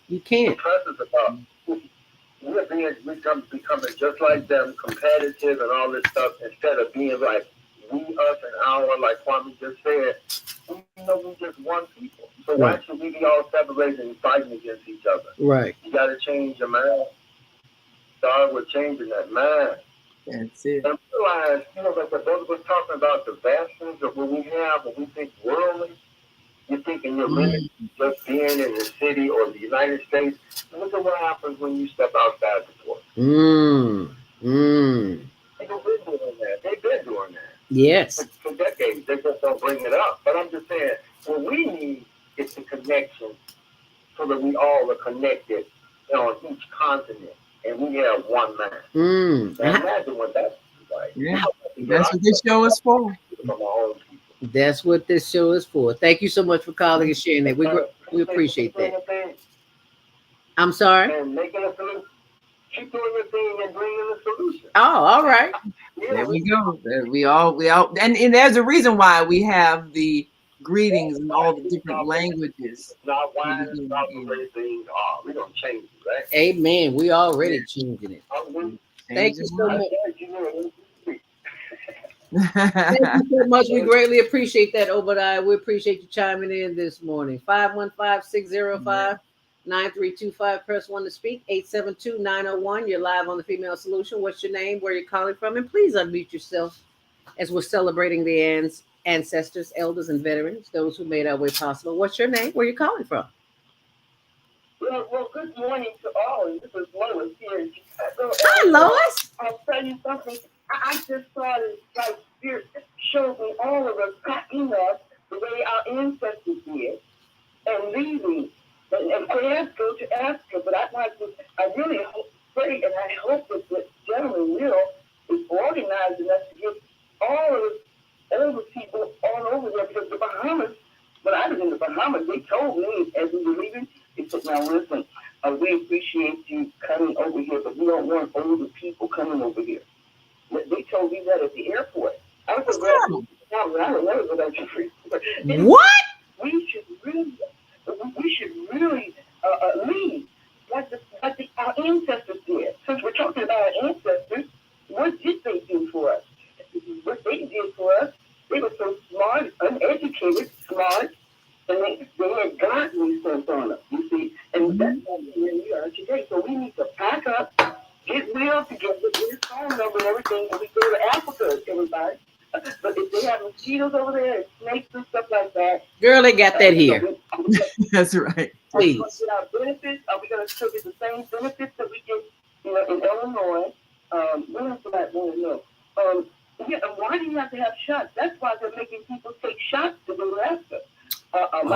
You can't. The oppressor's about we're becoming just like them, competitive and all this stuff, instead of being like we, us, and our, like Kwame just said. We know we're just one people. So why should we be all separated and fighting against each other? Right. You got to change your mind. Start with changing that mind. That's it. And realize, like the brother was talking about the vastness of what we have, when we think worldly, you're thinking you're limited just being in the city or the United States. Look at what happens when you step outside the door. They've been doing that. They've been doing that. Yes. For decades. They just don't bring it up. But I'm just saying, what we need is the connection so that we all are connected on each continent. And we have one mind. Now imagine what that's like. Yeah. That's what this show is for. That's what this show is for. Thank you so much for calling and sharing that. We appreciate that. I'm sorry? And making a solution. Keep doing your thing and bringing a solution. Oh, all right. There we go. We all, and there's a reason why we have the greetings in all the different languages. Not why about the way things are. We're going to change it, right? Amen. We already changing it. Thank you so much. Thank you so much. We greatly appreciate that, Obadiah. We appreciate you chiming in this morning. 515-605-9325. Press 1 to speak. 872-901. You're live on the Female Solution. What's your name? Where you're calling from? And please unmute yourself as we're celebrating the ancestors, elders, and veterans, those who made our way possible. What's your name? Where are you calling from? Well, good morning to all. This is Lois here in Chicago. Hi, Lois. I'll tell you something. I just saw this like spirit showed me all of us packing up the way our ancestors did and leaving. And prayers go to Africa, but I really pray and I hope that the gentleman is organizing us to get all of us older people all over there, because the Bahamas, when I was in the Bahamas, they told me as we were leaving, they said, now listen, we appreciate you coming over here, but we don't want older people coming over here. They told me that at the airport. I was so glad. I don't know about you. What? We should really lead like our ancestors did. Since we're talking about our ancestors, what did they do for us? What they did for us, they were so smart, uneducated, smart, and they had godly sense on them, you see. And that's where we are today. So we need to pack up, get real together, get a phone number and everything, and we go to Africa, everybody. But if they have mosquitoes over there and snakes and stuff like that. Girl, they got that here. That's right. Please. Are we going to get our benefits? Are we going to still get the same benefits that we get in Illinois? What else do I want to know? And why do you have to have shots? That's why they're making people take shots to go to Africa. And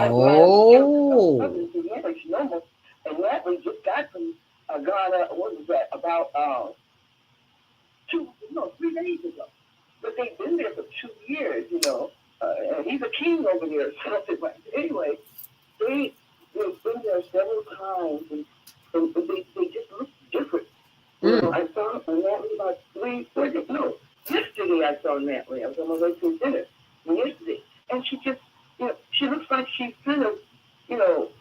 that we just got from Ghana, what was that, about 3 days ago. But they've been there for 2 years, and he's a king over there. Anyway, they've been there several times, and they just look different. I saw, and that was about Yesterday I saw Natalie. I was on my way to dinner. Yesterday. And she just, she looks like she's kind of, she lost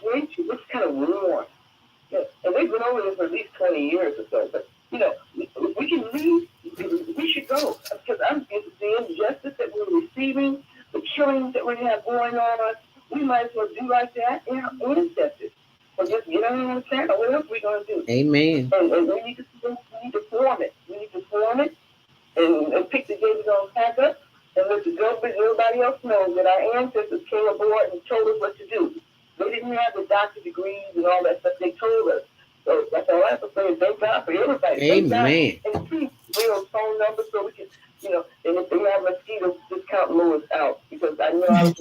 weight. She looks kind of worn. And they've been over this for at least 20 years or so. But, we can leave. We should go. Because the injustice that we're receiving, the killings that we have going on, we might as well do like that in our ancestors. Or just get on the channel. What else are we going to do? Amen. And we need to form it. We need to form it and pick the day we're going to pack up and let the government and everybody else know that our ancestors came aboard and told us what to do. They didn't have the doctorate degrees and all that stuff. They told us. So that's all I have to say is thank God for everybody. Amen. And please, real phone numbers so we can, and if they have mosquitoes, just count Lois out because I know I was.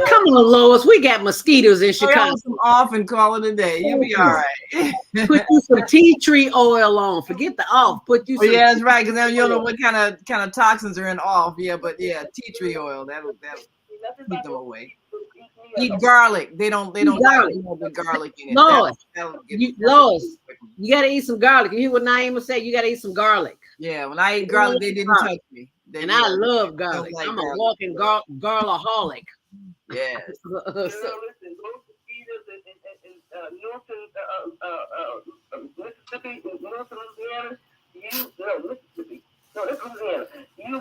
Come on, Lois. We got mosquitoes in Chicago. Them off and call it a day. You'll be all right. Put you some tea tree oil on. Forget the off. Put you some. Yeah, that's right. Because now you don't know what kind of toxins are in off. Yeah, but yeah, tea tree oil. That'll keep them away. Eat garlic. They don't garlic. Like the garlic in it. Lois, you gotta eat some garlic. You hear what Naima said? You gotta eat some garlic. Yeah, when I ate garlic, they didn't touch me. And I love garlic. Like I'm a walking garlaholic. Yes. Mississippi, North Louisiana, Mississippi. No, that's Louisiana. You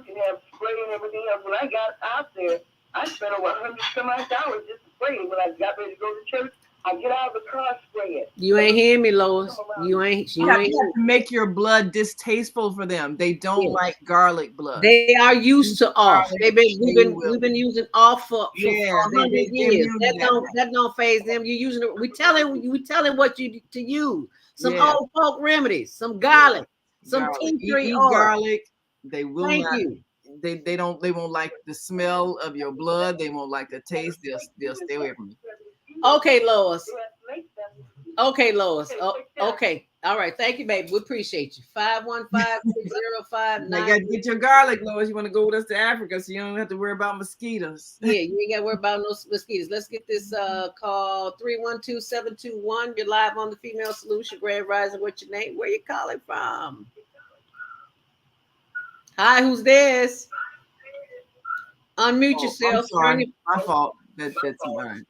can have spray and everything else. When I got out there, I spent over $100 some odd dollars just spraying. When I got ready to go to church, I get out of the car, spray it. You ain't hear me, Lois. You ain't. You have to make your blood distasteful for them. They don't like garlic blood. They are used to off. We've been using off for 100 years. That don't phase them. You using it. We telling what you to use. Some old folk remedies, some garlic, some tea tree oil. Garlic. They will Thank not. you. They won't like the smell of your blood. They won't like the taste. They'll stay away from you. Okay, Lois. Okay, Lois. Okay. All right. Thank you, baby. We appreciate you. 515-605-9. Now you got to get your garlic, Lois. You want to go with us to Africa so you don't have to worry about mosquitoes. Yeah, you ain't got to worry about no mosquitoes. Let's get this call 312-721. You're live on the Female Solution. Grand Rising. What's your name? Where you calling from? Hi, who's this? Unmute yourself. I'm sorry. My fault. That's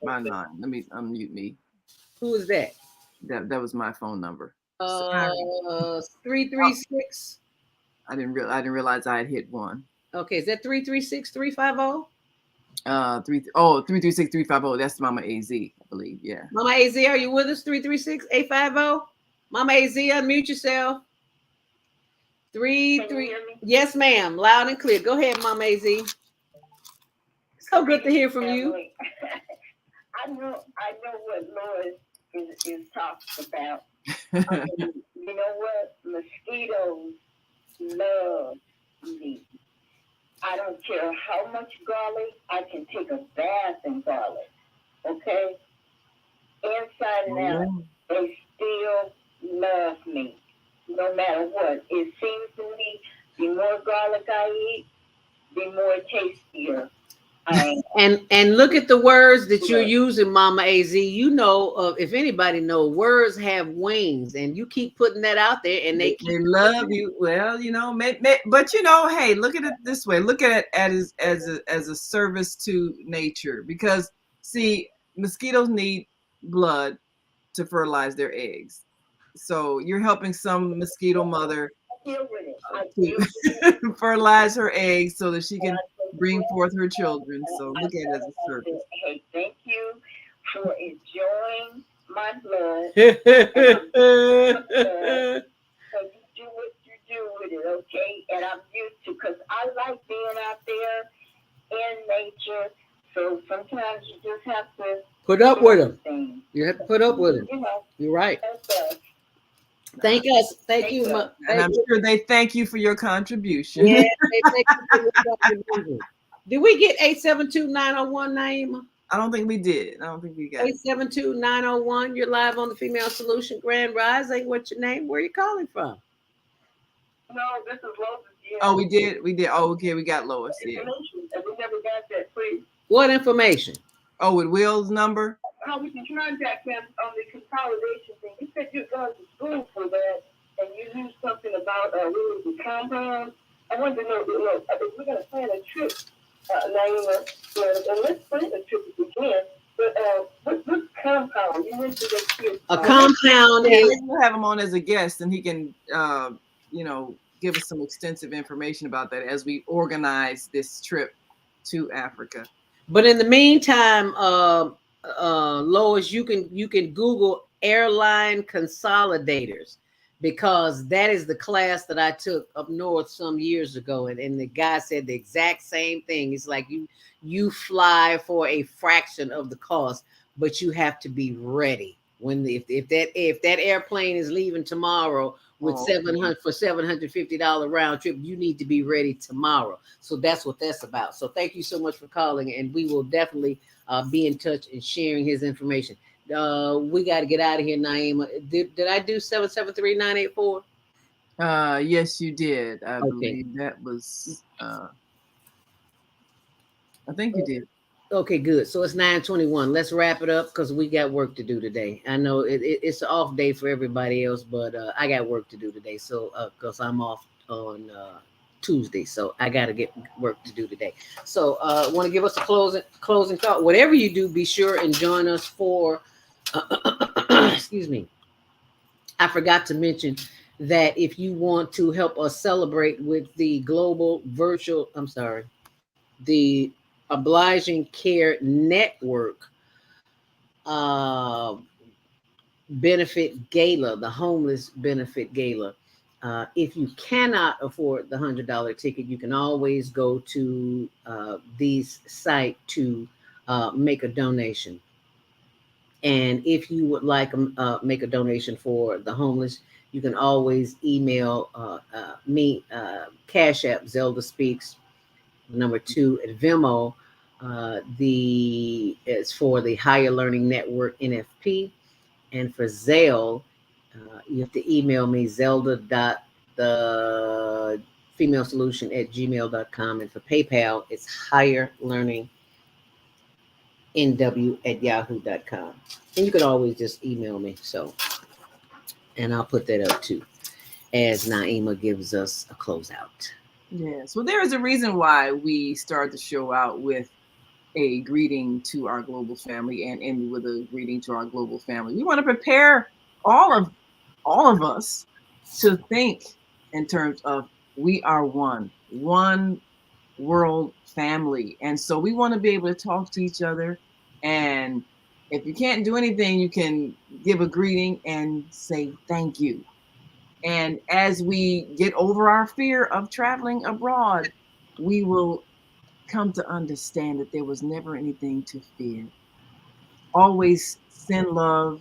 my line. Let me unmute me. Who is that? That was my phone number. 336. I didn't realize I had hit one. Okay, is that 336-350? 336-350. That's Mama AZ, I believe. Yeah. Mama AZ, are you with us? 336-850. Mama AZ, unmute yourself. 33. Yes, ma'am. Loud and clear. Go ahead, Mama AZ. So good to hear from you. I know what Lois is talking about. You know what? Mosquitoes love me. I don't care how much garlic. I can take a bath in garlic. Okay? Inside and out, they still love me. No matter what. It seems to me, the more garlic I eat, the more tastier. And look at the words that you're using, Mama AZ. You know, if anybody knows, words have wings, and you keep putting that out there, and they love you. Well, but hey, look at it this way. Look at it as a service to nature, because see, mosquitoes need blood to fertilize their eggs. So you're helping some mosquito mother to fertilize her eggs so that she can bring forth her children. So look at it as a service. Hey, thank you for enjoying my blood. Yeah. So you do what you do with it, okay? And I'm used to, because I like being out there in nature. So sometimes you just have to put up with them. You have to put up with them. You're right. Thank us. Thank you. And I'm sure they thank you for your contribution. Yeah, they thank you for your contribution. Did we get 872-901, Naima? I don't think we did. I don't think we got 872-901. You're live on the Female Solution. Grand Rising. What's your name? Where are you calling from? No, this is Lois. Yeah. Oh, we did. Oh, okay. We got Lois. Yeah. And we never got that, please. What information? Oh, with Will's number? How we can contact him on the consolidation thing. You said you're going to school for that, and you knew really the compound. I wanted to know, if we're going to plan a trip, Naima, and let's plan a trip if we can. But what compound? You mentioned that trip. A compound is. We'll have him on as a guest, and he can, give us some extensive information about that as we organize this trip to Africa. But in the meantime, Lois, you can Google airline consolidators, because that is the class that I took up north some years ago, and the guy said the exact same thing. It's like you fly for a fraction of the cost, but you have to be ready when if that airplane is leaving tomorrow with $750 round trip, you need to be ready tomorrow. So that's what that's about. So thank you so much for calling, and we will definitely be in touch and sharing his information. We got to get out of here, Naima. Did I do 773-984? Yes, you did. I believe that was. I think you did. Okay, good. So it's 9:21. Let's wrap it up because we got work to do today. I know it's an off day for everybody else, but I got work to do today. So because I'm off on Tuesday, so I got to get work to do today. So want to give us a closing thought. Whatever you do, be sure and join us for. Excuse me. I forgot to mention that if you want to help us celebrate with the global virtual, the Obliging Care Network benefit gala, the homeless benefit gala. If you cannot afford the $100 ticket, you can always go to these site to make a donation. And if you would like to make a donation for the homeless, you can always email me, Cash App, ZeldaSpeaks, number 2 at Venmo. It's for the Higher Learning Network NFP, and for Zelle, you have to email me zelda.thefemalesolution@gmail.com, and for PayPal it's Higher Learning NW@yahoo.com, and you can always just email me. So, and I'll put that up too as Naima gives us a closeout. Yes. Well, there is a reason why we start the show out with a greeting to our global family and end with a greeting to our global family. We want to prepare all of us to think in terms of we are one world family. And so we want to be able to talk to each other. And if you can't do anything, you can give a greeting and say thank you. And as we get over our fear of traveling abroad, we will come to understand that there was never anything to fear. Always send love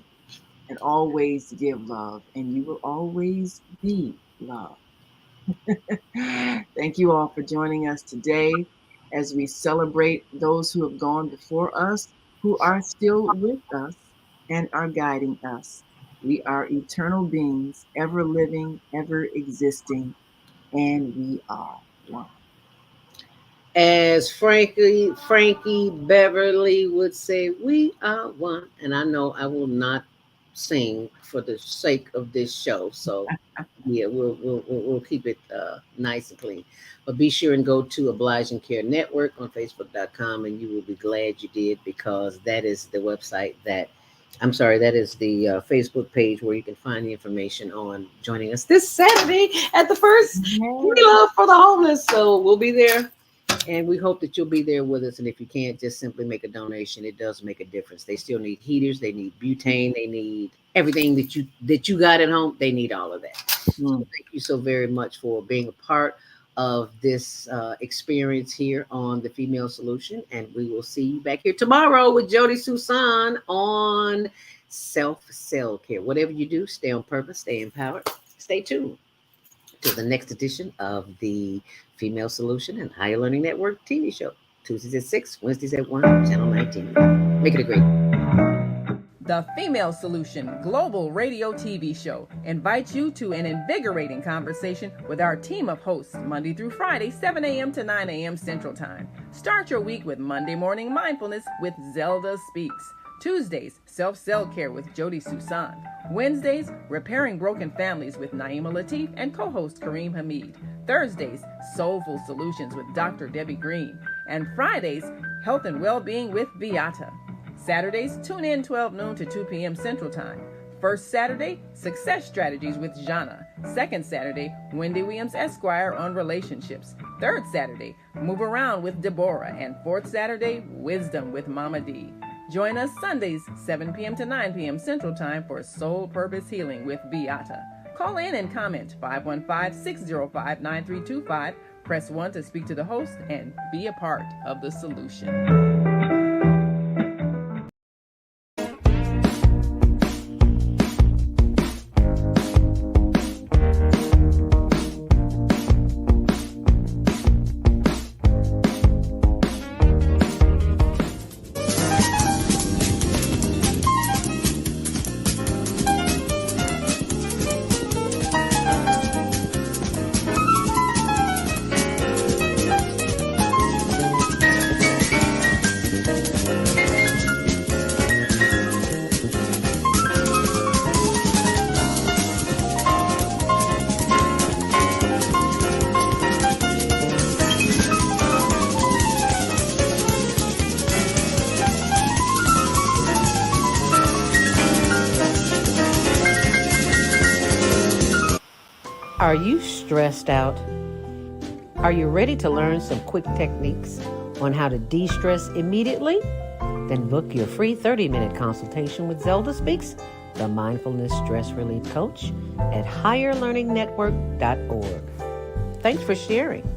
and always give love, and you will always be loved. Thank you all for joining us today as we celebrate those who have gone before us, who are still with us and are guiding us. We are eternal beings, ever living, ever existing, and we are one. As Frankie Beverly would say, we are one. And I know I will not sing for the sake of this show. So yeah, we'll keep it nice and clean. But be sure and go to Obliging Care Network on Facebook.com, and you will be glad you did, because that is the website that is the Facebook page where you can find the information on joining us this Saturday at the first We Love for the Homeless. So we'll be there, and we hope that you'll be there with us. And if you can't, just simply make a donation. It does make a difference. They still need heaters. They need butane. They need everything that you got at home. They need all of that. So thank you so very much for being a part of this experience here on The Female Solution. And we will see you back here tomorrow with Jody Susan on self-care. Whatever you do, stay on purpose, stay empowered, stay tuned to the next edition of the Female Solution and Higher Learning Network TV show. Tuesdays at 6, Wednesdays at 1, Channel 19. Make it a great. The Female Solution Global Radio TV show invites you to an invigorating conversation with our team of hosts Monday through Friday, 7 a.m. to 9 a.m. Central Time. Start your week with Monday Morning Mindfulness with Zelda Speaks. Tuesdays, Self-Cell Care with Jody Susan. Wednesdays, Repairing Broken Families with Naima Latif and co-host Kareem Hamid. Thursdays, Soulful Solutions with Dr. Debbie Green. And Fridays, Health and Wellbeing with Beata. Saturdays, tune in 12 noon to 2 p.m. Central Time. First Saturday, Success Strategies with Jana. Second Saturday, Wendy Williams Esquire on relationships. Third Saturday, Move Around with Deborah. And fourth Saturday, Wisdom with Mama D. Join us Sundays, 7 p.m. to 9 p.m. Central Time for Soul Purpose Healing with Beata. Call in and comment 515-605-9325. Press 1 to speak to the host and be a part of the solution. Are you stressed out? Are you ready to learn some quick techniques on how to de-stress immediately? Then book your free 30-minute consultation with ZeldaSpeaks, the Mindfulness Stress Relief Coach, at higherlearningnetwork.org. Thanks for sharing.